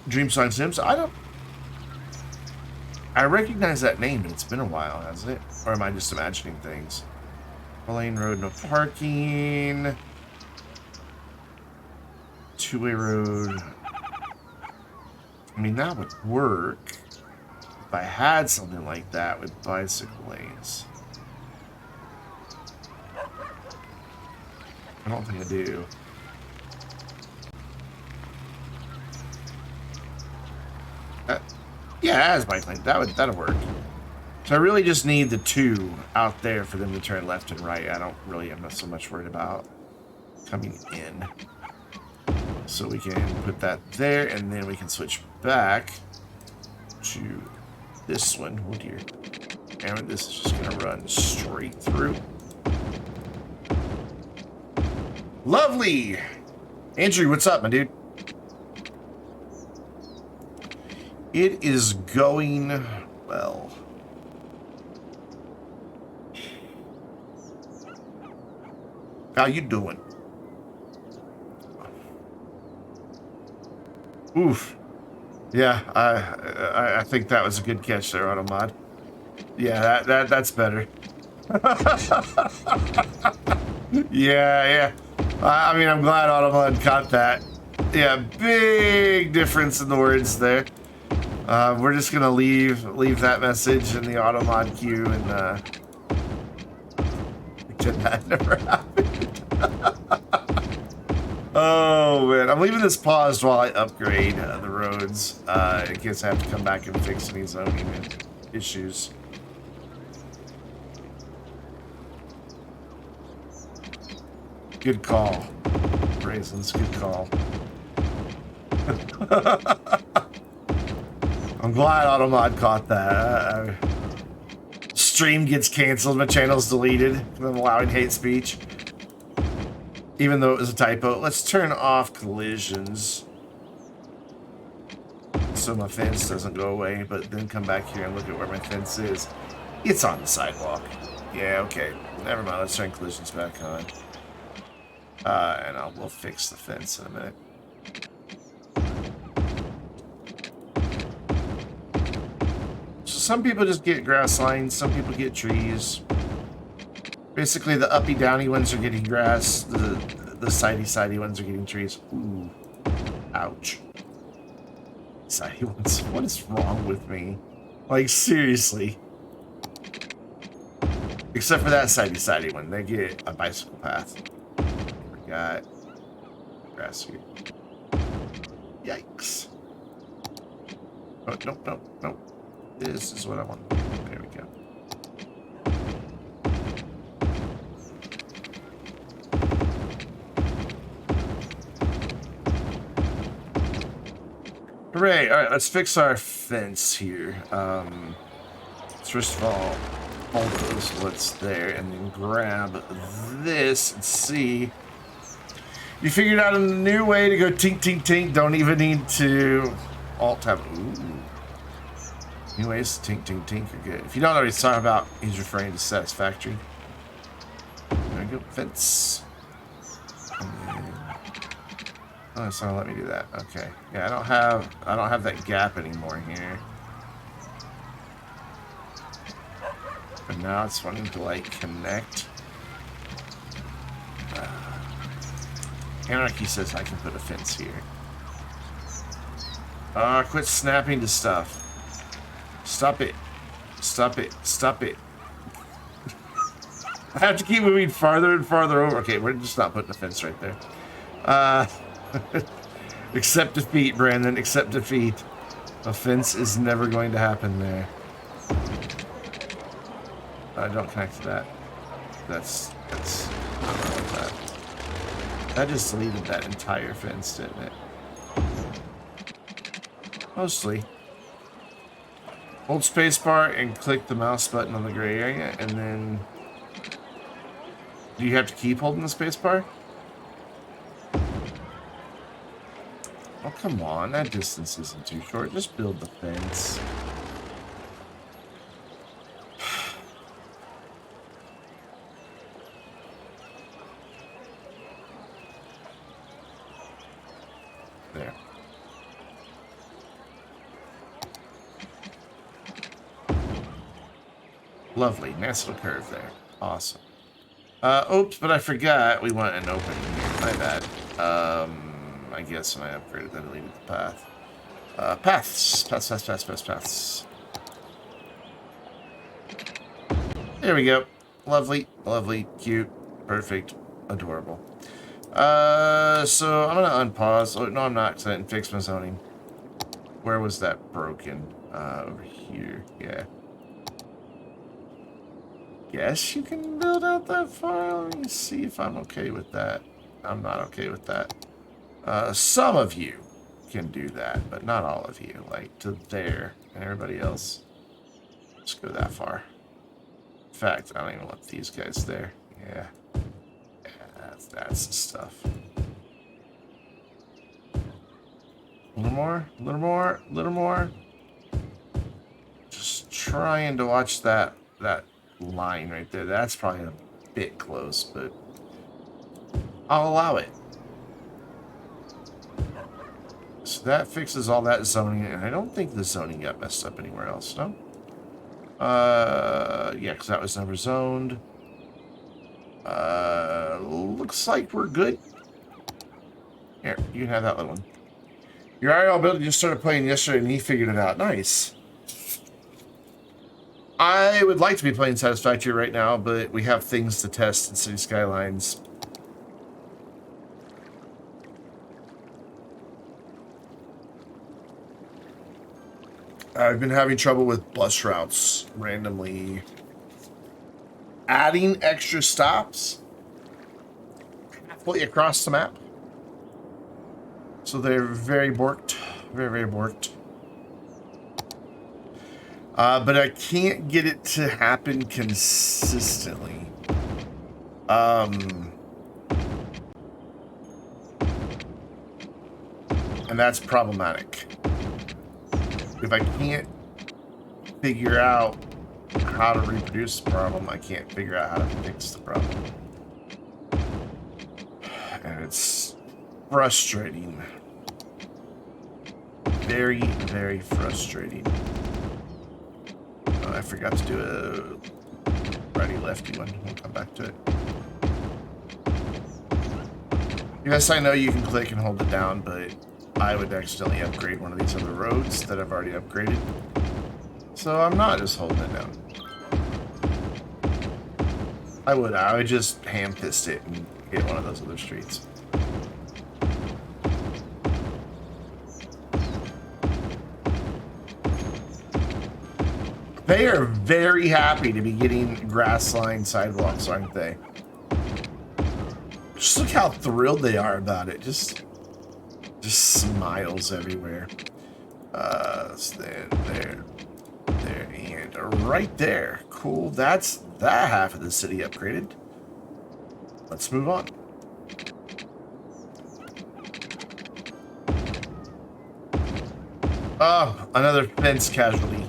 Dream Sign Sims? I recognize that name, but it's been a while, hasn't it? Or am I just imagining things? 4-lane road, no parking. 2-way road. I mean, that would work if I had something like that with bicycle lanes. I don't think I do. Yeah, it has bike lane. That'll work. So I really just need the 2 out there for them to turn left and right. I'm not so much worried about coming in. So we can put that there, and then we can switch back to this one. Oh dear. And this is just gonna run straight through. Lovely! Andrew, what's up, my dude? It is going well. How you doing? Oof. Yeah, I think that was a good catch there, Automod. Yeah, that's better. Yeah. I mean, I'm glad Automod caught that. Yeah, big difference in the words there. We're just gonna leave that message in the Automod queue, and pretend that never happened. Oh man, I'm leaving this paused while I upgrade the roads in case I have to come back and fix any zoning issues. Good call, Raisins. Good call. I'm glad Automod caught that. Stream gets canceled, my channel's deleted from allowing hate speech. Even though it was a typo. Let's turn off collisions so my fence doesn't go away, but then come back here and look at where my fence is. It's on the sidewalk. Yeah, okay. Never mind, let's turn collisions back on. And we'll fix the fence in a minute. Some people just get grass lines, some people get trees. Basically, the uppy downy ones are getting grass, the sidey ones are getting trees. Ooh. Ouch. Sidey ones. What is wrong with me? Like, seriously. Except for that sidey one, they get a bicycle path. Forgot grass here. Yikes. Oh, nope. This is what I want. There we go. Hooray! Alright, let's fix our fence here. Let's first of all, bulldoze what's there, and then grab this and see. You figured out a new way to go tink, tink, tink. Don't even need to alt-tab. Ooh. New ways to tink, tink, tink are good. If you don't know what he's talking about, he's referring to Satisfactory. There we go. Fence. Oh, it's not gonna let me do that. Okay. Yeah, I don't have that gap anymore here. But now it's wanting to like connect. Anarchy says I can put a fence here. Quit snapping to stuff. Stop it. Stop it. Stop it. I have to keep moving farther and farther over. Okay, we're just not putting a fence right there. Accept defeat, Brandon. Accept defeat. Offense is never going to happen there. Don't connect to that. That's. I don't know about that. That just deleted that entire fence, didn't it? Mostly. Hold spacebar and click the mouse button on the gray area, and then. Do you have to keep holding the spacebar? Oh, come on. That distance isn't too short. Just build the fence. There. Lovely. Nice little curve there. Awesome. Oops, but I forgot we want an opening here. My bad. I guess when I upgraded, I deleted the path. Paths. There we go. Lovely, lovely, cute, perfect, adorable. So I'm gonna unpause. Oh, no, I'm not, because I didn't fix my zoning. Where was that broken? Over here. Yeah. Guess you can build out that far. Let me see if I'm okay with that. I'm not okay with that. Some of you can do that, but not all of you. Like to there, and everybody else. Let's go that far. In fact, I don't even want these guys there. Yeah. That's the stuff. A little more, a little more, a little more. Just trying to watch that line right there. That's probably a bit close, but I'll allow it. So that fixes all that zoning, and I don't think the zoning got messed up anywhere else, no? Yeah, because that was never zoned. Looks like we're good. Here, you can have that little one. Your IRL builder just started playing yesterday, and he figured it out. Nice. I would like to be playing Satisfactory right now, but we have things to test in Cities Skylines. I've been having trouble with bus routes randomly adding extra stops halfway across the map. So they're very borked. Very, very borked. But I can't get it to happen consistently. And that's problematic. If I can't figure out how to reproduce the problem, I can't figure out how to fix the problem. And it's frustrating. Very, very frustrating. I forgot to do a righty-lefty one. We'll come back to it. Yes, I know you can click and hold it down, but I would accidentally upgrade one of these other roads that I've already upgraded. So I'm not just holding it down. I would just ham-fist it and hit one of those other streets. They are very happy to be getting grass-lined sidewalks, aren't they? Just look how thrilled they are about it. Just smiles everywhere. Stand there, and right there. Cool. That's that half of the city upgraded. Let's move on. Oh, another fence casualty.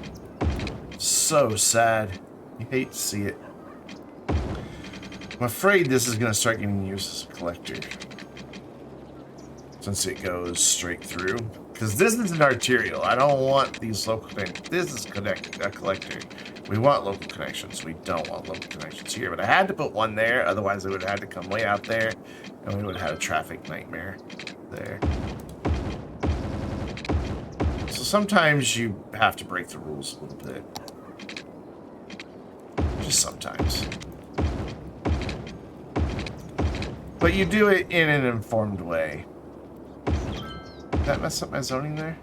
So sad. You hate to see it. I'm afraid this is going to start getting used as a collector. Since it goes straight through. Because this is an arterial. I don't want these local connections. This is a collector. We want local connections. We don't want local connections here. But I had to put one there. Otherwise, I would have had to come way out there. And we would have had a traffic nightmare there. So sometimes you have to break the rules a little bit. Just sometimes. But you do it in an informed way. Did that mess up my zoning there?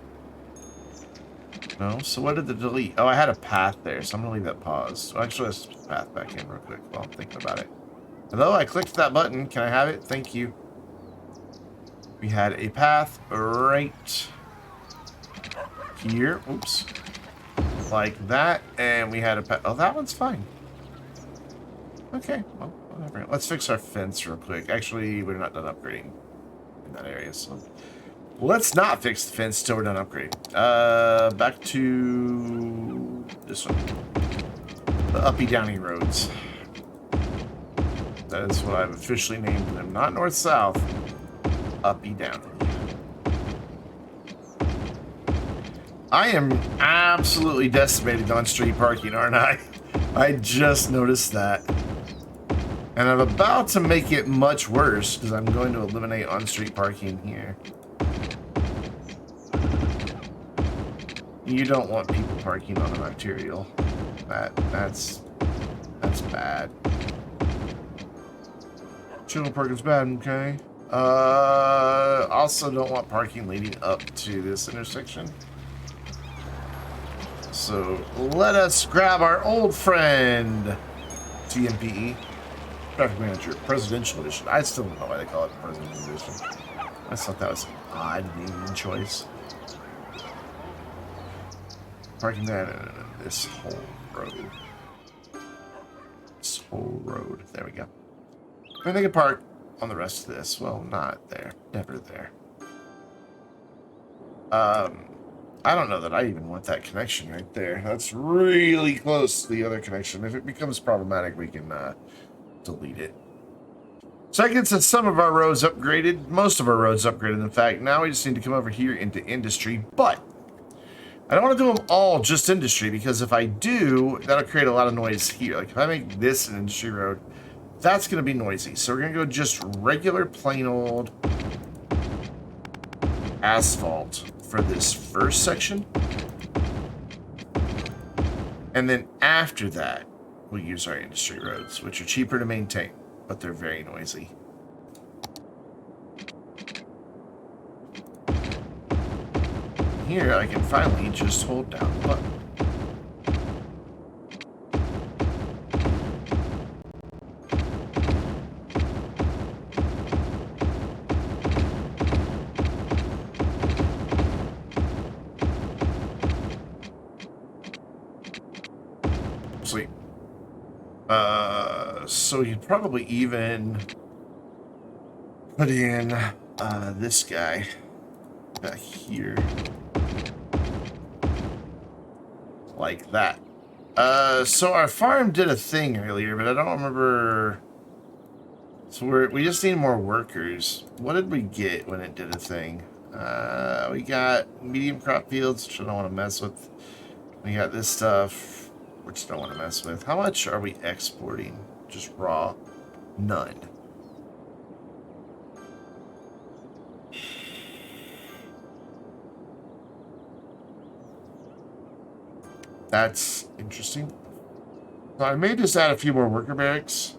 No. So what did the delete? Oh, I had a path there, so I'm gonna leave that paused. So actually, let's put the path back in real quick while I'm thinking about it. Hello, I clicked that button. Can I have it? Thank you. We had a path right here. Oops. Like that, and we had a path. Oh, that one's fine. Okay, well, whatever. Let's fix our fence real quick. Actually, we're not done upgrading in that area, so let's not fix the fence till we're done upgrading. Back to this one. The uppy downy roads. That is what I've officially named them. Not north-south. Uppy downy. I am absolutely decimated on street parking, aren't I? I just noticed that. And I'm about to make it much worse because I'm going to eliminate on-street parking here. You don't want people parking on an arterial. That's bad. Channel parking's bad, okay. Also don't want parking leading up to this intersection. So let us grab our old friend, TMPE, Traffic Manager, Presidential Edition. I still don't know why they call it Presidential Edition. I thought that was an odd naming choice. Parking that in this whole road. This whole road. There we go. And they can park on the rest of this. Well, not there. Never there. I don't know that I even want that connection right there. That's really close to the other connection. If it becomes problematic, we can delete it. So that gets us some of our roads upgraded. Most of our roads upgraded, in fact. Now we just need to come over here into industry. But I don't want to do them all just industry, because if I do, that'll create a lot of noise here. Like if I make this an industry road, that's going to be noisy. So we're going to go just regular, plain old asphalt for this first section. And then after that, we'll use our industry roads, which are cheaper to maintain, but they're very noisy. Here, I can finally just hold down the button. Sweet. So you'd probably even put in this guy back here. Like that. So our farm did a thing earlier, but I don't remember. So we just need more workers. What did we get when it did a thing? We got medium crop fields, which I don't want to mess with. We got this stuff, which I don't want to mess with. How much are we exporting? Just raw? None. That's interesting. So I may just add a few more worker barracks.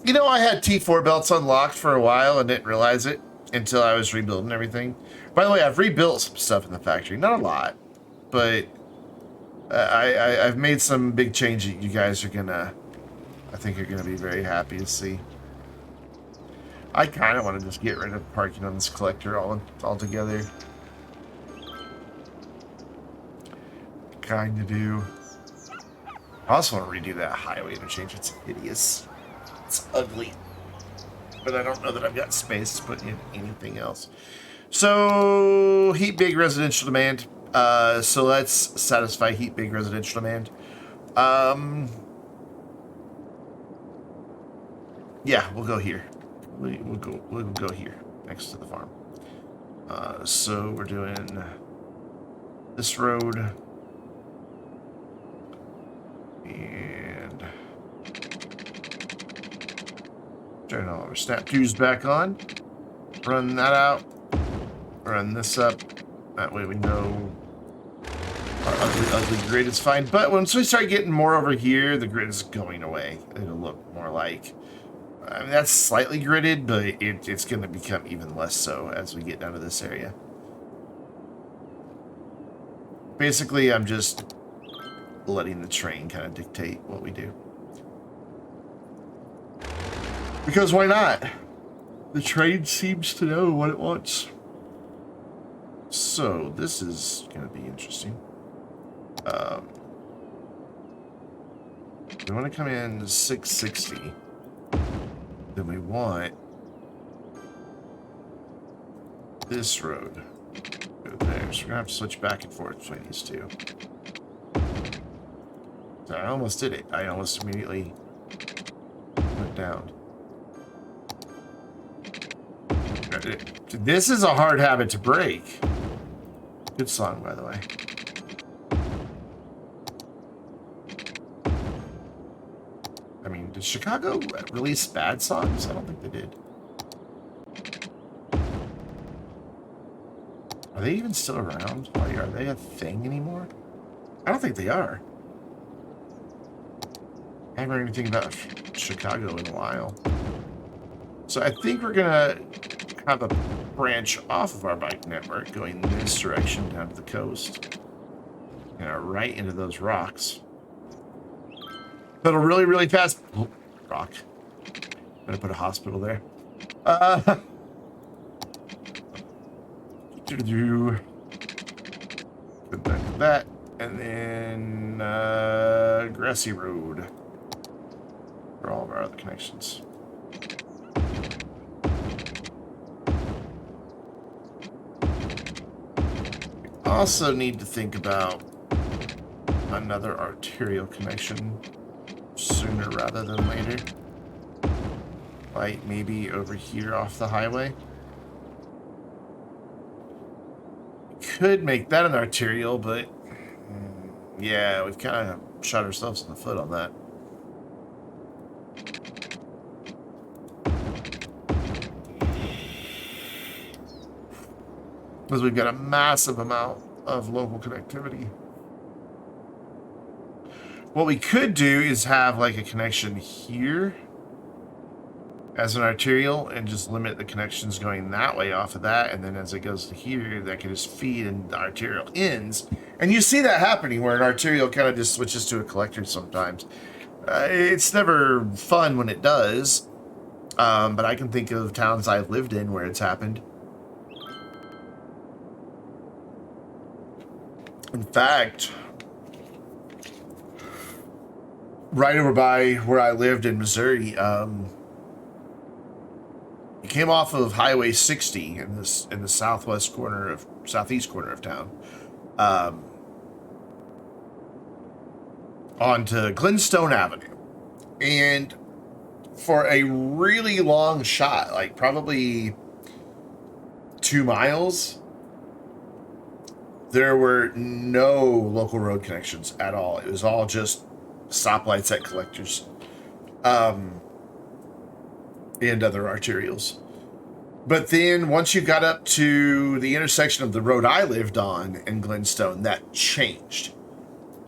You know, I had T4 belts unlocked for a while and didn't realize it until I was rebuilding everything. By the way, I've rebuilt some stuff in the factory. Not a lot, but I've made some big changes that you guys are gonna, I think you're gonna be very happy to see. I kind of want to just get rid of parking on this collector altogether. Kind of do. I also want to redo that highway interchange. It's hideous. It's ugly. But I don't know that I've got space to put in anything else. So, heat big residential demand. So let's satisfy heat big residential demand. Yeah, we'll go here. We'll go here next to the farm. So we're doing this road. And turn all our snap twos back on. Run that out. Run this up. That way we know our ugly grid is fine. But once we start getting more over here, the grid is going away. It'll look more like I mean, that's slightly gridded, but it's going to become even less so as we get down to this area. Basically, I'm just letting the train kind of dictate what we do. Because why not? The train seems to know what it wants. So, this is going to be interesting. We want to come in 660. Then we want this road. Go there. So we're going to have to switch back and forth between these two. So I almost did it. I almost immediately went down. This is a hard habit to break. Good song, by the way. I mean, did Chicago release bad songs? I don't think they did. Are they even still around? Like, are they a thing anymore? I don't think they are. I haven't heard anything about Chicago in a while. So I think we're gonna have a branch off of our bike network going this direction down to the coast. And right into those rocks. Pedal really, really fast. Oh, rock. I'm gonna put a hospital there. Good back to that. And then Grassy Road for all of our other connections. We also need to think about another arterial connection sooner rather than later. Like maybe over here off the highway. Could make that an arterial, but yeah, we've kind of shot ourselves in the foot on that. Because we've got a massive amount of local connectivity. What we could do is have like a connection here as an arterial and just limit the connections going that way off of that, and then as it goes to here, that can just feed and the arterial ends. And you see that happening where an arterial kind of just switches to a collector sometimes. It's never fun when it does, but I can think of towns I've lived in where it's happened. In fact, right over by where I lived in Missouri, you came off of Highway 60 in the southeast corner of town, onto Glenstone Avenue, and for a really long shot, like probably 2 miles, there were no local road connections at all. It was all just stoplights at collectors, and other arterials. But then once you got up to the intersection of the road I lived on in Glenstone, that changed.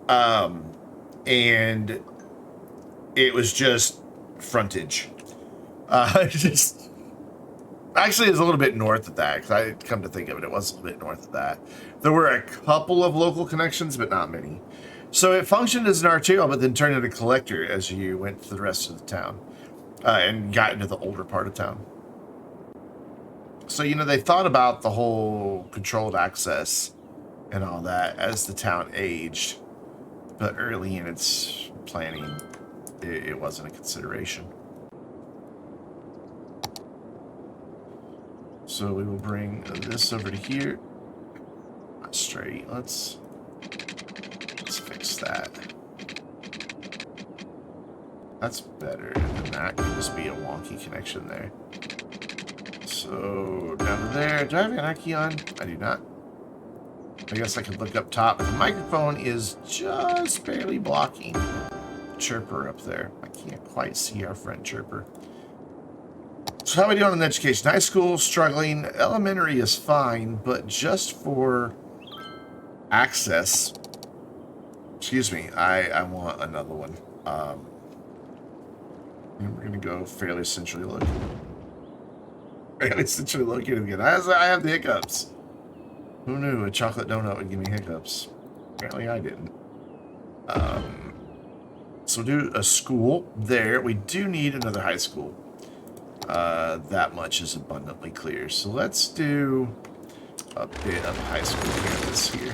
And it was just frontage. Just actually, it's a little bit north of that, because I come to think of it, it was a little bit north of that. There were a couple of local connections, but not many. So it functioned as an arterial, but then turned into a collector as you went to the rest of the town, and got into the older part of town. So, you know, they thought about the whole controlled access and all that as the town aged, but early in its planning, it wasn't a consideration. So we will bring this over to here. Not straight. Let's fix that. That's better than that. Could just be a wonky connection there. So down to there. Do I have anarchy on? I do not. I guess I could look up top, but the microphone is just barely blocking Chirper up there. I can't quite see our friend Chirper. So how are we doing in education? High school, struggling. Elementary is fine, but just for access. Excuse me, I want another one. And we're going to go fairly centrally located. Fairly centrally located again. I have the hiccups. Who knew a chocolate donut would give me hiccups? Apparently I didn't. So we'll do a school there. We do need another high school. That much is abundantly clear. So let's do a bit of a high school campus here.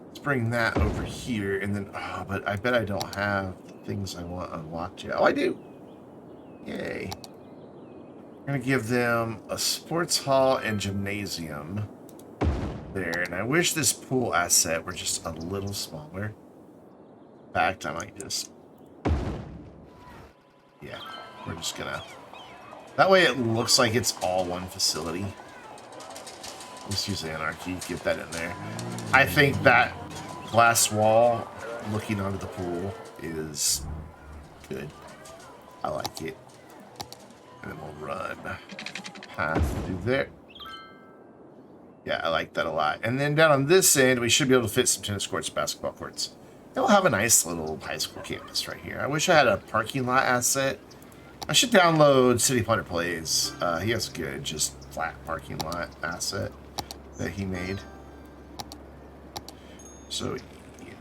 Let's bring that over here, and then, oh, but I bet I don't have things I want unlocked yet. Oh, I do. Yay. I'm going to give them a sports hall and gymnasium there, and I wish this pool asset were just a little smaller. In fact, I might just, yeah, we're just gonna, that way it looks like it's all one facility. Let's use Anarchy, get that in there. I think that glass wall looking onto the pool is good. I like it. And then we'll run path through there. Yeah, I like that a lot. And then down on this end, we should be able to fit some tennis courts, basketball courts. And we'll have a nice little high school campus right here. I wish I had a parking lot asset. I should download City Planner Plays. He has a good, just flat parking lot asset that he made. So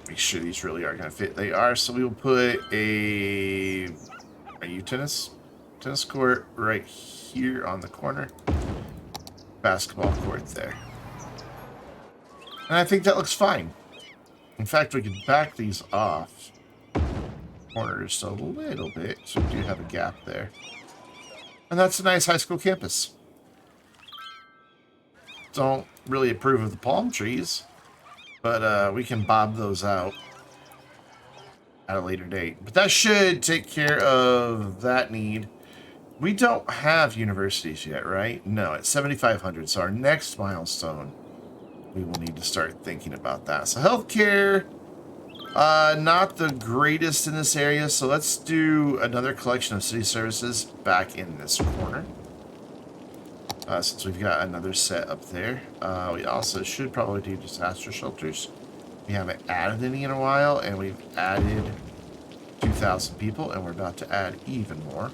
make sure these really are going to fit. They are. So we will put a tennis court right here on the corner. Basketball court there. And I think that looks fine. In fact, we could back these off corners a little bit, so we do have a gap there. And that's a nice high school campus. Don't really approve of the palm trees, but we can bob those out at a later date. But that should take care of that need. We don't have universities yet, right? No, it's 7,500. So our next milestone, we will need to start thinking about that. So healthcare, not the greatest in this area. So let's do another collection of city services back in this corner. Since we've got another set up there. We also should probably do disaster shelters. We haven't added any in a while, and we've added 2,000 people, and we're about to add even more.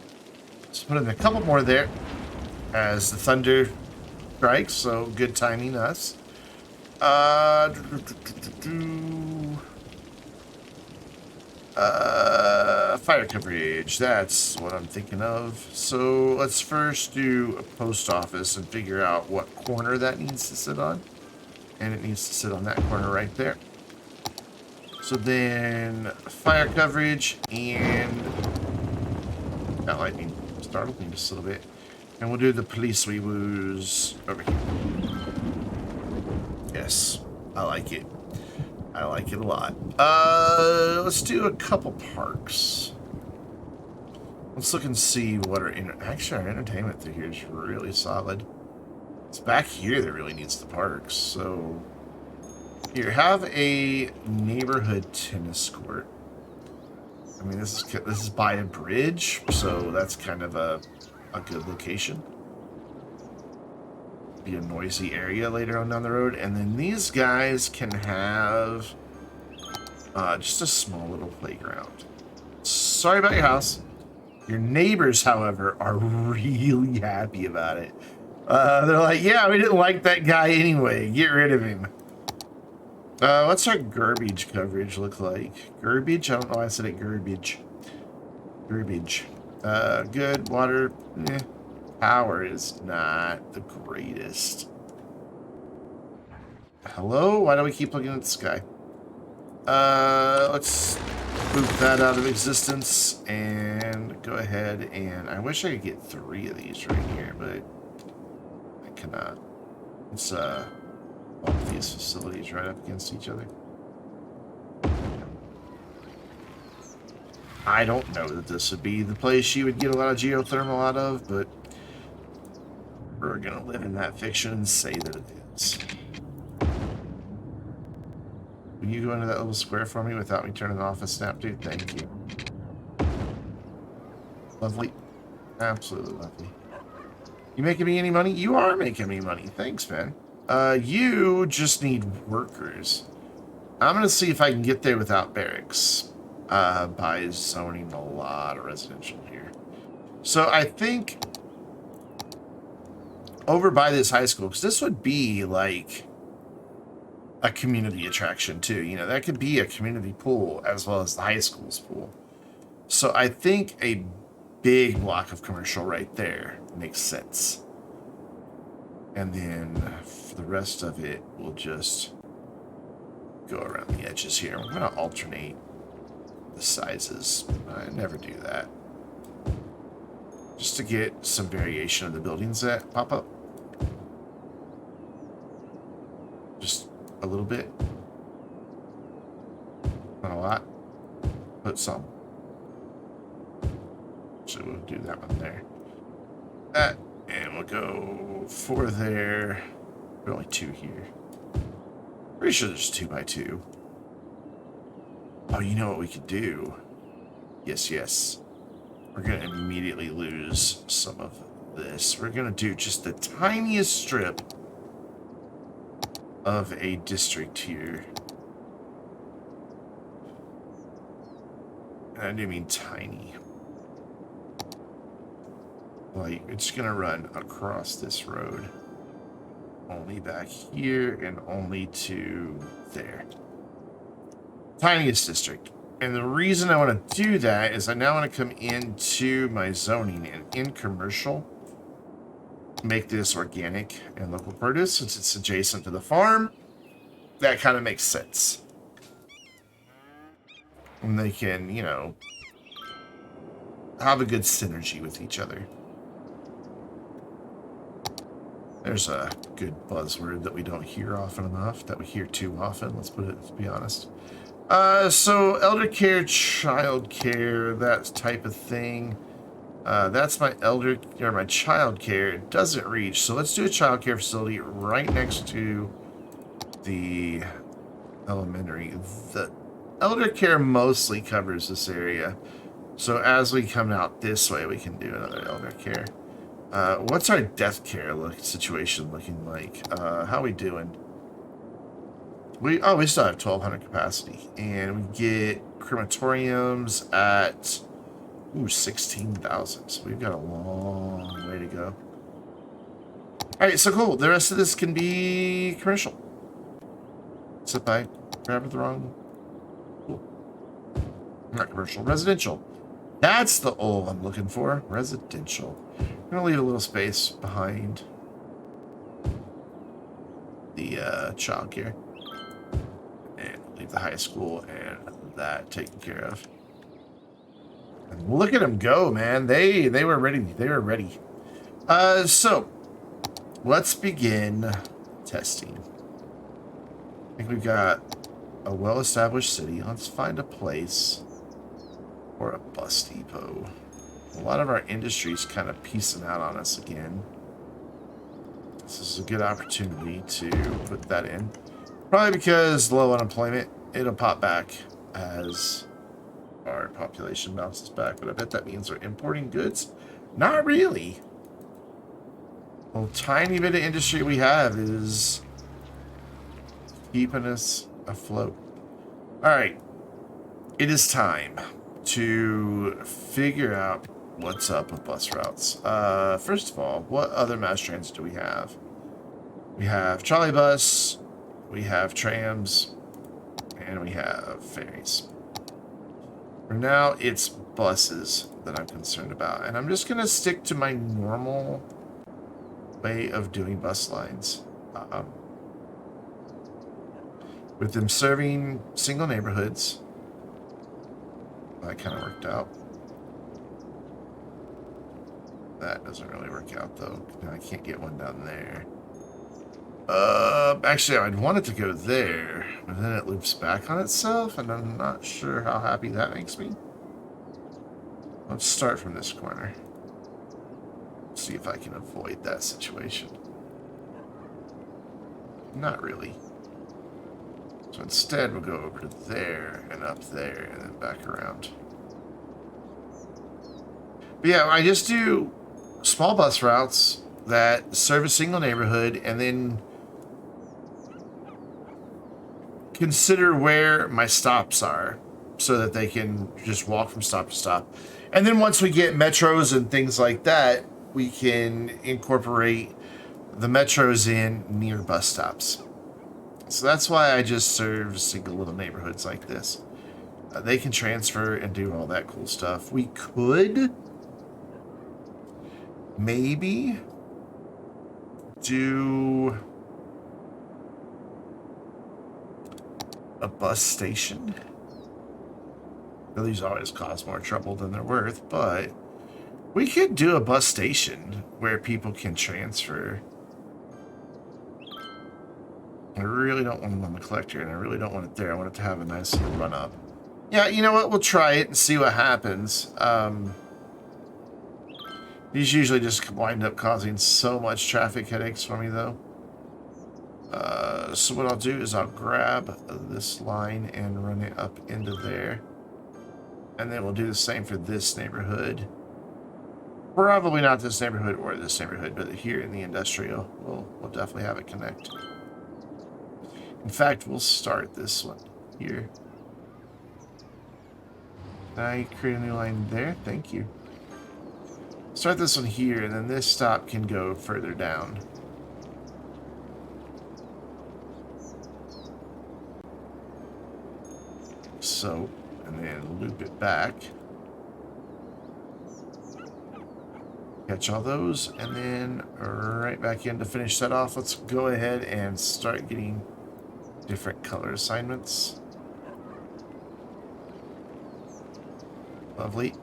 Let's put in a couple more there as the thunder strikes, so good timing us. Fire coverage, that's what I'm thinking of. So let's first do a post office and figure out what corner that needs to sit on. And it needs to sit on that corner right there. So then fire coverage, and that lightning startled me just a little bit. And we'll do the police wee-woos over here. Yes, I like it. I like it a lot. Let's do a couple parks. Let's look and see what our actually our entertainment through here is really solid. It's back here that really needs the parks. So here, have a neighborhood tennis court. I mean, this is by a bridge, so that's kind of a good location. Be a noisy area later on down the road, and then these guys can have just a small little playground. Sorry about your house. Your neighbors, however, are really happy about it. They're like, yeah, we didn't like that guy anyway. Get rid of him. What's our garbage coverage look like? Garbage? I don't know why I said it garbage. Garbage. Good. Water. Eh. Power is not the greatest. Hello? Why do we keep looking at the sky? Let's boot that out of existence and go ahead and I wish I could get 3 of these right here, but I cannot. Let's bump these facilities right up against each other. I don't know that this would be the place you would get a lot of geothermal out of, but we're gonna live in that fiction and say that it is. Can you go into that little square for me without me turning off a snap, dude? Thank you. Lovely. Absolutely lovely. You making me any money? You are making me money. Thanks, man. You just need workers. I'm gonna see if I can get there without barracks. by zoning a lot of residential here. So I think over by this high school, because this would be like a community attraction too. You know, that could be a community pool as well as the high school's pool. So I think a big block of commercial right there makes sense. And then for the rest of it, we'll just go around the edges here. We're going to alternate the sizes. I never do that. Just to get some variation of the buildings that pop up. Just a little bit. Not a lot. But some. So we'll do that one there. That. And we'll go 4 there. There are only 2 here. Pretty sure there's 2 by 2. Oh, you know what we could do? Yes, yes. We're going to immediately lose some of this. We're going to do just the tiniest strip of a district here. And I do mean tiny. Like, it's going to run across this road. Only back here and only to there. Tiniest district. And the reason I want to do that is I now want to come into my zoning and in commercial, make this organic and local produce since it's adjacent to the farm. That kind of makes sense. And they can, you know, have a good synergy with each other. There's a good buzzword that we don't hear often enough, that we hear too often, let's be honest. So elder care, child care, that type of thing. That's my my child care. It doesn't reach. So let's do a child care facility right next to the elementary. The elder care mostly covers this area. So as we come out this way, we can do another elder care. What's our death care situation looking like? How are we doing? We still have 1,200 capacity, and we get crematoriums at 16,000. So we've got a long way to go. All right, so cool. The rest of this can be commercial. Except I grabbed the wrong. Cool. Not commercial, residential. That's the O I'm looking for. Residential. I'm gonna leave a little space behind the childcare, and leave the high school and that taken care of. And look at them go, man! They were ready. They were ready. So let's begin testing. I think we've got a well-established city. Let's find a place for a bus depot. A lot of our industry's kind of piecing out on us again. This is a good opportunity to put that in. Probably because low unemployment, it'll pop back as our population bounces back. But I bet that means we're importing goods. Not really. A little tiny bit of industry we have is keeping us afloat. All right. It is time to figure out what's up with bus routes. First of all, what other mass transit do we have? We have trolley bus, we have trams, and we have ferries. For now, it's buses that I'm concerned about. And I'm just going to stick to my normal way of doing bus lines. With them serving single neighborhoods. That kind of worked out. That doesn't really work out, though. I can't get one down there. Actually, I'd want it to go there, but then it loops back on itself, and I'm not sure how happy that makes me. Let's start from this corner. See if I can avoid that situation. Not really. So instead, we'll go over to there, and up there, and then back around. But yeah, I just do small bus routes that serve a single neighborhood, and then consider where my stops are. so that they can just walk from stop to stop. And then once we get metros and things like that, we can incorporate the metros in near bus stops. So that's why I just serve single little neighborhoods like this. They can transfer and do all that cool stuff. We could maybe do a bus station. These always cause more trouble than they're worth, but we could do a bus station where people can transfer. I really don't want them on the collector, and I really don't want it there. I want it to have a nice little run up. Yeah, you know what? We'll try it and see what happens. These usually just wind up causing so much traffic headaches for me, though. So what I'll do is I'll grab this line and run it up into there. And then we'll do the same for this neighborhood. Probably not this neighborhood or this neighborhood, but here in the industrial, we'll definitely have it connect. In fact, we'll start this one here. Can I create a new line there? Thank you. Start this one here, and then this stop can go further down. So, and then loop it back. Catch all those, and then right back in to finish that off. Let's go ahead and start getting different color assignments. Lovely.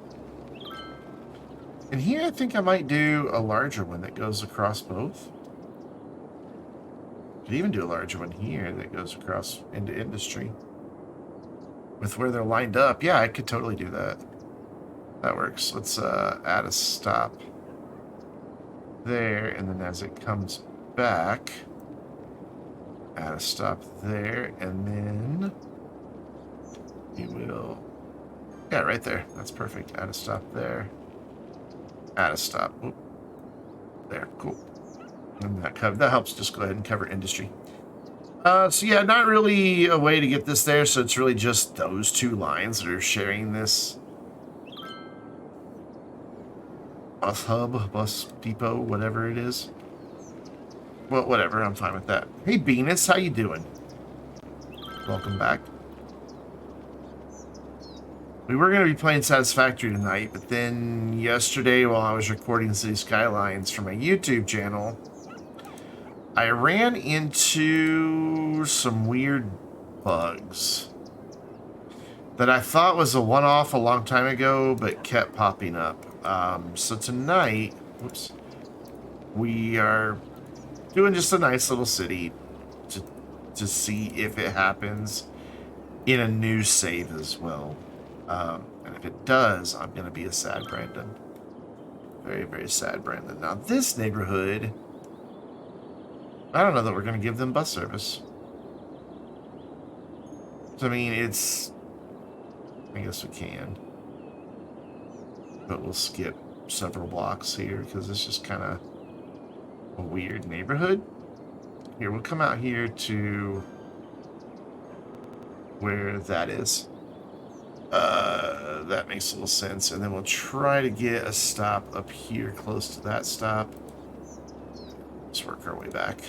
And here I think I might do a larger one that goes across both. Could even do a larger one here that goes across into industry. With where they're lined up, yeah, I could totally do that. That works. Let's add a stop there, and then as it comes back, add a stop there, and then we will, yeah, right there. That's perfect. Add a stop there. Add a stop. Oop. There, cool. And that helps just go ahead and cover industry. So yeah, not really a way to get this there, so it's really just those two lines that are sharing this bus hub, bus depot, whatever it is. Well, whatever, I'm fine with that. Hey, Venus, how you doing? Welcome back. We were going to be playing Satisfactory tonight, but then yesterday while I was recording Cities Skylines for my YouTube channel, I ran into some weird bugs that I thought was a one-off a long time ago, but kept popping up. So tonight, whoops, we are doing just a nice little city to see if it happens in a new save as well. And if it does, I'm going to be a sad Brandon. Very, very sad Brandon. Now, this neighborhood, I don't know that we're going to give them bus service. So, I mean, I guess we can. But we'll skip several blocks here because it's just kind of a weird neighborhood. Here, we'll come out here to where that is. That makes a little sense. And then we'll try to get a stop up here close to that stop. Let's work our way back.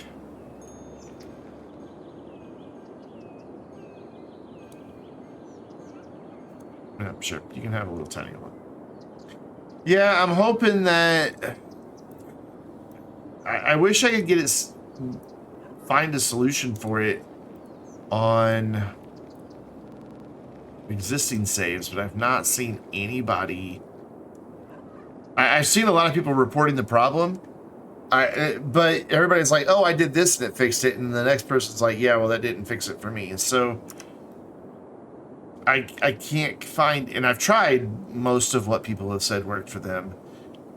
Yeah, sure. You can have a little tiny one. Yeah, I'm hoping that... I wish I could get it... Find a solution for it on existing saves, but I've not seen anybody... I've seen a lot of people reporting the problem, but everybody's like, oh, I did this and it fixed it, and the next person's like, yeah, well, that didn't fix it for me. And so I can't find, and I've tried most of what people have said worked for them.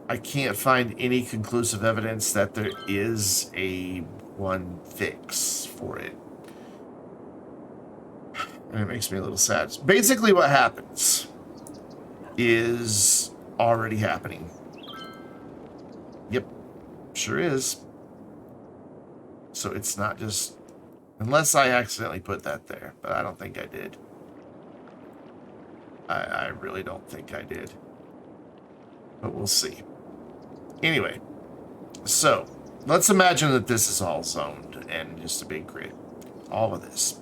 I can't find any conclusive evidence that there is a one fix for it. And it makes me a little sad. Basically what happens is already happening. Yep, sure is. So it's not just... Unless I accidentally put that there, but I don't think I did. I really don't think I did. But we'll see. Anyway, so let's imagine that this is all zoned and just a big grid. All of this.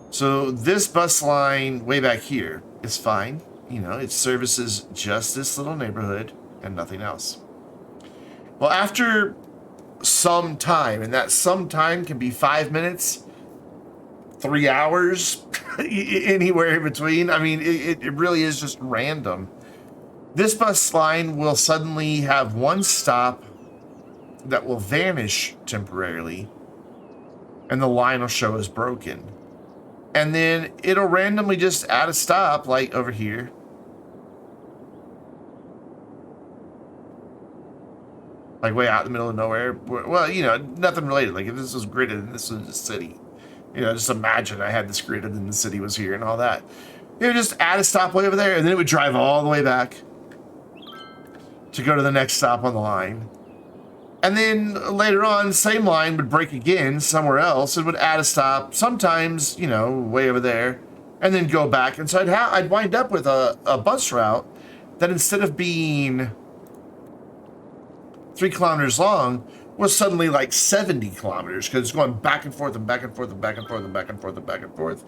So this bus line way back here is fine. You know, it services just this little neighborhood and nothing else. Well, after some time, and that some time can be 5 minutes, 3 hours, anywhere in between. I mean, it really is just random. This bus line will suddenly have one stop that will vanish temporarily, and the line will show as broken. And then it'll randomly just add a stop, like over here. Like way out in the middle of nowhere. Well, you know, nothing related. Like if this was gridded and this was a city. You know, just imagine I had this gridded and the city was here and all that. It would just add a stop way over there, and then it would drive all the way back to go to the next stop on the line. And then later on, same line would break again somewhere else. It would add a stop, sometimes, you know, way over there, and then go back. And so I'd wind up with a bus route that instead of being 3 kilometers long was suddenly like 70 kilometers because it's going back and forth and back and forth and back and forth and back and forth and back and forth.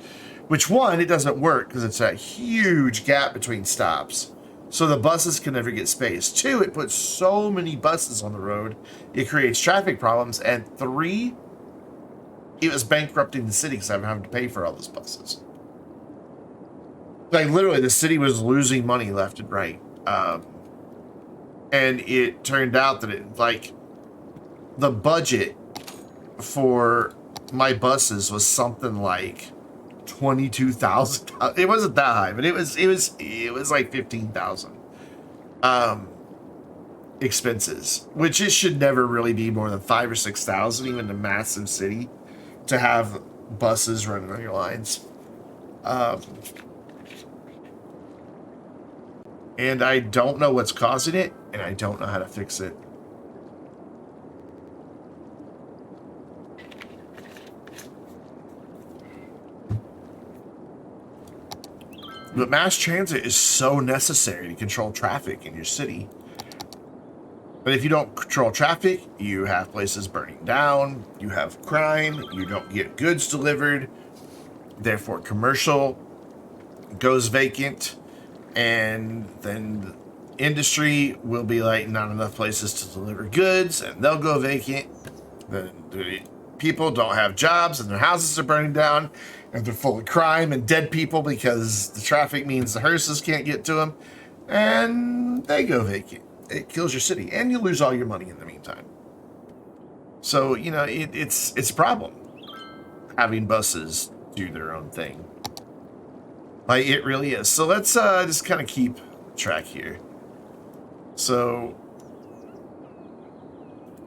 Which, one, it doesn't work because it's that huge gap between stops. So the buses can never get space. 2, it puts so many buses on the road, it creates traffic problems. And 3, it was bankrupting the city because I'm having to pay for all those buses. Like literally, the city was losing money left and right. And it turned out that it, like, the budget for my buses was something like 22,000. It wasn't that high, but it was like 15,000 expenses, which it should never really be more than 5,000 or 6,000, even in a massive city, to have buses running on your lines. And I don't know what's causing it, and I don't know how to fix it. But mass transit is so necessary to control traffic in your city. But if you don't control traffic, you have places burning down, you have crime, you don't get goods delivered, therefore commercial goes vacant, and then industry will be like not enough places to deliver goods, and they'll go vacant. The people don't have jobs, and their houses are burning down, and they're full of crime and dead people because the traffic means the hearses can't get to them, and they go vacant. It kills your city, and you lose all your money in the meantime. So, you know, it's a problem having buses do their own thing. Like, it really is. So let's just kind of keep track here. So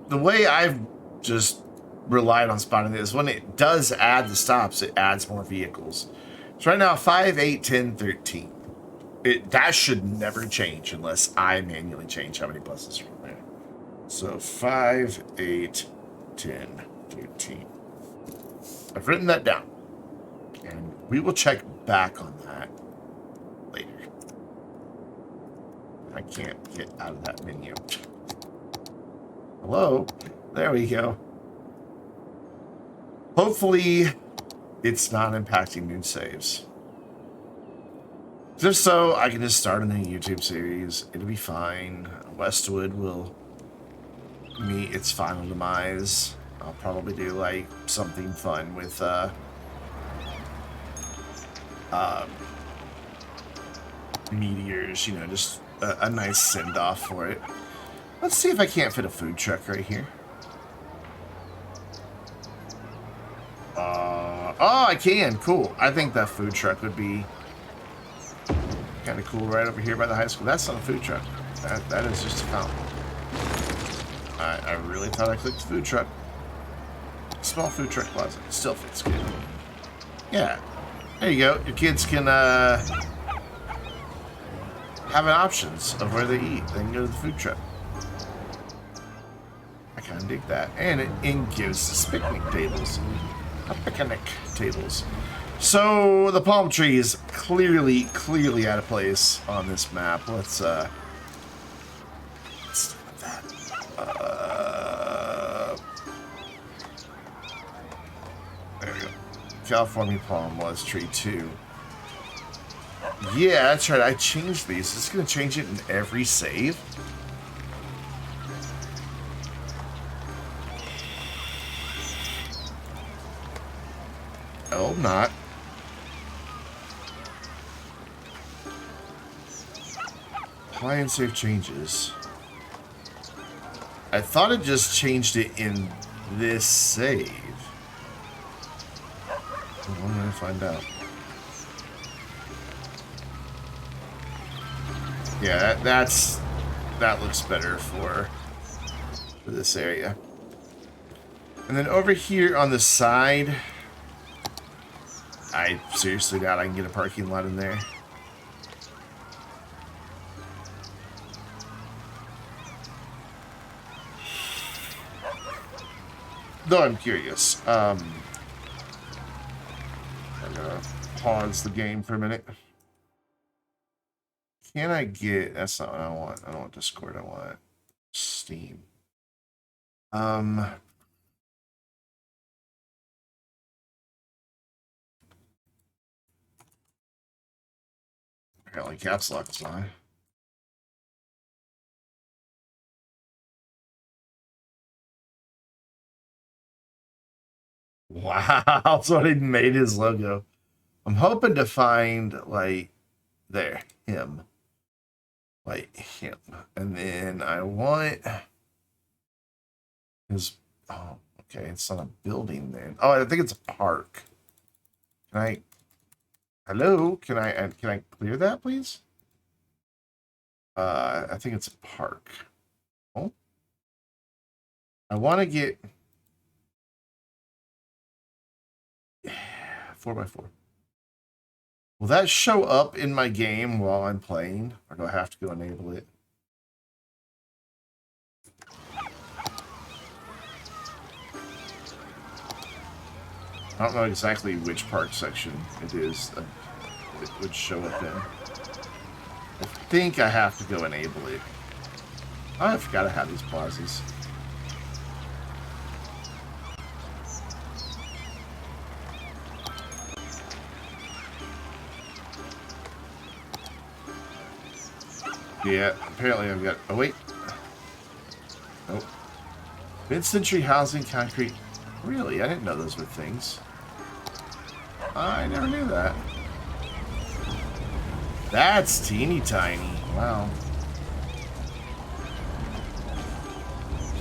the way I've just relied on spotting this, when it does add the stops, it adds more vehicles. So right now, 5, 8, 10, 13. That should never change unless I manually change how many buses are in there. So 5, 8, 10, 13. I've written that down. And we will check back on that later. I can't get out of that menu. Hello? There we go. Hopefully, it's not impacting new saves. If so, I can just start a new YouTube series. It'll be fine. Westwood will meet its final demise. I'll probably do like something fun with meteors, you know, just a nice send-off for it. Let's see if I can't fit a food truck right here. Oh, I can. Cool. I think that food truck would be kind of cool right over here by the high school. That's not a food truck. That is just a fountain. I really thought I clicked food truck. Small food truck closet. Still fits good. Yeah. There you go. Your kids can have an options of where they eat. They can go to the food truck. I kind of dig that. And it gives us picnic tables. Picnic tables. So the palm tree is clearly out of place on this map. Let's do that. There we go. California palm was tree 2. Yeah, that's right. I changed these. Is this going to change it in every save? I hope not. Apply and save changes. I thought it just changed it in this save. I'm going to find out. Yeah, that looks better for this area. And then over here on the side, I seriously doubt I can get a parking lot in there. Though I'm curious. I'm gonna pause the game for a minute. Can I get... That's not what I want. I don't want Discord. I want Steam. Apparently caps lock is on. Wow, so he made his logo. I'm hoping to find, like, there, him. Like, him. And then I want his... Oh, okay, it's not a building then. Oh, I think it's a park. Can I... Hello? Can I clear that, please? I think it's a park. Oh. I want to get... 4x4. Will that show up in my game while I'm playing? Or do I have to go enable it? I don't know exactly which park section it is that it would show up in. I think I have to go enable it. Oh, I forgot I have these plazas. Yeah, apparently I've got... Oh, wait. Nope. Mid-century housing, concrete... Really? I didn't know those were things. I never knew that. That's teeny tiny. Wow.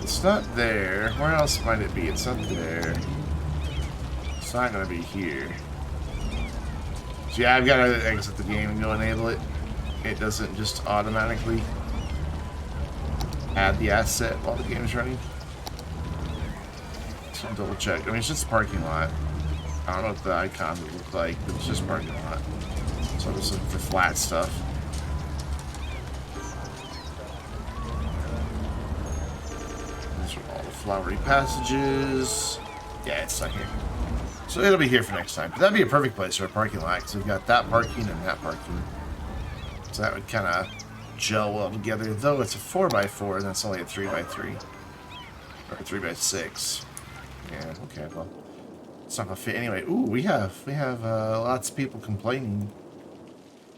It's not there. Where else might it be? It's not there. It's not going to be here. So yeah, I've got to exit the game and go enable it. It doesn't just automatically add the asset while the game is running. So I'll double check. I mean, it's just a parking lot. I don't know what the icons would look like, but it's just a parking lot. So I'm just looking for flat stuff. These are all the flowery passages. Yeah, it's not here. So it'll be here for next time. But that'd be a perfect place for a parking lot, because we've got that parking and that parking. So that would kind of gel well together, though it's a 4x4 and that's only a 3x3. Or a 3x6. Yeah, okay, well. It's not gonna fit anyway. Ooh, we have lots of people complaining.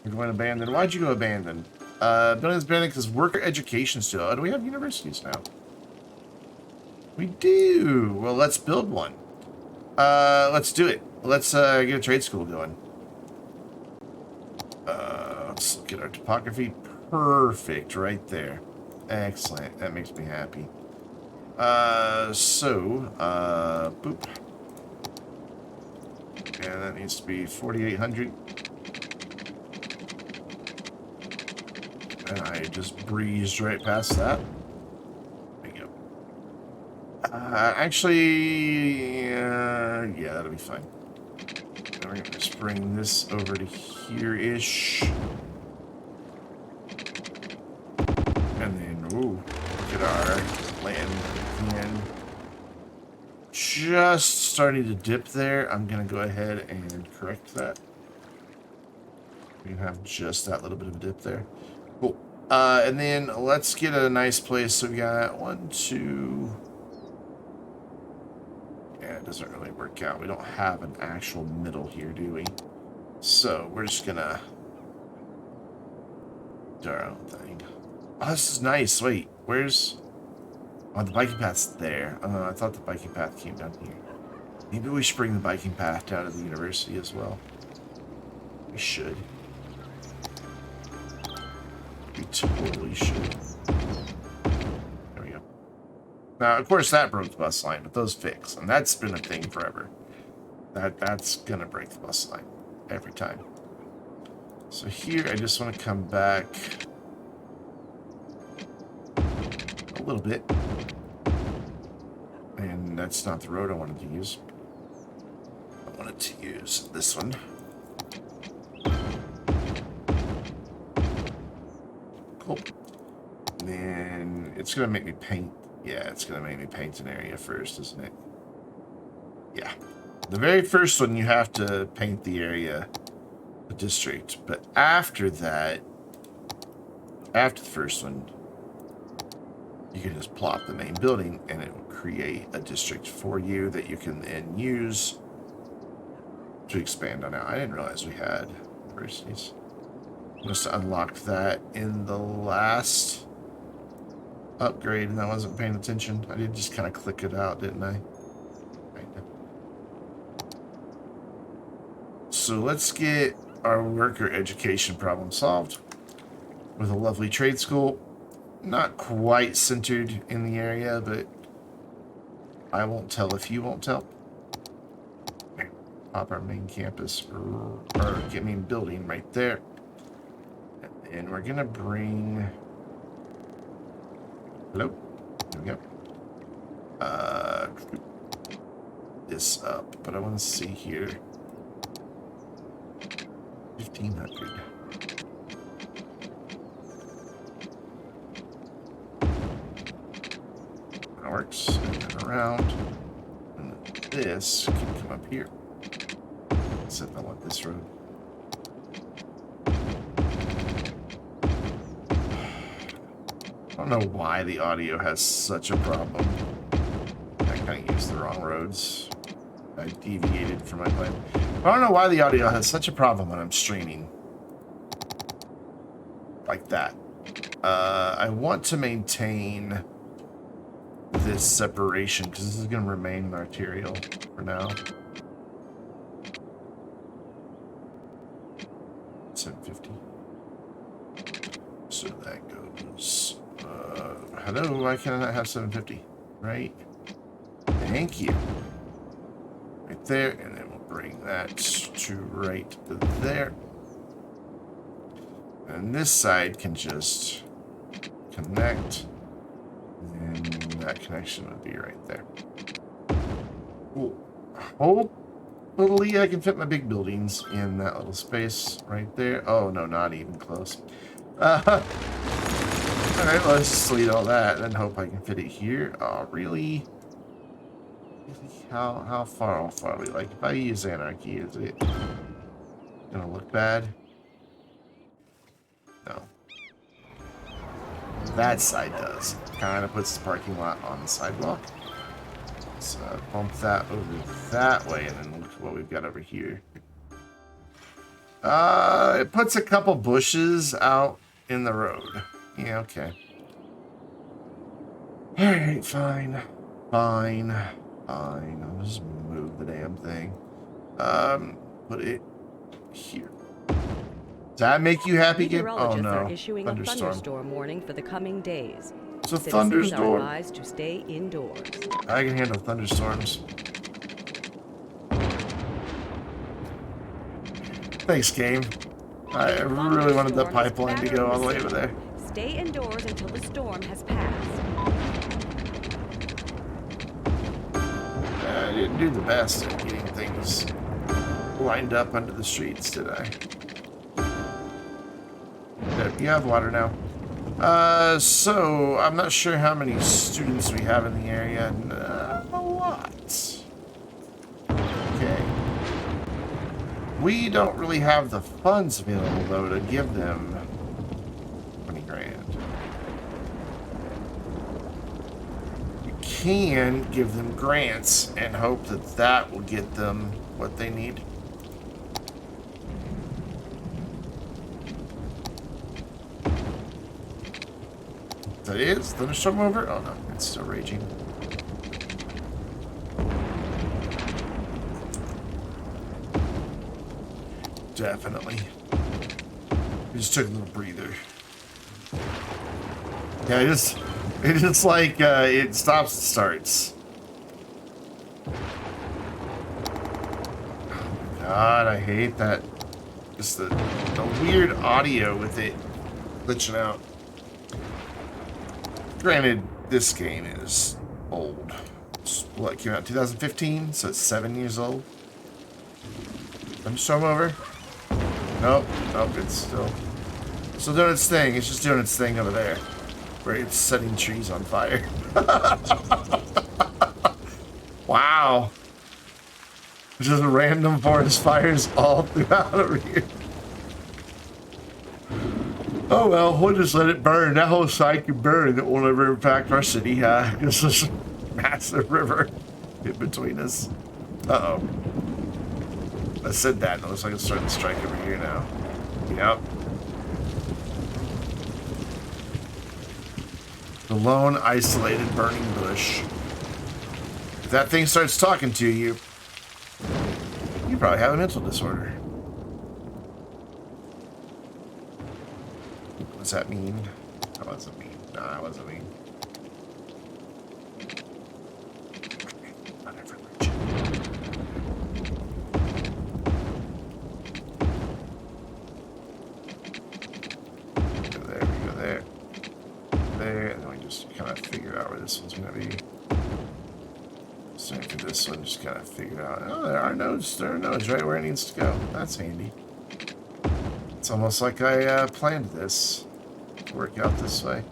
We're going abandoned. Why'd you go abandoned? Building's abandoned because worker education still. Oh, do we have universities now? We do. Well, let's build one. Let's do it. Let's get a trade school going. Let's look at our topography. Perfect, right there. Excellent. That makes me happy. Boop. And that needs to be 4,800. And I just breezed right past that. There you go. Actually, yeah, that'll be fine. And we're gonna just bring this over to here-ish. And then, ooh, look at our land again. just starting to dip there. I'm going to go ahead and correct that. We can have just that little bit of a dip there. Cool. And then let's get a nice place. So we got 1, 2. Yeah, it doesn't really work out. We don't have an actual middle here, do we? So we're just going to do our own thing. Oh, this is nice. Wait, where's... Oh, the biking path's there. I thought the biking path came down here. Maybe we should bring the biking path down to the university as well. We should. We totally should. There we go. Now, of course, that broke the bus line, but those fix. And that's been a thing forever. That's going to break the bus line every time. So here, I just want to come back a little bit. And that's not the road I wanted to use. I wanted to use this one. Cool. And then it's going to make me paint. Yeah, it's going to make me paint an area first, isn't it? Yeah. The very first one, you have to paint the area, the district. But after that, after the first one, you can just plop the main building and it will create a district for you that you can then use to expand on out. I didn't realize we had universities. Must have unlocked that in the last upgrade and I wasn't paying attention. I did just kind of click it out, didn't I? So let's get our worker education problem solved with a lovely trade school. Not quite centered in the area, but I won't tell if you won't tell. Pop our main campus, or get main building right there. And we're gonna bring... Hello? There we go. This up, but I want to see here. 1,500. That works. And around. And this can come up here. Except I want this road. I don't know why the audio has such a problem. I kind of used the wrong roads. I deviated from my plan. I don't know why the audio has such a problem when I'm streaming. Like that. I want to maintain this separation because this is going to remain an arterial for now. 750. So that goes... hello, why can't I not have 750? Right? Thank you. Right there, and then we'll bring that to right there. And this side can just connect. And that connection would be right there. Cool. Hopefully I can fit my big buildings in that little space right there. Oh, no, not even close. Alright, let's just delete all that and hope I can fit it here. Oh, really? How far off are we? Like, if I use anarchy, is it gonna look bad? No. That side does. Kind of puts the parking lot on the sidewalk. So bump that over that way, and then look at what we've got over here. It puts a couple bushes out in the road. Yeah, okay. Alright, fine. Fine. Fine. I'll just move the damn thing. Put it here. Does that make you happy, Gib? Oh no. Are issuing a thunderstorm warning for the coming days. It's a thunderstorm. Are advised to stay indoors. I can handle thunderstorms. Thanks, game. I really wanted the pipeline to go all the way over there. Stay indoors until the storm has passed. I didn't do the best at getting things lined up under the streets, did I? There, you have water now. So I'm not sure how many students we have in the area. Not a lot. We don't really have the funds available, though, to give them 20 grand. We can give them grants and hope that that will get them what they need. That is thunderstorm over? Oh no, it's still raging. Definitely. We just took a little breather. Yeah, it's just like it stops and starts. Oh my god, I hate that. Just the weird audio with it glitching out. Granted, this game is old. It's, what, came out in 2015, so it's 7 years old. Thunderstorm over? Nope, nope, it's still doing its thing. It's just doing its thing over there, where it's setting trees on fire. Wow. Just random forest fires all throughout over here. Oh well, we'll just let it burn. That whole site can burn. It won't ever impact our city. It's just a massive river in between us. Uh-oh. I said that, and it looks like it's starting to strike over here now. Yep. The lone, isolated, burning bush. If that thing starts talking to you, you probably have a mental disorder. What does that mean? That wasn't mean. Nah, that wasn't mean. This one's gonna be same for this one. Just kind of figure out. Oh, there are nodes right where it needs to go. That's handy. It's almost like I planned this to work out this way.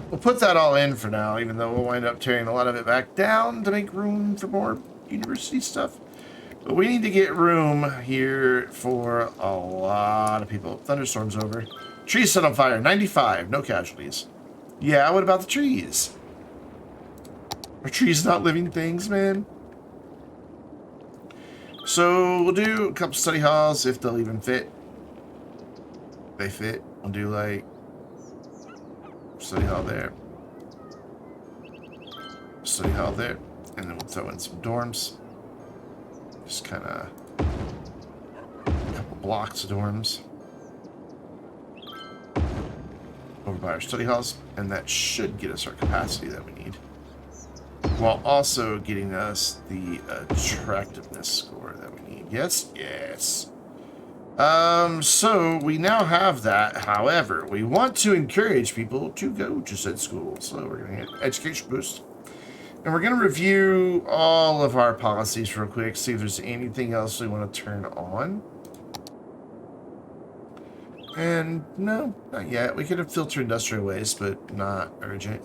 We'll put that all in for now, even though we'll wind up tearing a lot of it back down to make room for more university stuff. But we need to get room here for a lot of people. Thunderstorm's over. Trees set on fire. 95. No casualties. Yeah, what about the trees? Are trees not living things, man? So we'll do a couple study halls if they'll even fit. They fit. We'll do like study hall there, study hall there, and then we'll throw in some dorms. Just kind of a couple blocks of dorms over by our study halls, and that should get us our capacity that we need, while also getting us the attractiveness score that we need. Yes, yes. So we now have that. However, we want to encourage people to go to said school, so we're going to hit education boost, and we're going to review all of our policies real quick, see if there's anything else we want to turn on. And no, not yet. We could have filtered industrial waste, but not urgent.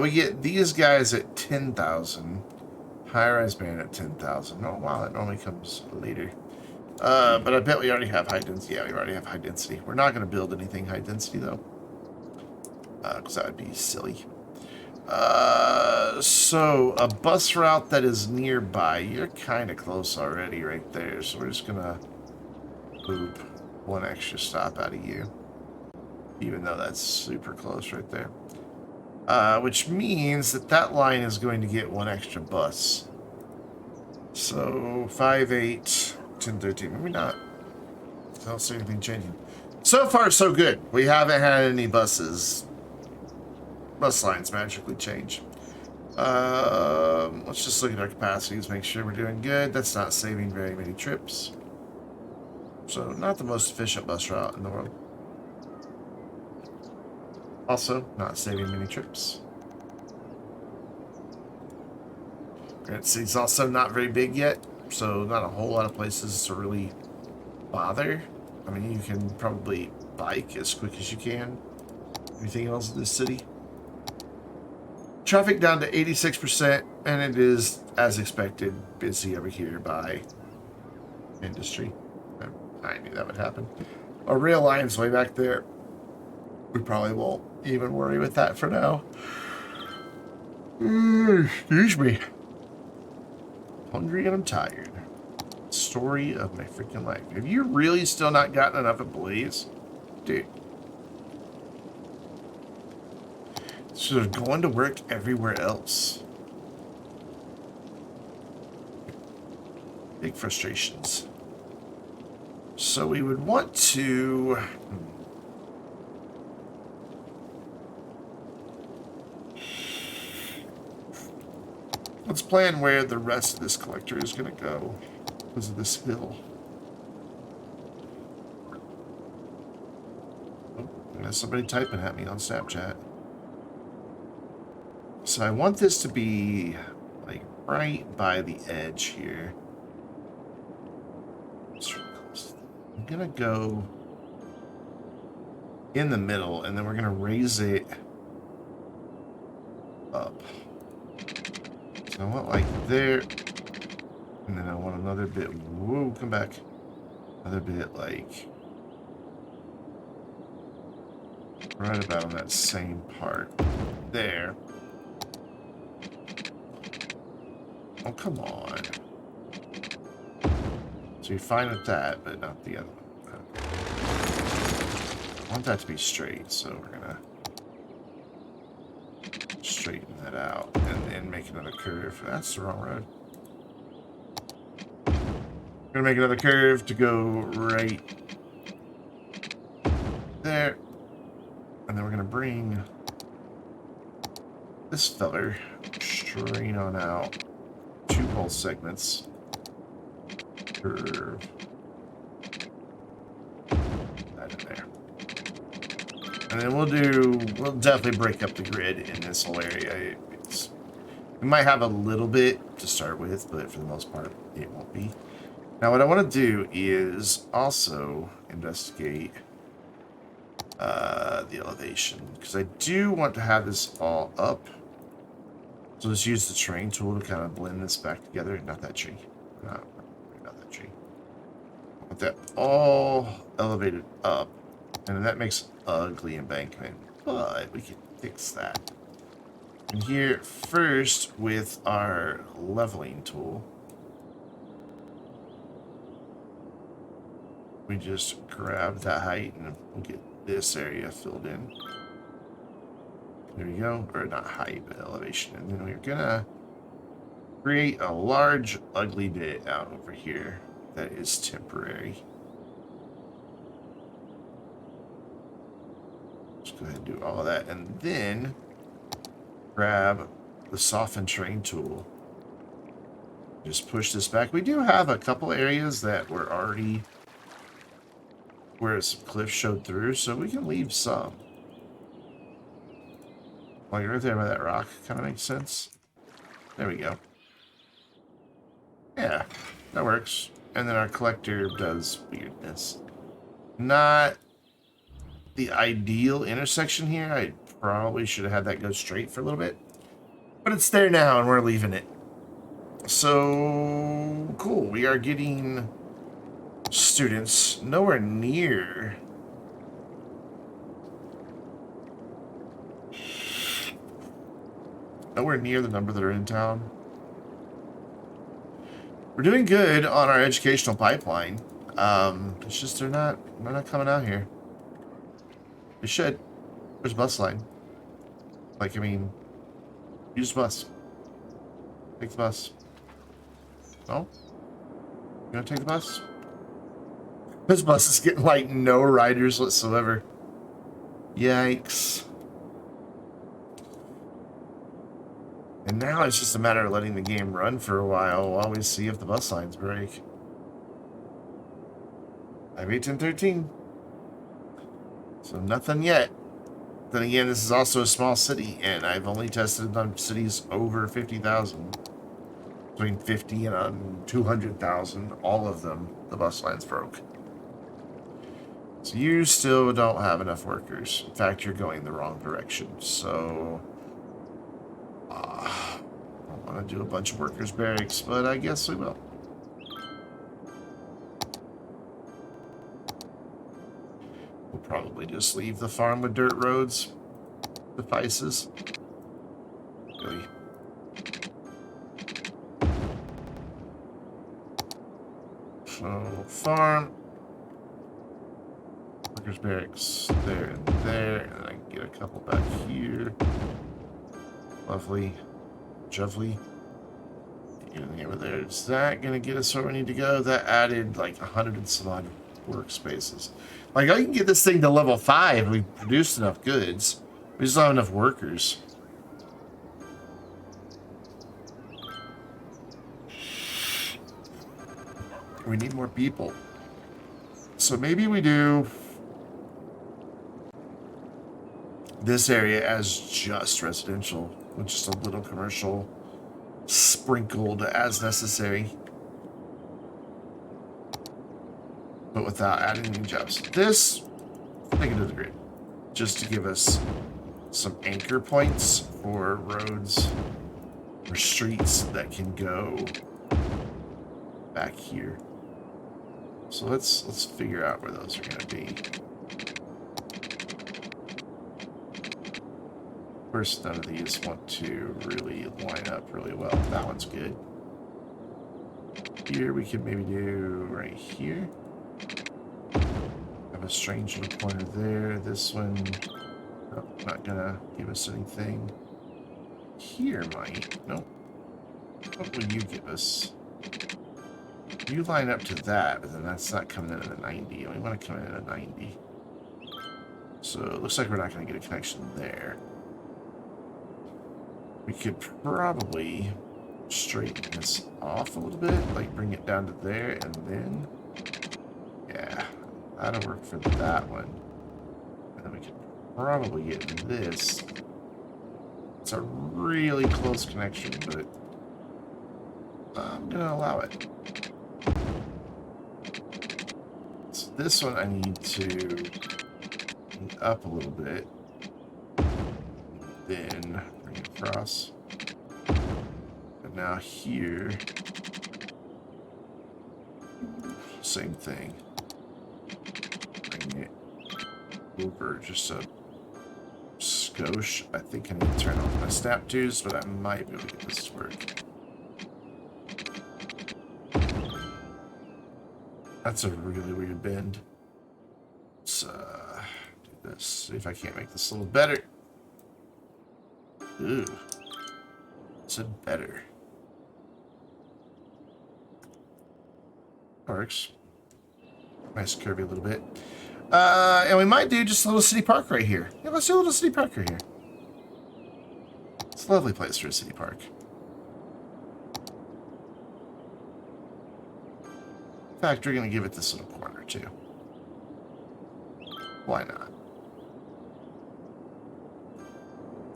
We get these guys at 10,000. High-rise band at 10,000. Oh, wow, that normally comes later. But I bet we already have high density. Yeah, we already have high density. We're not going to build anything high density, though, because that would be silly. So a bus route that is nearby. You're kind of close already right there, so we're just going to boop one extra stop out of you, even though that's super close right there, which means that that line is going to get one extra bus. So 5, 8, 10, 13, maybe not. I don't see anything changing. So far so good. We haven't had any bus lines magically change. Let's just look at our capacities, make sure we're doing good. That's not saving very many trips. So, not the most efficient bus route in the world. Also, not saving many trips. Granted, city's also not very big yet, so not a whole lot of places to really bother. I mean, you can probably bike as quick as you can. Anything else in this city? Traffic down to 86%, and it is, as expected, busy over here by Industry. I knew that would happen. A rail line's way back there. We probably won't even worry with that for now. Excuse me. Hungry and I'm tired. Story of my freaking life. Have you really still not gotten enough of Blaze? Dude. So they're going to work everywhere else. Big frustrations. So we would want to... Let's plan where the rest of this collector is going to go because of this hill. Oh, there's somebody typing at me on Snapchat. So I want this to be like right by the edge here. I'm going to go in the middle and then we're going to raise it up. So I want like there, and then I want another bit, whoa, come back, another bit like right about on that same part there. Oh, come on. So you're fine with that, but not the other one. I want that to be straight, so we're gonna straighten that out and then make another curve. That's the wrong road. We're gonna make another curve to go right there, and then we're gonna bring this feller straight on out. 2 pole segments. Curve that in there. And then we'll definitely break up the grid in this whole area. We might have a little bit to start with, but for the most part, it won't be. Now, what I want to do is also investigate the elevation, because I do want to have this all up. So let's use the terrain tool to kind of blend this back together. Not that tree. Not that tree. I want that all elevated up. And that makes an ugly embankment, but we can fix that. And here, first, with our leveling tool, we just grab that height and we'll get this area filled in. There we go. Or not height, but elevation. And then we're gonna create a large, ugly bit out over here that is temporary. Go ahead and do all of that, and then grab the soften terrain tool. Just push this back. We do have a couple areas that were already where some cliffs showed through, so we can leave some. While you're right there by that rock, kind of makes sense. There we go. Yeah, that works. And then our collector does weirdness. Not the ideal intersection here. I probably should have had that go straight for a little bit, but it's there now and we're leaving it. So cool. We are getting students nowhere near the number that are in town. We're doing good on our educational pipeline. It's just they're not coming out here. They should. There's a bus line. Like, I mean, use the bus. Take the bus. No? You gonna take the bus? This bus is getting, like, no riders whatsoever. Yikes. And now it's just a matter of letting the game run for a while we see if the bus lines break. 5, 8, 10, 13. So nothing yet. Then again, this is also a small city, and I've only tested on cities over 50,000. Between 50 and 200,000, all of them, the bus lines broke. So you still don't have enough workers. In fact, you're going the wrong direction. So I don't want to do a bunch of workers' barracks, but I guess we will. Probably just leave the farm with dirt roads suffices. Really. So, farm. Workers barracks there and there. And I can get a couple back here. Lovely. Jovely. Anything over there. Is that going to get us where we need to go? That added like 100 and some odd workspaces. Like, I can get this thing to level 5 if we produced enough goods. We just don't have enough workers. We need more people. So maybe we do this area as just residential, with just a little commercial sprinkled as necessary, but without adding any jobs. This, take it to the grid, just to give us some anchor points for roads or streets that can go back here. So let's figure out where those are going to be. First, none of these want to really line up really well. That one's good. Here we could maybe do right here. Have a strange little pointer there. This one, oh, not gonna give us anything. Here might. Nope. What will you give us? You line up to that, but then that's not coming in at a 90. We want to come in at a 90. So it looks like we're not going to get a connection there. We could probably straighten this off a little bit, like bring it down to there, and then, yeah, that'll work for that one. And then we could probably get this. It's a really close connection, but I'm gonna allow it. So this one I need to bring up a little bit, then bring it across. And now here, same thing. Bring it over just a skosh. I think I need to turn off my snap twos, but I might be able to get this to work. That's a really weird bend. Let's do this. See if I can't make this a little better. Ooh. It's better. Works. Nice curvy a little bit. And we might do just a little city park right here. Yeah, let's do a little city park right here. It's a lovely place for a city park. In fact, we're going to give it this little corner, too. Why not?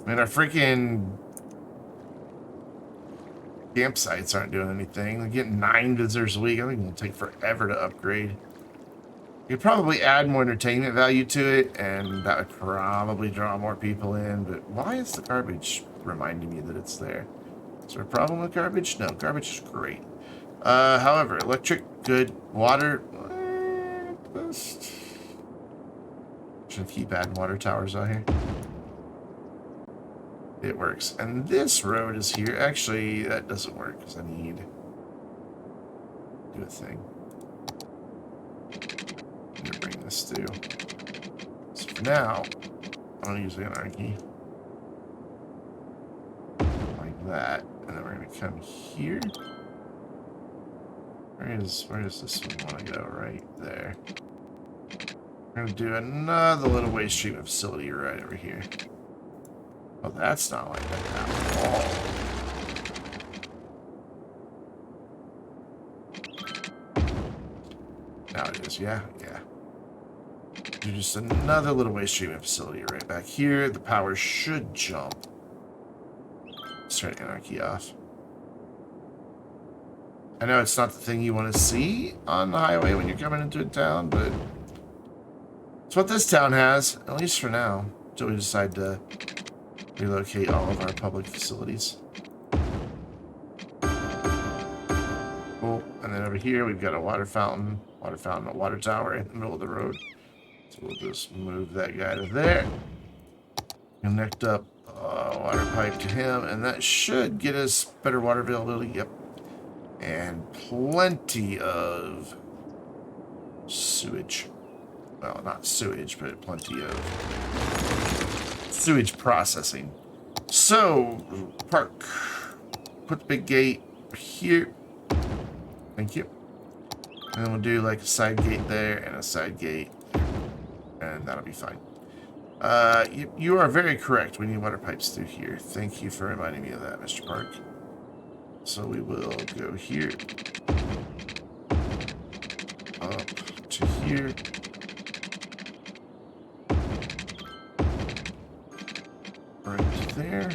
I mean, our freaking campsites aren't doing anything. They're getting 9 visitors a week. I think it'll take forever to upgrade. You could probably add more entertainment value to it, and that would probably draw more people in. But why is the garbage reminding me that it's there? Is there a problem with garbage? No, garbage is great. However, electric, good. Water, should keep adding water towers out here. It works. And this road is here. Actually, that doesn't work because I need to do a thing. I'm going to bring this through. So for now, I'm going to use anarchy. Like that. And then we're going to come here. Where does this one want to go? Right there. We're going to do another little waste treatment facility right over here. Oh, that's not like that at all. Now it is, yeah. Do just another little waste treatment facility right back here. The power should jump. Let's turn anarchy off. I know it's not the thing you want to see on the highway when you're coming into a town, but it's what this town has, at least for now, until we decide to relocate all of our public facilities. Cool. And then over here we've got a water fountain, a water tower in the middle of the road. So we'll just move that guy to there. Connect up water pipe to him, and that should get us better water availability. Yep. And plenty of sewage. Well, not sewage, but plenty of sewage processing. So, park. Put the big gate here. Thank you. And then we'll do like a side gate there and a side gate. And that'll be fine. You are very correct. We need water pipes through here. Thank you for reminding me of that, Mr. Park. So we will go here. Up to here. Right there.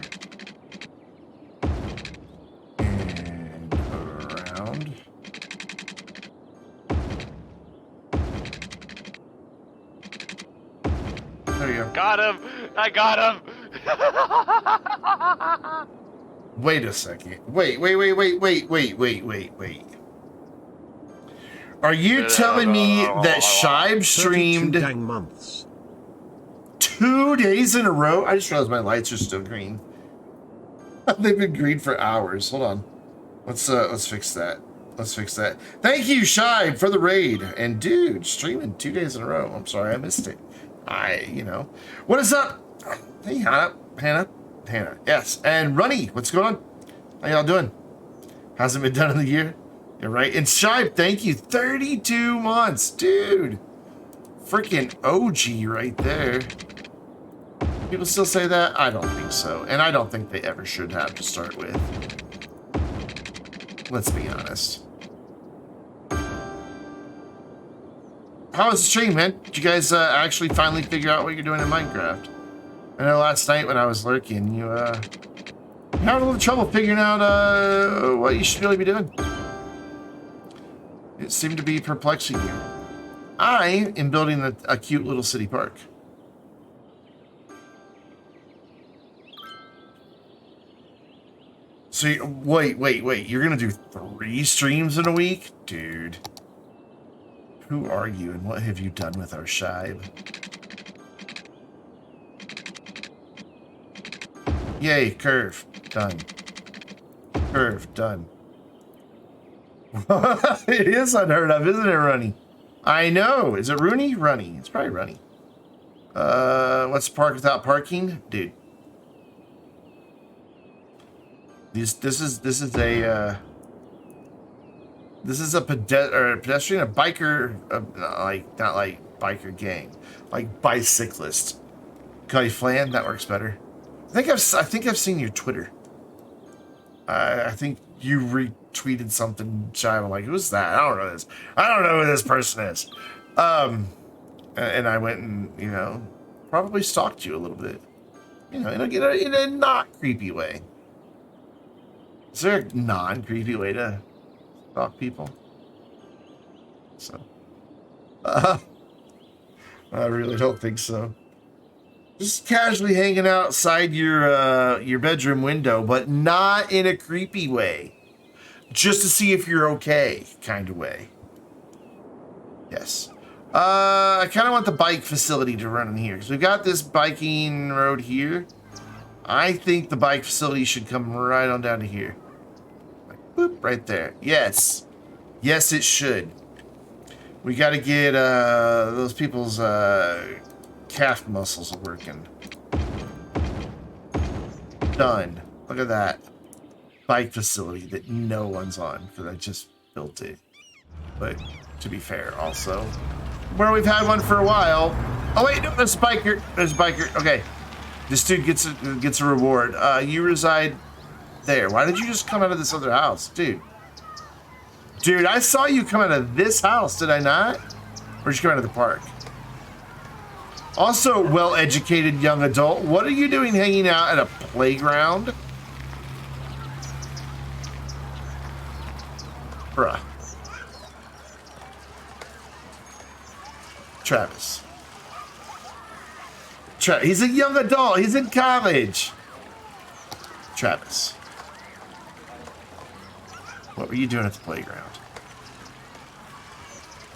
And around. There you go. Got him! I got him! Wait a second. Wait. Are you telling me that Shibe 32 streamed dang months. 2 days in a row? I just realized my lights are still green. They've been green for hours. Hold on. Let's fix that. Let's fix that. Thank you, Shibe, for the raid. And dude, streaming 2 days in a row. I'm sorry I missed it. What is up? Hey, Hannah. Yes. And Runny, what's going on? How y'all doing? Hasn't been done in the year. You're right. And Shibe, thank you. 32 months, dude. Freaking OG right there. People still say that? I don't think so. And I don't think they ever should have to start with. Let's be honest. How was the stream, man? Did you guys actually finally figure out what you're doing in Minecraft? I know last night when I was lurking, you had a little trouble figuring out what you should really be doing. It seemed to be perplexing you. I am building a cute little city park. So, wait. You're going to do 3 streams in a week? Dude. Who are you and what have you done with our Shibe? Yay, curve. Done. Curve. Done. It is unheard of, isn't it, Runny? I know. Is it Rooney? Runny. It's probably Runny. What's park without parking? Dude. This is a pedestrian, a biker, not like biker gang, like bicyclist. Cuddy Flan, that works better. I think I've seen your Twitter. I think you retweeted something, Shive. I'm like, who's that? I don't know this. I don't know who this person is. And I went and probably stalked you a little bit. In a not creepy way. Is there a non-creepy way to stalk people? So, I really don't think so. Just casually hanging outside your bedroom window, but not in a creepy way. Just to see if you're okay, kind of way. Yes. I kind of want the bike facility to run in here because we've got this biking road here. I think the bike facility should come right on down to here. Like, boop, right there. Yes. Yes, it should. We got to get those people's calf muscles working. Done. Look at that. Bike facility that no one's on because I just built it. But to be fair, also, where we've had one for a while. Oh wait, no, there's a biker. There's a biker. Okay. This dude gets a reward. You reside there. Why did you just come out of this other house? Dude, I saw you come out of this house, did I not? Or did you come out of the park? Also, well-educated young adult, what are you doing hanging out at a playground? Bruh. Travis. He's a young adult. He's in college. Travis. What were you doing at the playground?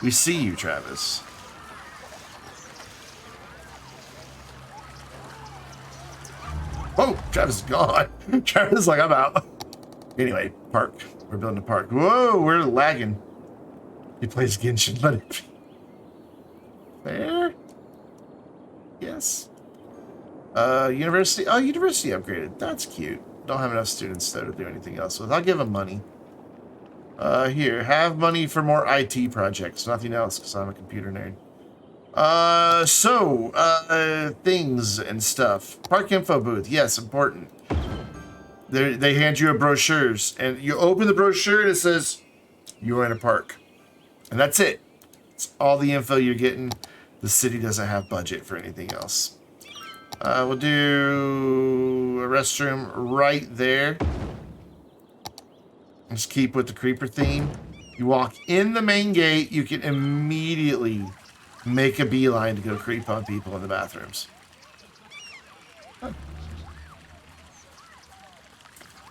We see you, Travis. Oh, Travis is gone. Travis is like, I'm out. Anyway, park. We're building a park. Whoa, we're lagging. He plays Genshin, let it be. Fair? Yes. University. Oh, university upgraded. That's cute. Don't have enough students though to do anything else with. I'll give them money. Here, have money for more IT projects. Nothing else, because I'm a computer nerd. Things and stuff. Park info booth. Yes, important. They hand you a brochures, and you open the brochure and it says you are in a park, and that's it. It's all the info you're getting. The city doesn't have budget for anything else. We'll do a restroom right there. Just keep with the creeper theme. You walk in the main gate, you can immediately make a beeline to go creep on people in the bathrooms.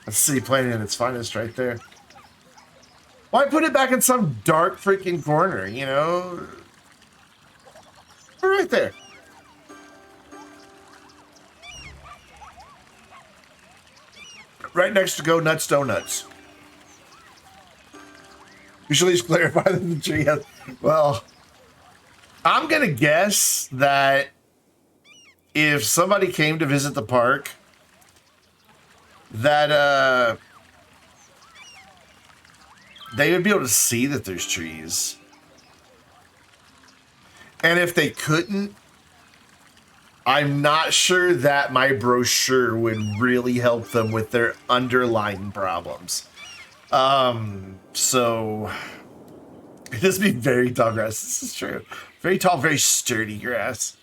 That's city planning at its finest right there. Why put it back in some dark freaking corner, you know? Right there. Right next to Go Nuts Donuts. You should at least clarify that the tree has... Well, I'm going to guess that if somebody came to visit the park, that they would be able to see that there's trees. And if they couldn't, I'm not sure that my brochure would really help them with their underlying problems. So it does be very tall grass. This is true. Very tall, very sturdy grass.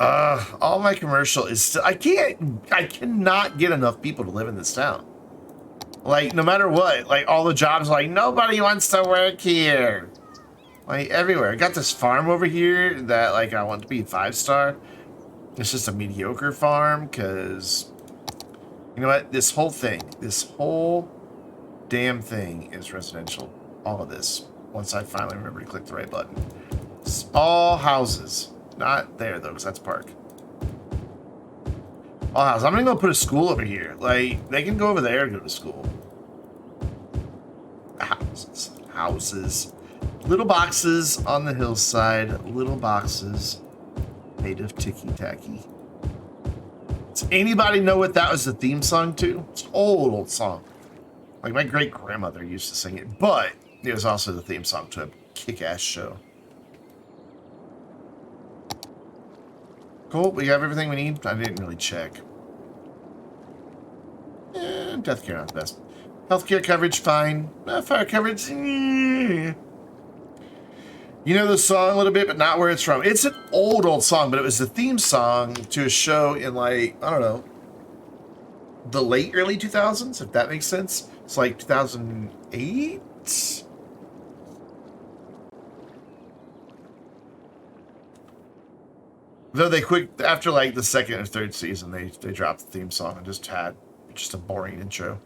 All my commercial is still, I cannot get enough people to live in this town. Like, no matter what, like all the jobs, like nobody wants to work here. Like everywhere. I got this farm over here that like I want to be 5-star. It's just a mediocre farm because you know what? This whole damn thing is residential. All of this. Once I finally remember to click the right button. It's all houses. Not there though, because that's park. All houses. I'm gonna go put a school over here. Like they can go over there and go to school. Houses. Little boxes on the hillside. Little boxes made of ticky-tacky. Does anybody know what that was the theme song to? It's an old song. Like my great-grandmother used to sing it, but it was also the theme song to a kick-ass show. Cool, we have everything we need. I didn't really check. Deathcare not the best. Healthcare coverage, fine. Fire coverage, You know the song a little bit, but not where it's from. It's an old song, but it was the theme song to a show in like, I don't know, the late early 2000s, if that makes sense. It's like 2008? Though they quick, after like the second or third season, they dropped the theme song and just had just a boring intro.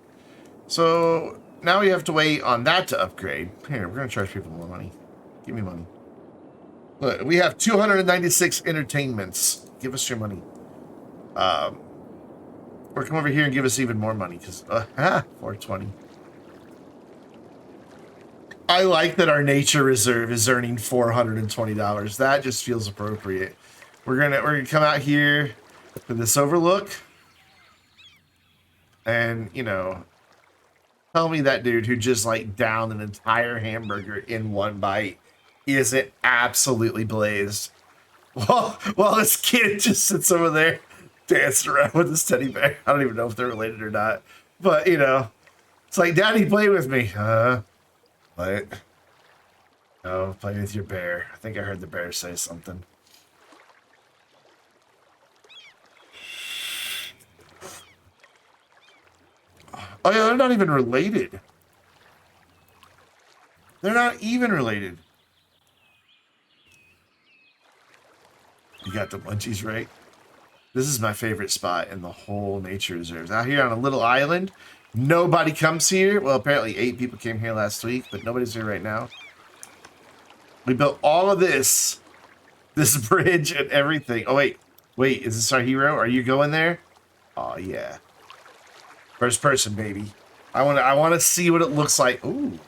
So now we have to wait on that to upgrade. Here, we're going to charge people more money. Give me money. Look, we have 296 entertainments. Give us your money. Or come over here and give us even more money, because 420. I like that our nature reserve is earning $420. That just feels appropriate. We're gonna come out here for this overlook, and you know, tell me that dude who just like downed an entire hamburger in one bite isn't absolutely blazed. While this kid just sits over there dancing around with his teddy bear. I don't even know if they're related or not, but you know, it's like, Daddy, play with me. What? No, play with your bear. I think I heard the bear say something. Oh yeah, they're not even related. They're not even related. You got the munchies right. This is my favorite spot in the whole nature reserves. Out here on a little island. Nobody comes here. Well, apparently 8 people came here last week, but nobody's here right now. We built all of this bridge and everything. Oh wait, Wait, is this our hero? Are you going there? Oh yeah. First person, baby. I want to see what it looks like. Ooh.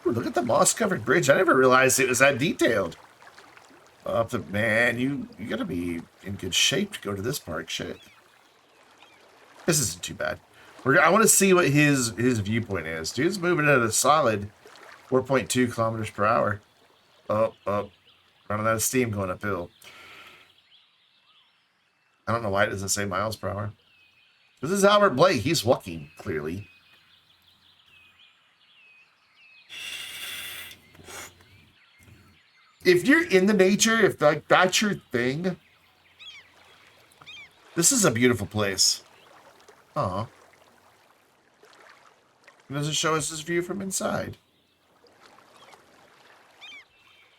Ooh, look at the moss-covered bridge. I never realized it was that detailed. Man, you gotta be in good shape to go to this park. Shit. This isn't too bad. I want to see what his viewpoint is. Dude's moving at a solid 4.2 kilometers per hour. Oh, running out of steam going uphill. I don't know why it doesn't say miles per hour. This is Albert Blake. He's walking, clearly. If you're in the nature, if that's your thing, this is a beautiful place. Aw. Does it show us this view from inside?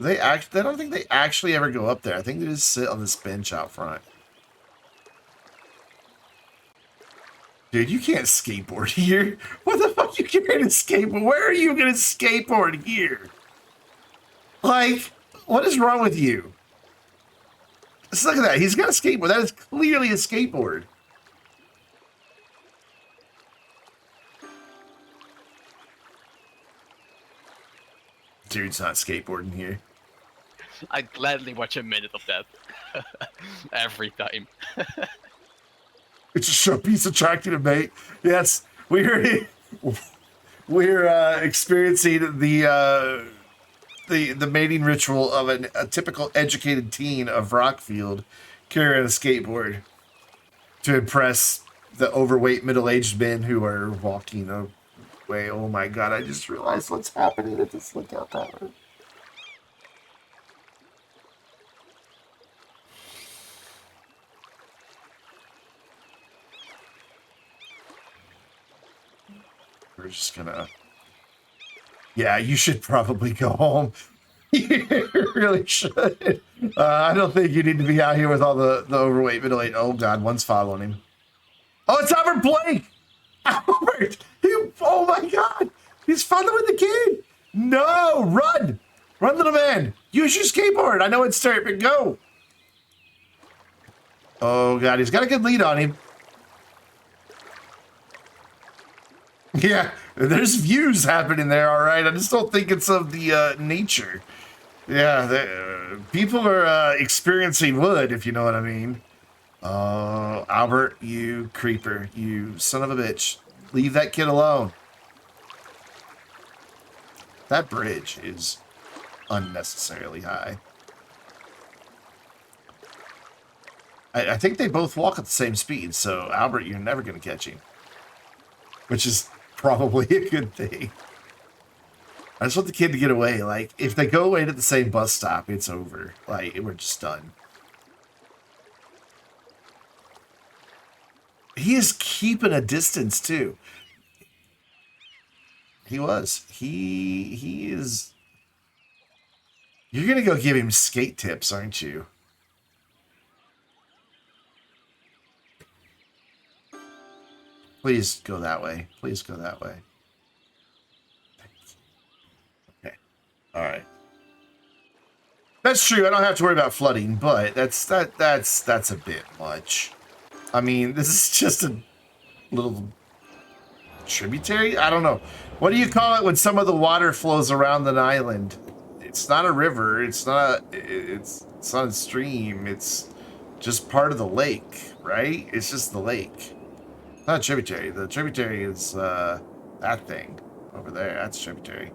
I don't think they actually ever go up there. I think they just sit on this bench out front. Dude, you can't skateboard here. What the fuck you carrying a skateboard? Where are you gonna skateboard here? Like, what is wrong with you? Just look at that. He's got a skateboard. That is clearly a skateboard. Dude's not skateboarding here. I'd gladly watch a minute of that. Every time. It's a showpiece attracting a mate. Yes, we're experiencing the mating ritual of a typical educated teen of Rockfield carrying a skateboard to impress the overweight middle-aged men who are walking away. Oh my god, I just realized what's happening at this lookout tower. We're just gonna... Yeah, you should probably go home. You really should. I don't think you need to be out here with all the overweight middle-aged... Oh, God, one's following him. Oh, it's Albert Blake! Albert! Oh, my God! He's following the kid! No! Run! Run, little man! Use your skateboard! I know it's dirt, but go! Oh, God, he's got a good lead on him. Yeah, there's views happening there, all right. I just don't think it's of the nature. Yeah, people are experiencing wood, if you know what I mean. Oh, Albert, you creeper, you son of a bitch. Leave that kid alone. That bridge is unnecessarily high. I think they both walk at the same speed, so Albert, you're never going to catch him. Which is probably a good thing. I just want the kid to get away. Like, if they go away to the same bus stop, it's over. Like, we're just done. He is keeping a distance, too. He was. He is... You're going to go give him skate tips, aren't you? Please go that way. Please go that way. Okay. All right. That's true. I don't have to worry about flooding, but that's a bit much. I mean, this is just a little tributary. I don't know. What do you call it when some of the water flows around an island? It's not a river. It's not a stream. It's just part of the lake, right? It's just the lake. Not a tributary. The tributary is that thing over there. That's tributary.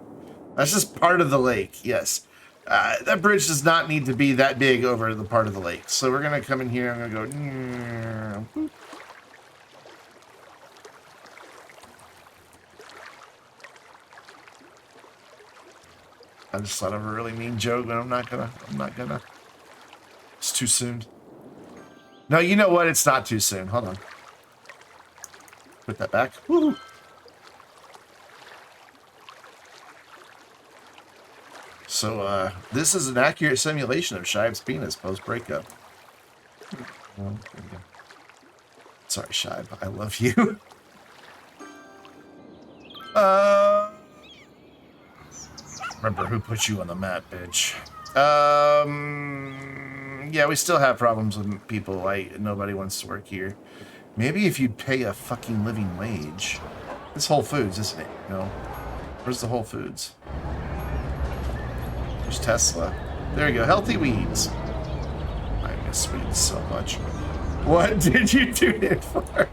That's just part of the lake. Yes. That bridge does not need to be that big over the part of the lake. So we're going to come in here. I'm going to go... Boop. I just thought of a really mean joke, but I'm not gonna. It's too soon. No, you know what? It's not too soon. Hold on. Put that back. Woo! So, this is an accurate simulation of Shive's penis post-breakup. Well, there we go. Sorry, Shive. I love you. Remember who put you on the map, bitch. Yeah, we still have problems with people. Like, nobody wants to work here. Maybe if you'd pay a fucking living wage. It's Whole Foods, isn't it? No. Where's the Whole Foods? There's Tesla. There you go. Healthy weeds. I miss weeds so much. What did you do it for?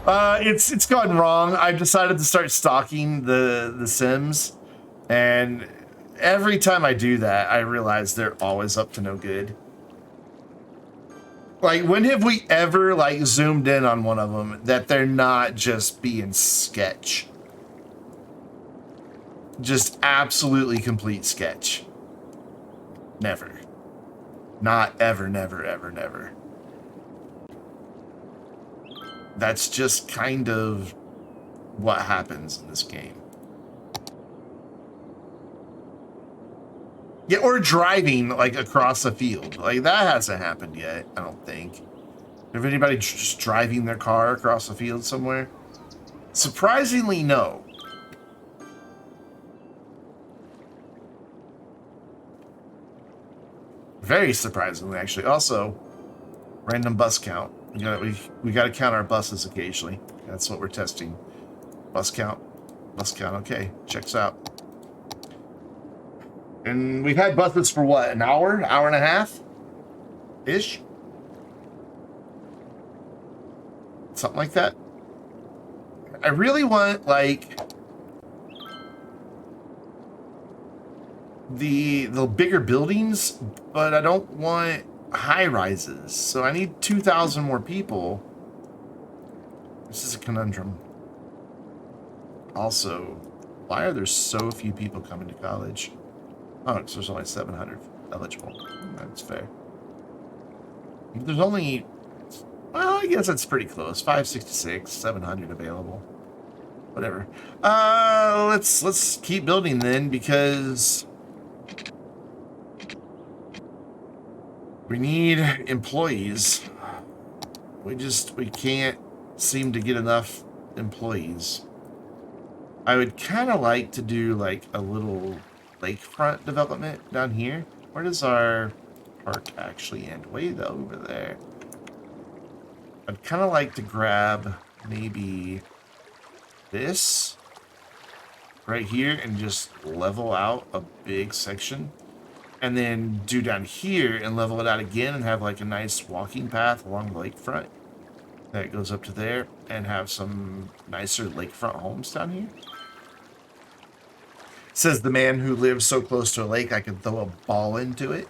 It's gone wrong. I've decided to start stalking the Sims, and every time I do that, I realize they're always up to no good. Like, when have we ever, like, zoomed in on one of them that they're not just being sketch? Just absolutely complete sketch. Never. Not ever, never, ever, never. That's just kind of what happens in this game. Yeah, or driving, like, across a field. Like, that hasn't happened yet, I don't think. Have anybody just driving their car across a field somewhere? Surprisingly, no. Very surprisingly, actually. Also, random bus count. We gotta count our buses occasionally. That's what we're testing. Bus count. Bus count, okay. Checks out. And we've had buses for what, an hour? Hour and a half? Ish? Something like that. I really want, like, the bigger buildings, but I don't want high rises. So I need 2,000 more people. This is a conundrum. Also, why are there so few people coming to college? Oh, so there's only 700 eligible. That's fair. There's only, well, I guess that's pretty close. 566, 700 available. Whatever. Let's keep building then, because we need employees. We can't seem to get enough employees. I would kind of like to do like a little lakefront development down here. Where does our park actually end? Way over there. I'd kind of like to grab maybe this right here and just level out a big section, and then do down here and level it out again and have like a nice walking path along the lakefront that goes up to there, and have some nicer lakefront homes down here. Says the man who lives so close to a lake I could throw a ball into it.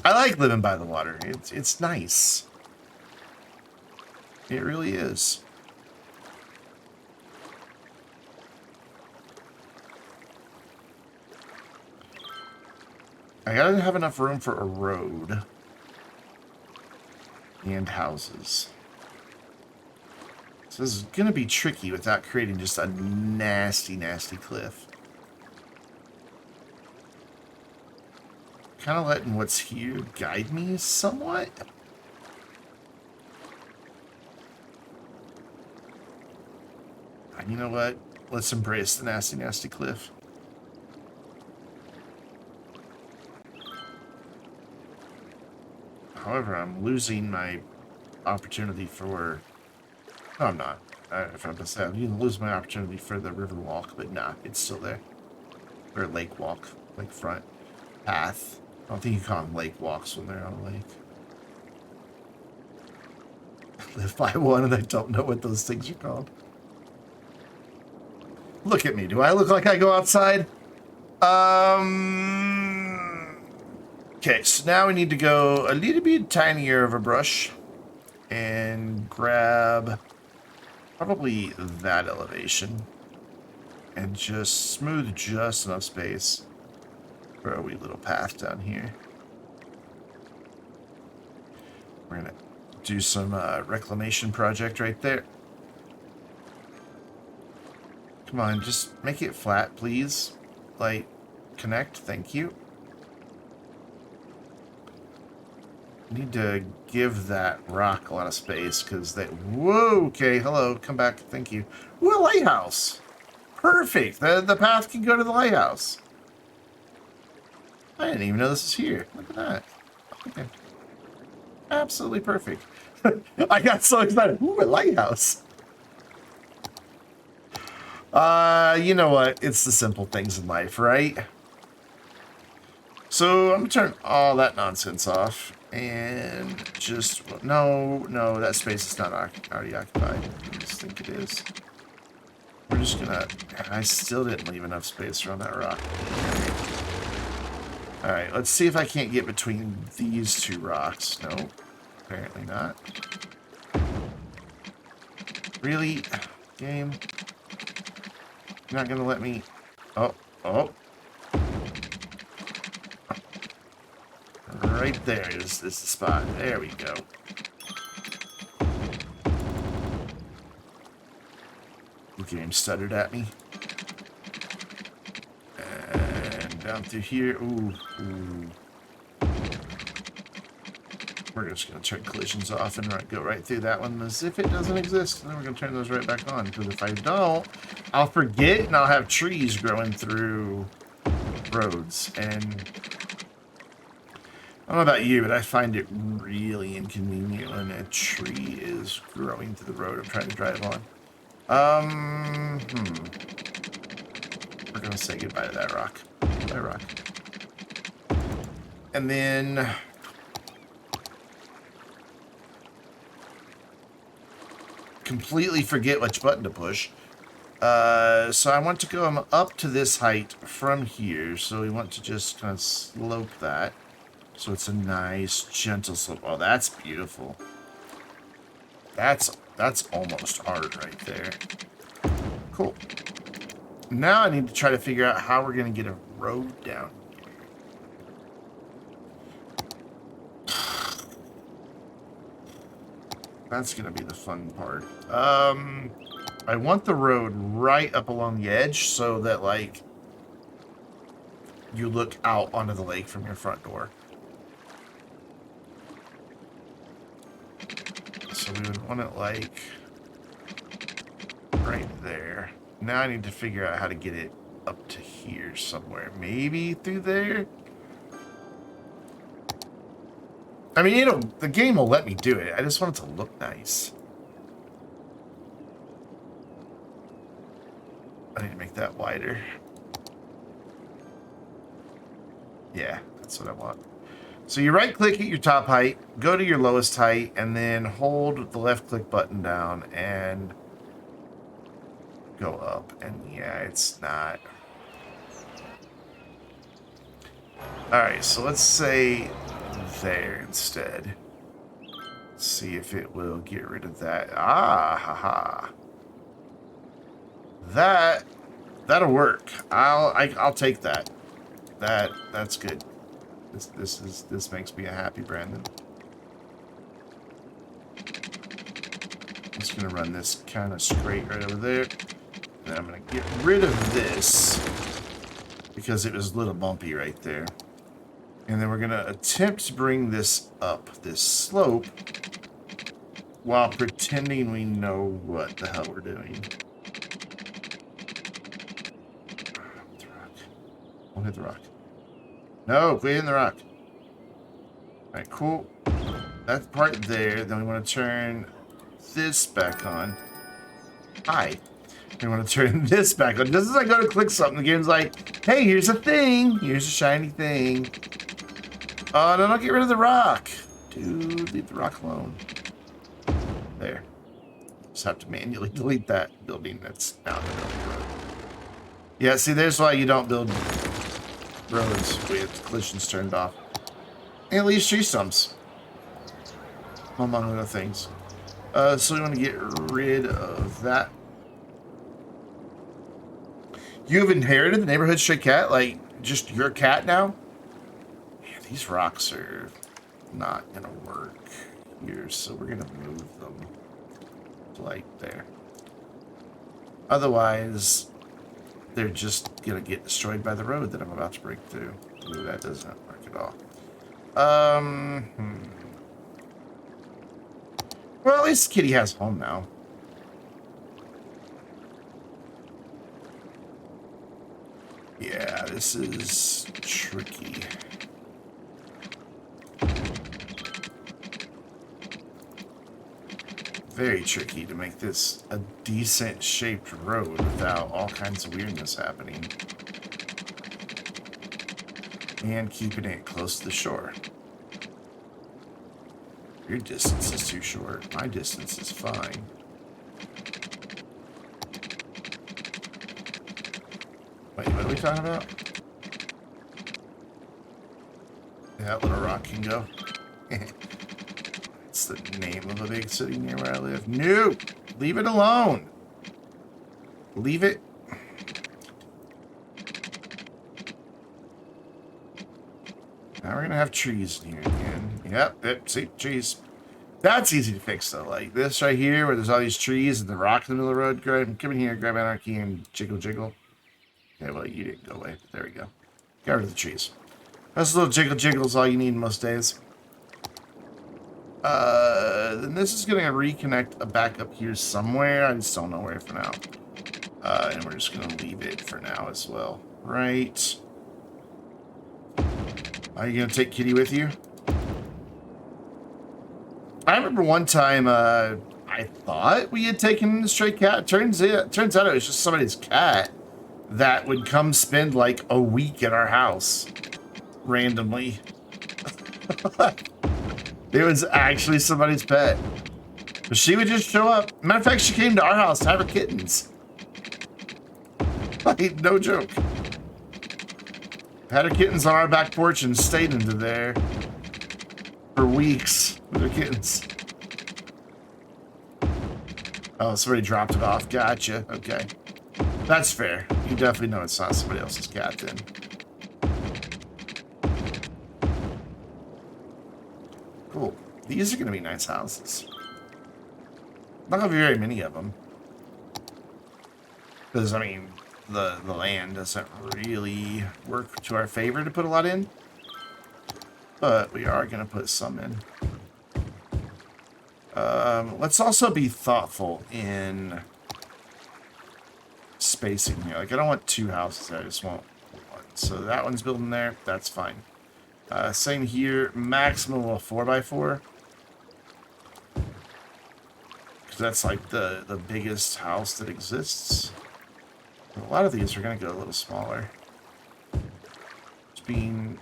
I like living by the water. It's nice. It really is. I gotta have enough room for a road and houses. So this is gonna be tricky without creating just a nasty, nasty cliff. Kind of letting what's here guide me somewhat. And you know what? Let's embrace the nasty, nasty cliff. However, I'm losing my opportunity for... No, I'm not. If I'm going to say, I'm going to lose my opportunity for the river walk, but nah, it's still there. Or lake walk, lakefront path. I don't think you call them lake walks when they're on a lake. I live by one and I don't know what those things are called. Look at me. Do I look like I go outside? Okay, so now we need to go a little bit tinier of a brush and grab probably that elevation and just smooth just enough space for a wee little path down here. We're gonna do some reclamation project right there. Come on, just make it flat, please. Like, connect, thank you. Need to give that rock a lot of space because they... Whoa, okay, hello, come back, thank you. Ooh, a lighthouse. Perfect, the path can go to the lighthouse. I didn't even know this was here. Look at that. Okay. Absolutely perfect. I got so excited. Ooh, a lighthouse. You know what? It's the simple things in life, right? So I'm gonna turn all that nonsense off and just no, that space is not already occupied. I just think it is. We're just gonna. I still didn't leave enough space around that rock. All right, let's see if I can't get between these two rocks. No, apparently not. Really, game? You're not gonna let me? Oh. Right there is the spot. There we go. The game stuttered at me. And down through here. Ooh. We're just going to turn collisions off and go right through that one as if it doesn't exist. And then we're going to turn those right back on. Because if I don't, I'll forget and I'll have trees growing through roads. And I don't know about you, but I find it really inconvenient when a tree is growing through the road I'm trying to drive on. We're gonna say goodbye to that rock. Goodbye, rock. And then completely forget which button to push. So I want to go up to this height from here. So we want to just kind of slope that. So it's a nice, gentle slope. Oh, that's beautiful. That's almost art right there. Cool. Now I need to try to figure out how we're going to get a road down here. That's going to be the fun part. I want the road right up along the edge so that, like, you look out onto the lake from your front door. So we would want it, like, right there. Now I need to figure out how to get it up to here somewhere. Maybe through there? I mean, the game will let me do it. I just want it to look nice. I need to make that wider. Yeah, that's what I want. So you right-click at your top height, go to your lowest height, and then hold the left-click button down and go up. And yeah, it's not. Alright, so let's say there instead. See if it will get rid of that. Ah, haha. That'll work. I'll take that. That's good. This makes me a happy Brandon. I'm just gonna run this kind of straight right over there. And I'm gonna get rid of this because it was a little bumpy right there. And then we're gonna attempt to bring this up this slope while pretending we know what the hell we're doing. Don't hit the rock. No, quit hitting the rock. Alright, cool. That part there. Then we want to turn this back on. Hi. We want to turn this back on. Just as I go to click something, the game's like, hey, here's a thing. Here's a shiny thing. Oh, no, don't get rid of the rock. Dude, leave the rock alone. There. Just have to manually delete that building that's now in the middle of the road. Yeah, see, there's why you don't build roads with collisions turned off. And it leaves tree stumps, among other things. So we want to get rid of that. You've inherited the neighborhood stray cat? Like, just your cat now? Man, these rocks are not going to work here, so we're going to move them to, like, there. Otherwise, they're just going to get destroyed by the road that I'm about to break through. Ooh, that doesn't work at all. Well, at least Kitty has home now. Yeah, this is tricky. very tricky to make this a decent shaped road without all kinds of weirdness happening. And keeping it close to the shore. Your distance is too short. My distance is fine. Wait, what are we talking about? That little rock can go. It's the name of a big city near where I live. No! Leave it alone! Leave it. Now we're gonna have trees in here again. Yep, see, trees. That's easy to fix though. Like this right here, where there's all these trees and the rock in the middle of the road. Come in here, grab Anarchy and jiggle jiggle. Okay, well, you didn't go away. There we go. Get rid of the trees. That's a little jiggle jiggle is all you need most days. Then this is gonna reconnect back up here somewhere. I just don't know where for now. And we're just gonna leave it for now as well. Right. Are you gonna take Kitty with you? I remember one time I thought we had taken the stray cat. Turns out it was just somebody's cat that would come spend like a week at our house randomly. It was actually somebody's pet. But she would just show up. Matter of fact, she came to our house to have her kittens. Like, no joke. Had her kittens on our back porch and stayed into there for weeks with her kittens. Oh, somebody dropped it off. Gotcha. Okay. That's fair. You definitely know it's not somebody else's cat then. Cool. These are going to be nice houses. Not going to be very many of them. Because, I mean, the land doesn't really work to our favor to put a lot in. But we are going to put some in. Let's also be thoughtful in spacing here. Like, I don't want two houses. I just want one. So that one's building there. That's fine. Same here. Maximum of 4x4. Because that's like the biggest house that exists. A lot of these are going to go a little smaller. Just being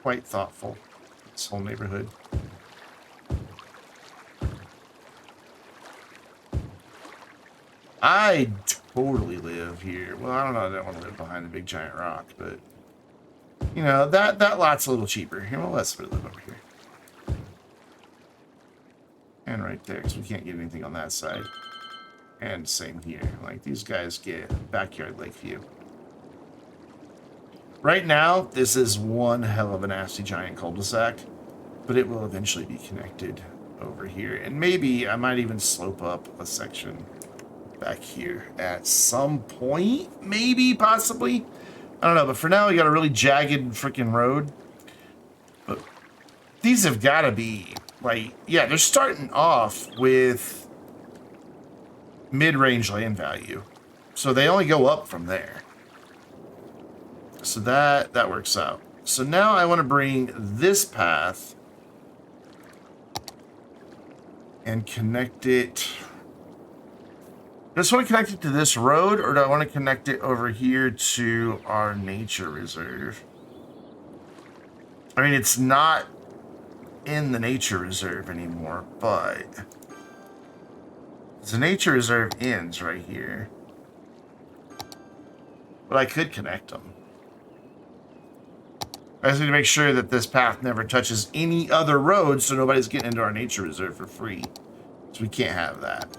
quite thoughtful. This whole neighborhood. I totally live here. Well, I don't know. I don't want to live behind the big giant rock, but you know that lot's a little cheaper. Here, well, let's live over here and right there, because we can't get anything on that side. And same here. Like these guys get backyard lake view. Right now, this is one hell of a nasty giant cul-de-sac, but it will eventually be connected over here, and maybe I might even slope up a section back here at some point, maybe, possibly. I don't know, but for now, we got a really jagged freaking road. But these have got to be, like, yeah, they're starting off with mid-range land value. So they only go up from there. So that works out. So now I want to bring this path and connect it. I just want to connect it to this road, or do I want to connect it over here to our nature reserve? I mean, it's not in the nature reserve anymore, but the nature reserve ends right here. But I could connect them. I just need to make sure that this path never touches any other roads, so nobody's getting into our nature reserve for free. So we can't have that.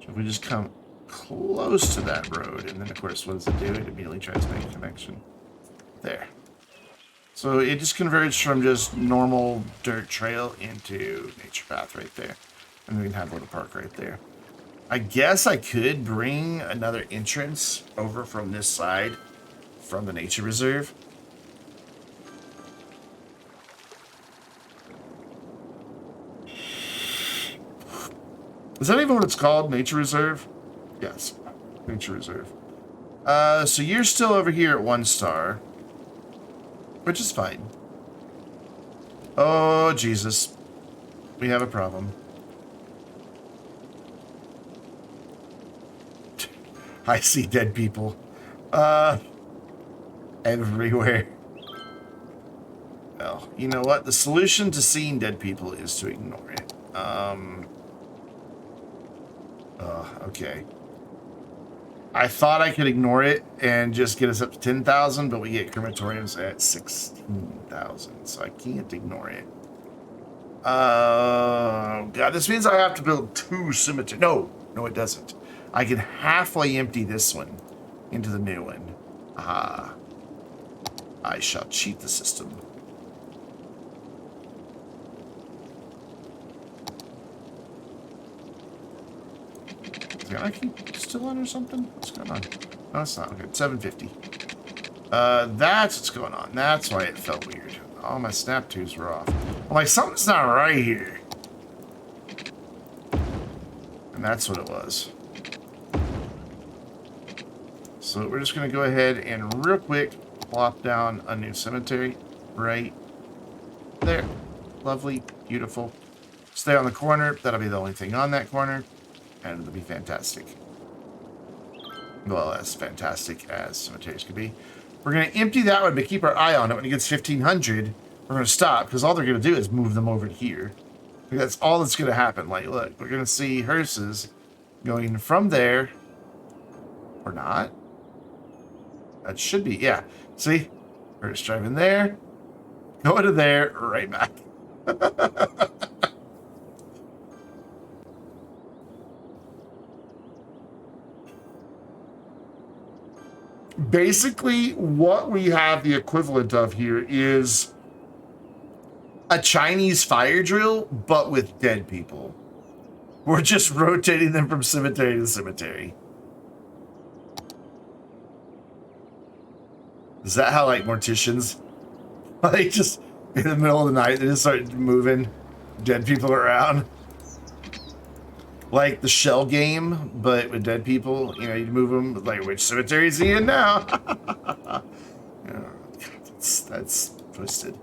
So if we just come close to that road, and then of course, what does it do? It immediately tries to make a connection. There. So it just converged from just normal dirt trail into nature path right there. And we can have a little park right there. I guess I could bring another entrance over from this side from the nature reserve. Is that even what it's called? Nature reserve? Yes. Nature reserve. So you're still over here at 1 star. Which is fine. Oh, Jesus. We have a problem. I see dead people. Everywhere. Well, you know what? The solution to seeing dead people is to ignore it. Okay. I thought I could ignore it and just get us up to 10,000, but we get crematoriums at 16,000, so I can't ignore it. God, this means I have to build 2 cemeteries. No, it doesn't. I can halfway empty this one into the new one. Ah, I shall cheat the system. Is the anarchy still on or something? What's going on? No, it's not. Okay, 750. That's what's going on. That's why it felt weird. All my snap tubes were off. I'm like, something's not right here. And that's what it was. So we're just going to go ahead and real quick plop down a new cemetery right there. Lovely, beautiful. Stay on the corner. That'll be the only thing on that corner. And it'll be fantastic. Well, as fantastic as cemeteries could be. We're going to empty that one, but keep our eye on it. When it gets 1,500, we're going to stop, because all they're going to do is move them over to here. That's all that's going to happen. Like, look, we're going to see hearses going from there, or not. That should be, yeah. See? Hearse driving there, going to there, right back. Basically, what we have the equivalent of here is a Chinese fire drill, but with dead people. We're just rotating them from cemetery to cemetery. Is that how, like, morticians, like, just in the middle of the night, they just start moving dead people around? Like the shell game, but with dead people. You know, you move them, like, which cemetery is he in now? Oh, God, that's twisted.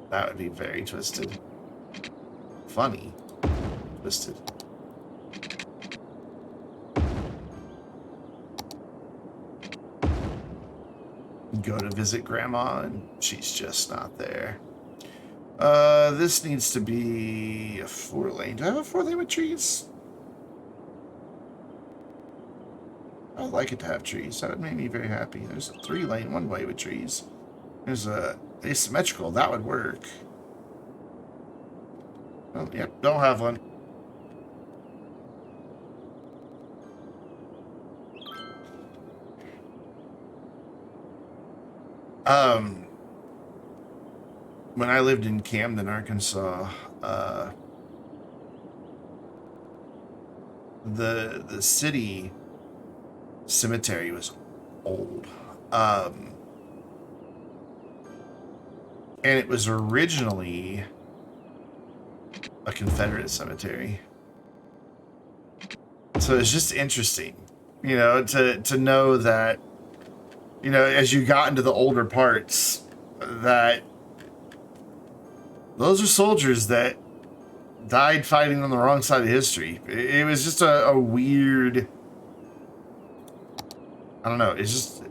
That would be very twisted. Funny. Twisted. Go to visit Grandma, and she's just not there. This needs to be a 4-lane. Do I have a 4-lane with trees? I'd like it to have trees. That would make me very happy. There's a 3-lane one-way with trees. There's a asymmetrical. That would work. Oh, yep, don't have one. When I lived in Camden, Arkansas, the city cemetery was old. And it was originally a Confederate cemetery. So it's just interesting, you know, to know that, you know, as you got into the older parts, that those are soldiers that died fighting on the wrong side of history. It was just a weird, I don't know, it's just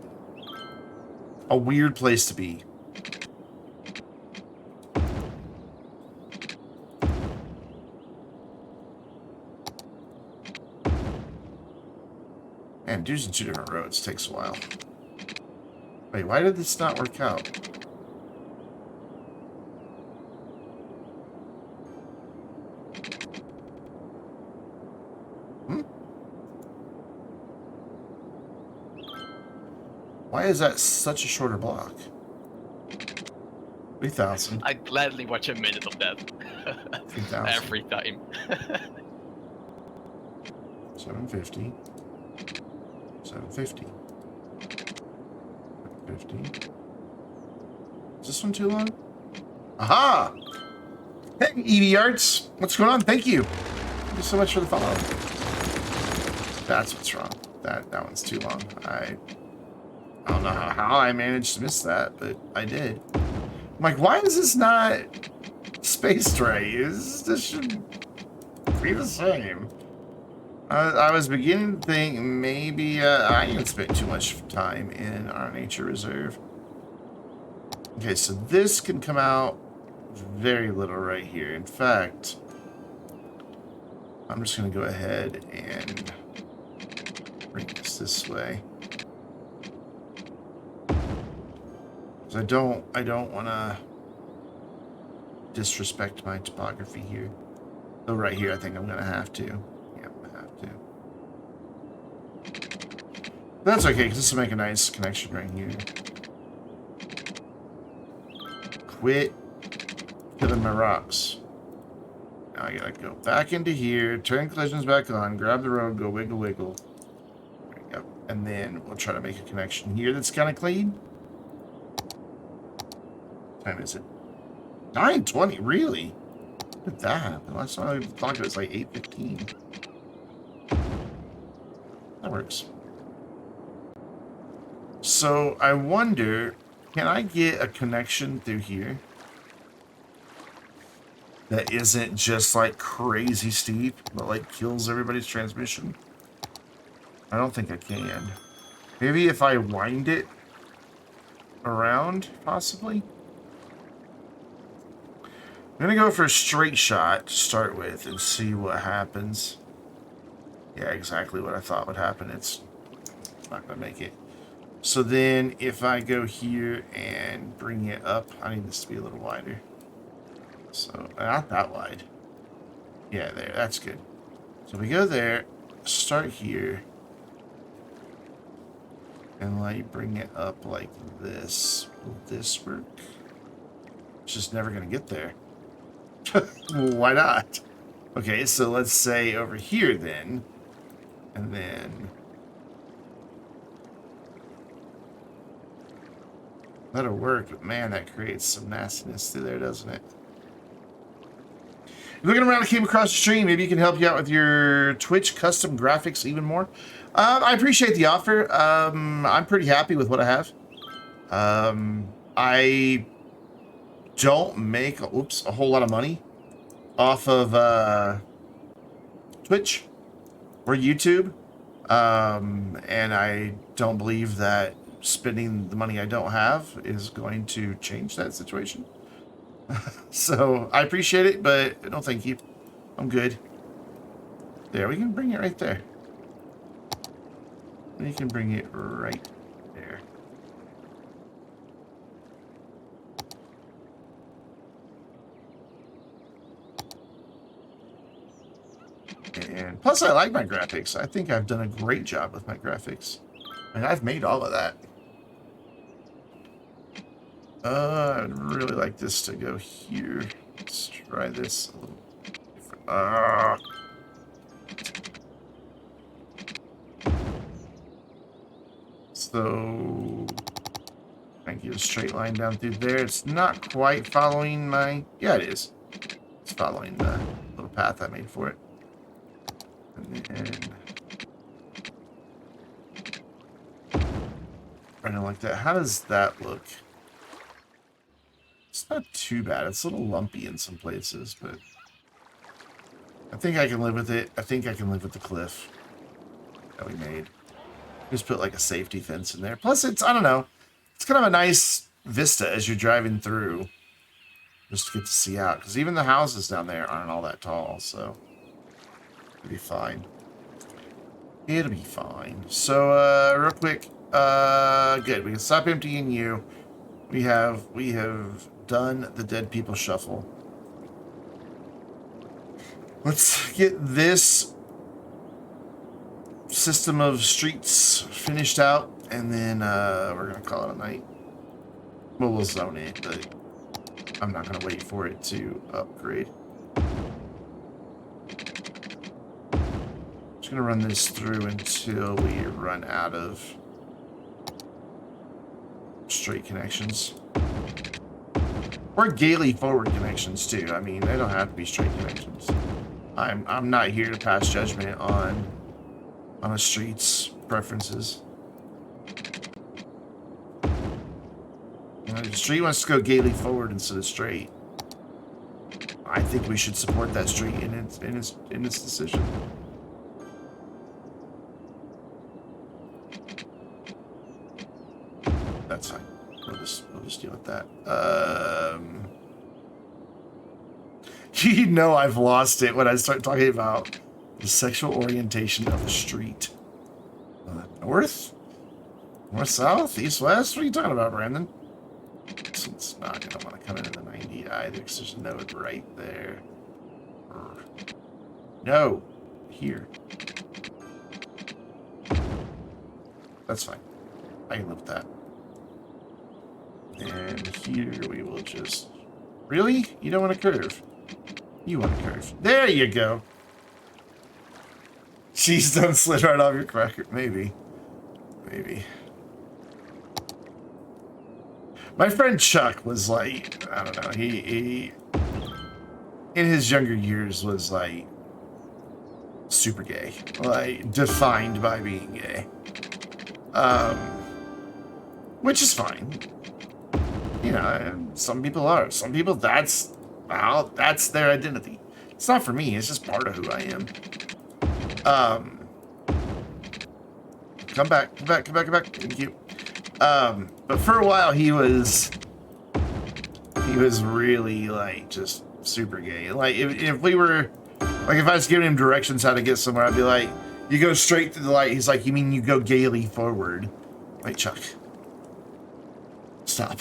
a weird place to be. Man, using 2 different roads takes a while. Wait, why did this not work out? Why is that such a shorter block? 3,000. I'd gladly watch a minute of that. 3,000. Every time. 750. 750. 750. Is this one too long? Aha! Hey, EV Arts. What's going on? Thank you. Thank you so much for the follow. That's what's wrong. That one's too long. I don't know how I managed to miss that, but I did. I'm like, why is this not spaced right? This should be the same. I was beginning to think maybe I didn't spend too much time in our nature reserve. Okay, so this can come out very little right here. In fact, I'm just going to go ahead and bring this way. Because I don't want to disrespect my topography here. So right here, I think I'm going to have to. Yeah, I'm going to have to. That's okay, because this will make a nice connection right here. Quit killing my rocks. Now I gotta go back into here, turn collisions back on, grab the road, go wiggle wiggle. There we go. And then we'll try to make a connection here that's kind of clean. What time is it? 9:20, really? When did that happen? Last time I talked, it was like 8:15. That works. So I wonder, can I get a connection through here that isn't just like crazy steep, but like kills everybody's transmission? I don't think I can. Maybe if I wind it around, possibly? I'm gonna go for a straight shot to start with and see what happens. Yeah, exactly what I thought would happen. It's not gonna make it. So then if I go here and bring it up, I need this to be a little wider. So, not that wide. Yeah, there, that's good. So we go there, start here, and like bring it up like this. Will this work? It's just never gonna get there. Why not? Okay, so let's say over here then, and then that'll work, but man, that creates some nastiness through there, doesn't it? Looking around, I came across the stream. Maybe you can help you out with your Twitch custom graphics even more. I appreciate the offer. I'm pretty happy with what I have. I don't make a whole lot of money off of Twitch or YouTube, and I don't believe that spending the money I don't have is going to change that situation. So I appreciate it, but no thank you. I'm good. There, we can bring it right there. We can bring it right there. And plus I like my graphics. I think I've done a great job with my graphics. And I've made all of that. I'd really like this to go here. Let's try this a little different. So I can get a straight line down through there. It's not quite following my... Yeah, it is. It's following the little path I made for it. And then... Running like that. How does that look? It's not too bad. It's a little lumpy in some places, but I think I can live with it. I think I can live with the cliff that we made. Just put like a safety fence in there. Plus, it's, I don't know, it's kind of a nice vista as you're driving through, just to get to see out. Because even the houses down there aren't all that tall, so it'll be fine. It'll be fine. So, real quick, good. We can stop emptying you. We have done the dead people shuffle. Let's get this system of streets finished out, and then we're gonna call it a night. Well, we'll zone it, but I'm not gonna wait for it to upgrade. Just gonna run this through until we run out of straight connections. Or gaily forward connections too. I mean, they don't have to be straight connections. I'm not here to pass judgment on a street's preferences. The street wants to go gaily forward instead of straight. I think we should support that street in its decision. That's fine. We'll just deal with that. You know I've lost it when I start talking about the sexual orientation of the street. North? North, south, east, west? What are you talking about, Brandon? It's not going to want to come into the 90 either because there's a node right there. No. Here. That's fine. I can live with that. And here we will just... Really? You don't want to curve? You want to curve. There you go. Cheese done slid right off your cracker. Maybe. Maybe. My friend Chuck was like, I don't know, he in his younger years was like super gay. Like defined by being gay. Which is fine. You know, some people are. Some people that's their identity. It's not for me, it's just part of who I am. Come back. Thank you. But for a while he was really like just super gay. Like if we were like if I was giving him directions how to get somewhere, I'd be like, you go straight through the light. He's like, you mean you go gaily forward? Like, Chuck, stop.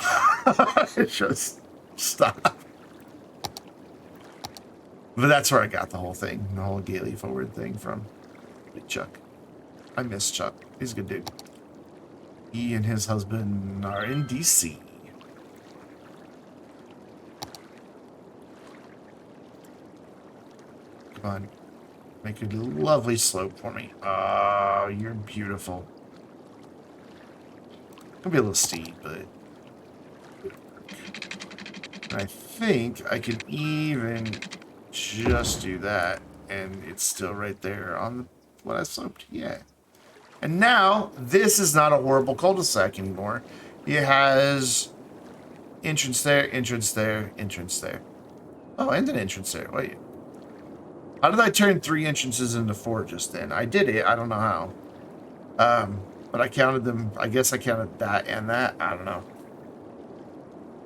Just stop. But that's where I got the whole thing, the whole gaily forward thing from. Big Chuck. I miss Chuck. He's a good dude. He and his husband are in DC. Come on. Make a lovely slope for me. Oh, you're beautiful. It'll be a little steep, but... I think I can even just do that, and it's still right there on what I sloped. Yeah. And now, this is not a horrible cul-de-sac anymore. It has entrance there, entrance there, entrance there. Oh, and an entrance there. Wait. How did I turn 3 entrances into 4 just then? I did it. I don't know how. But I counted them. I guess I counted that and that. I don't know.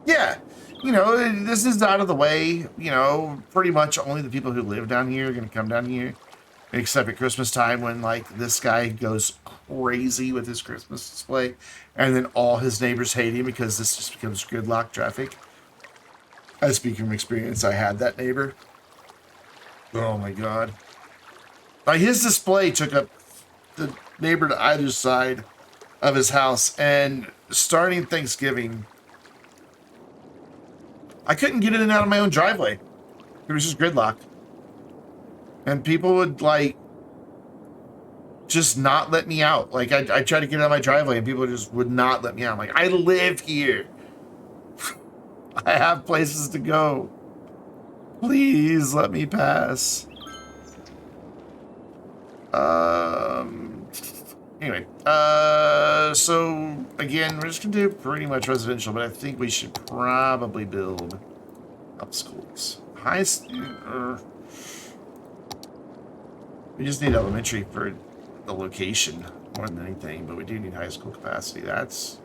Yeah. You know, this is out of the way. You know, pretty much only the people who live down here are going to come down here. Except at Christmas time when, like, this guy goes crazy with his Christmas display. And then all his neighbors hate him because this just becomes gridlock traffic. I speak from experience. I had that neighbor. Oh, my God. Like, his display took up the neighbor to either side of his house. And starting Thanksgiving, I couldn't get in and out of my own driveway. It was just gridlock. And people would, like, just not let me out. Like, I tried to get out of my driveway, and people just would not let me out. I'm like, I live here. I have places to go. Please let me pass. Anyway. So, again, we're just going to do pretty much residential, but I think we should probably build up schools. We just need elementary for the location more than anything, but we do need high school capacity. That's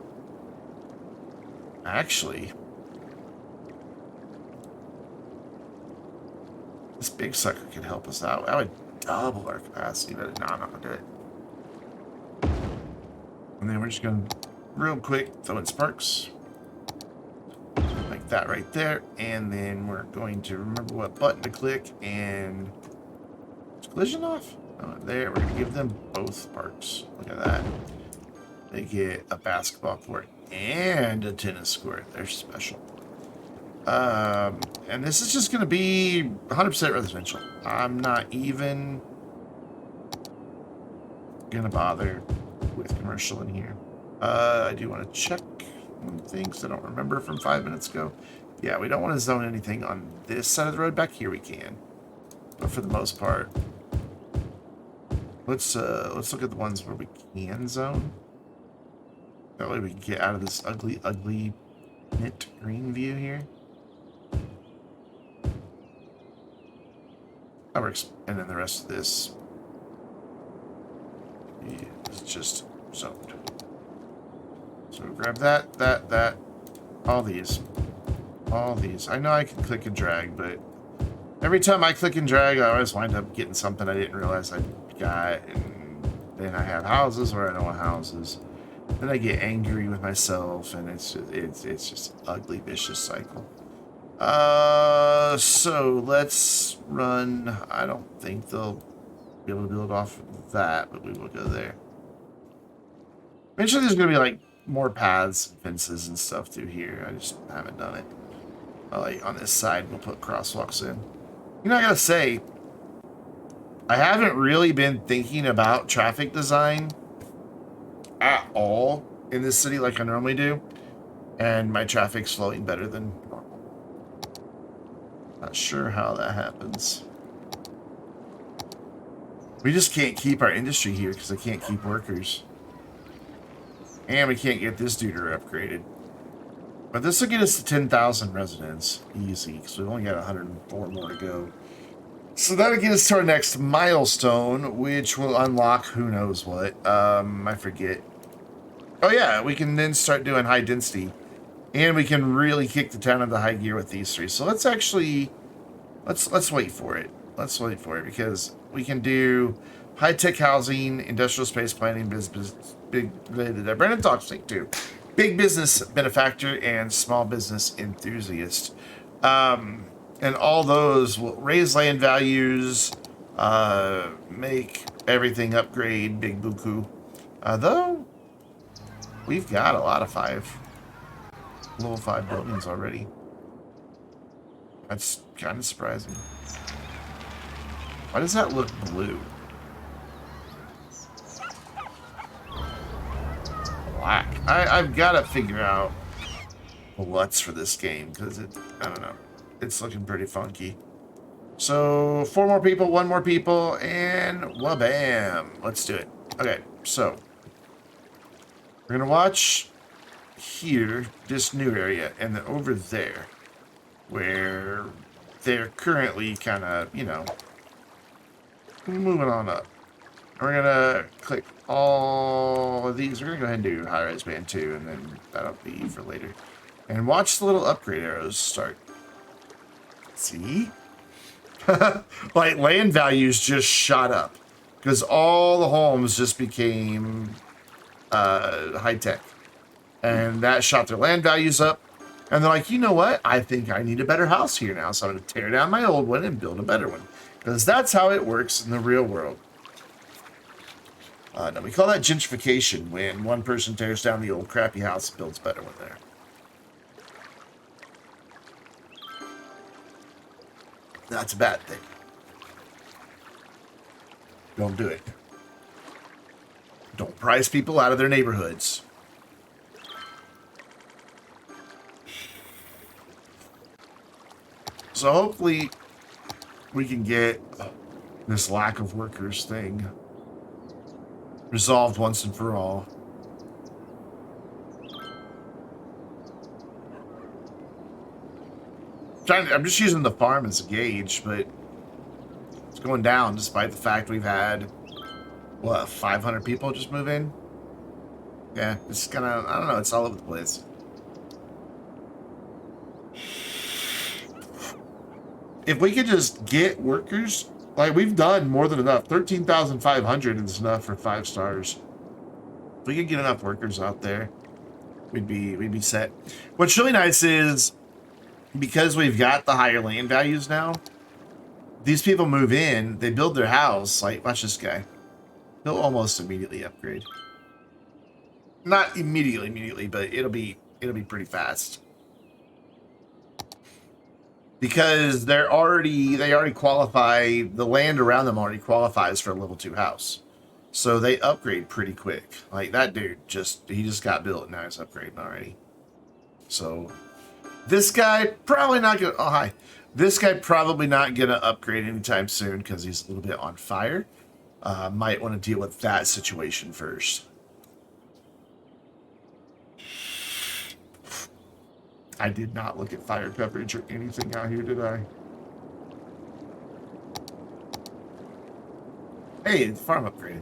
actually this big sucker could help us out. That would double our capacity, but no, I'm not gonna do it. And then we're just gonna real quick throw in sparks like that right there, and then we're going to remember what button to click and collision off. Oh, there, we're gonna give them both sparks. Look at that. They get a basketball court and a tennis court. They're special. And this is just gonna be 100% residential. I'm not even gonna bother with commercial in here. I do want to check one thing because I don't remember from 5 minutes ago. Yeah, we don't want to zone anything on this side of the road. Back here we can, but for the most part. Let's look at the ones where we can zone. That way we can get out of this ugly mint green view here. That works. And then the rest of this is just zoned. So grab that, all these. All these. I know I can click and drag, but every time I click and drag, I always wind up getting something I didn't realize I got, and then I have houses where I don't want houses. Then I get angry with myself, and it's just an ugly, vicious cycle. So let's run. I don't think they'll be able to build off of that, but we will go there. Eventually, there's gonna be like more paths, fences, and stuff through here. I just haven't done it. Like on this side, we'll put crosswalks in. You know, I gotta say, I haven't really been thinking about traffic design at all in this city like I normally do, and my traffic's flowing better than normal. Not sure how that happens. We just can't keep our industry here because I can't keep workers. And we can't get this duder upgraded. But this will get us to 10,000 residents. Easy, because we've only got 104 more to go. So that'll get us to our next milestone, which will unlock who knows what. I forget. Oh yeah, we can then start doing high density. And we can really kick the town into high gear with these three. So let's actually... Let's wait for it. Let's wait for it, because we can do high-tech housing, industrial space planning, Brandon talks too. Big business benefactor and small business enthusiast. And all those will raise land values, make everything upgrade, big buku. Though, we've got a lot of level 5 buildings already. That's kind of surprising. Why does that look blue? Black. I've got to figure out what's for this game, because I don't know. It's looking pretty funky. So 4 more people, 1 more people, and wabam. Let's do it. Okay, so we're gonna watch here, this new area, and then over there, where they're currently kind of, you know, moving on up. We're gonna click all of these. We're gonna go ahead and do high-rise band 2, and then that'll be for later. And watch the little upgrade arrows start. See? Like, land values just shot up because all the homes just became high-tech. And that shot their land values up. And they're like, you know what? I think I need a better house here now, so I'm going to tear down my old one and build a better one. Because that's how it works in the real world. Now, we call that gentrification, when one person tears down the old crappy house and builds a better one there. That's a bad thing. Don't do it. Don't price people out of their neighborhoods. So hopefully we can get this lack of workers thing resolved once and for all. I'm just using the farm as a gauge, but it's going down despite the fact we've had, what, 500 people just move in? Yeah, it's kind of, I don't know, it's all over the place. If we could just get workers, like, we've done more than enough. 13,500 is enough for 5 stars. If we could get enough workers out there, we'd be set. What's really nice is, because we've got the higher land values now, these people move in, they build their house, like, watch this guy. He'll almost immediately upgrade. Not immediately, but it'll be pretty fast. Because they already qualify, the land around them already qualifies for a level 2 house. So they upgrade pretty quick. Like, that dude he just got built, now he's upgrading already. So this guy probably not gonna, oh hi. This guy probably not gonna upgrade anytime soon because he's a little bit on fire. Might want to deal with that situation first. I did not look at fire coverage or anything out here, did I? Hey, farm upgrade.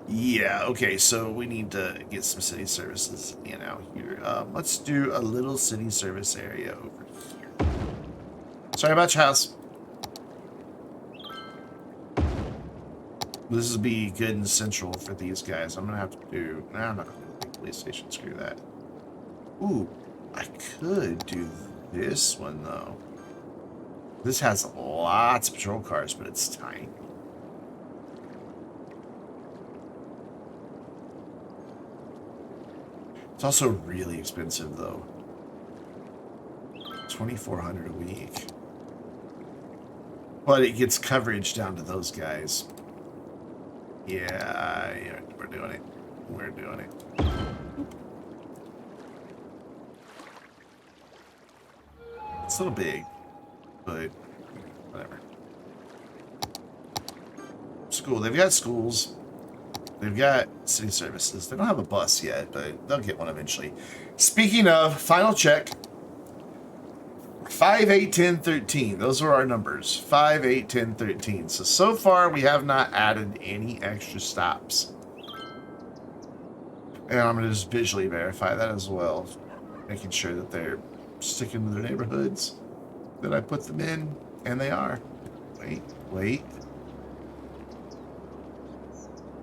Yeah, okay, so we need to get some city services in out here. Let's do a little city service area over here. Sorry about your house. This will be good and central for these guys. I'm gonna have to do. Nah, I'm not gonna do the police station. Screw that. Ooh, I could do this one though. This has lots of patrol cars, but it's tiny. It's also really expensive though. 2,400 a week. But it gets coverage down to those guys. Yeah, we're doing it. We're doing it. It's a little big, but whatever. School. They've got schools. They've got city services. They don't have a bus yet, but they'll get one eventually. Speaking of, final check. 5, 8, 10, 13. Those are our numbers. 5, 8, 10, 13. So far, we have not added any extra stops. And I'm going to just visually verify that as well. Making sure that they're sticking to their neighborhoods that I put them in. And they are. Wait.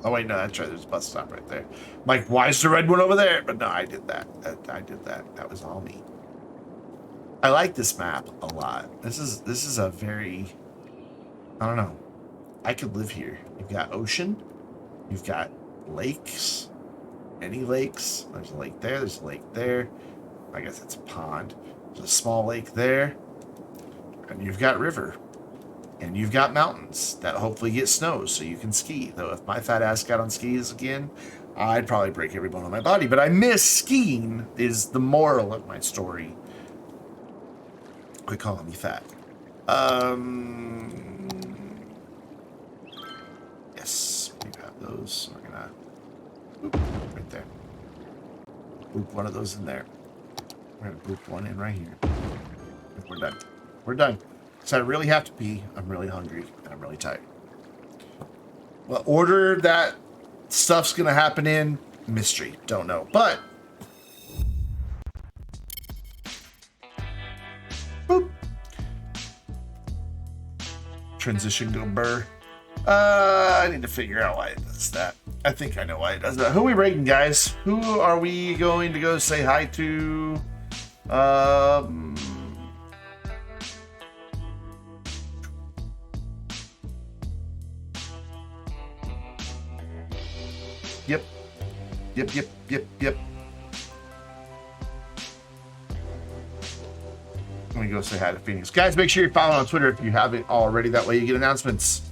Oh, wait, no, that's right. There's a bus stop right there. Mike, why is the red one over there? But no, I did that. I did that. That was all me. I like this map a lot. This is a very, I don't know. I could live here. You've got ocean. You've got lakes. Any lakes. There's a lake there. There's a lake there. I guess it's a pond. There's a small lake there. And you've got river. And you've got mountains that hopefully get snow so you can ski. Though if my fat ass got on skis again, I'd probably break every bone in my body. But I miss skiing is the moral of my story. Quit calling me fat. Yes, we got those. We're gonna boop right there. Boop one of those in there. We're gonna boop one in right here. We're done. We're done. So I really have to pee. I'm really hungry and I'm really tired. What order that stuff's gonna happen in? Mystery. Don't know. But boop. Transition go burr. I need to figure out why it does that. I think I know why it does that. Who are we rating, guys? Who are we going to go say hi to? Yep. Let me go say hi to Phoenix. Guys, make sure you're following on Twitter if you haven't already. That way you get announcements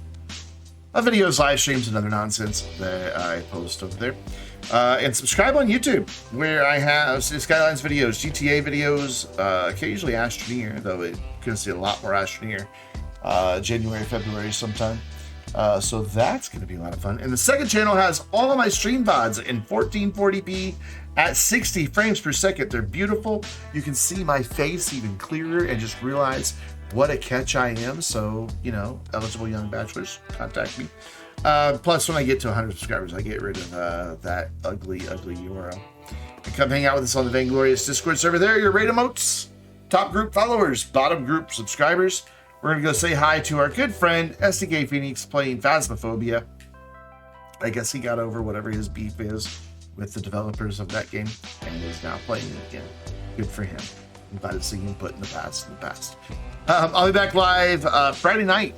of videos, live streams, and other nonsense that I post over there. And subscribe on YouTube, where I have Cities Skylines videos, GTA videos, occasionally Astroneer, though you're going to see a lot more Astroneer January, February sometime. So that's going to be a lot of fun. And the second channel has all of my stream VODs in 1440p at 60 frames per second. They're beautiful. You can see my face even clearer and just realize what a catch I am. So, eligible young bachelors, contact me. Plus, when I get to 100 subscribers, I get rid of that ugly URL. And come hang out with us on the Vainglorious Discord server. There are your rate emotes, top group followers, bottom group subscribers. We're going to go say hi to our good friend, SDK Phoenix, playing Phasmophobia. I guess he got over whatever his beef is with the developers of that game and is now playing it again. Good for him. I'm glad to see him put in the past. I'll be back live Friday night,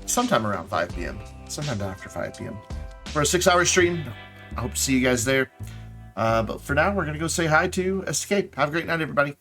sometime around 5 p.m., sometime after 5 p.m. for a 6-hour stream. I hope to see you guys there. But for now, we're going to go say hi to SDK. Have a great night, everybody.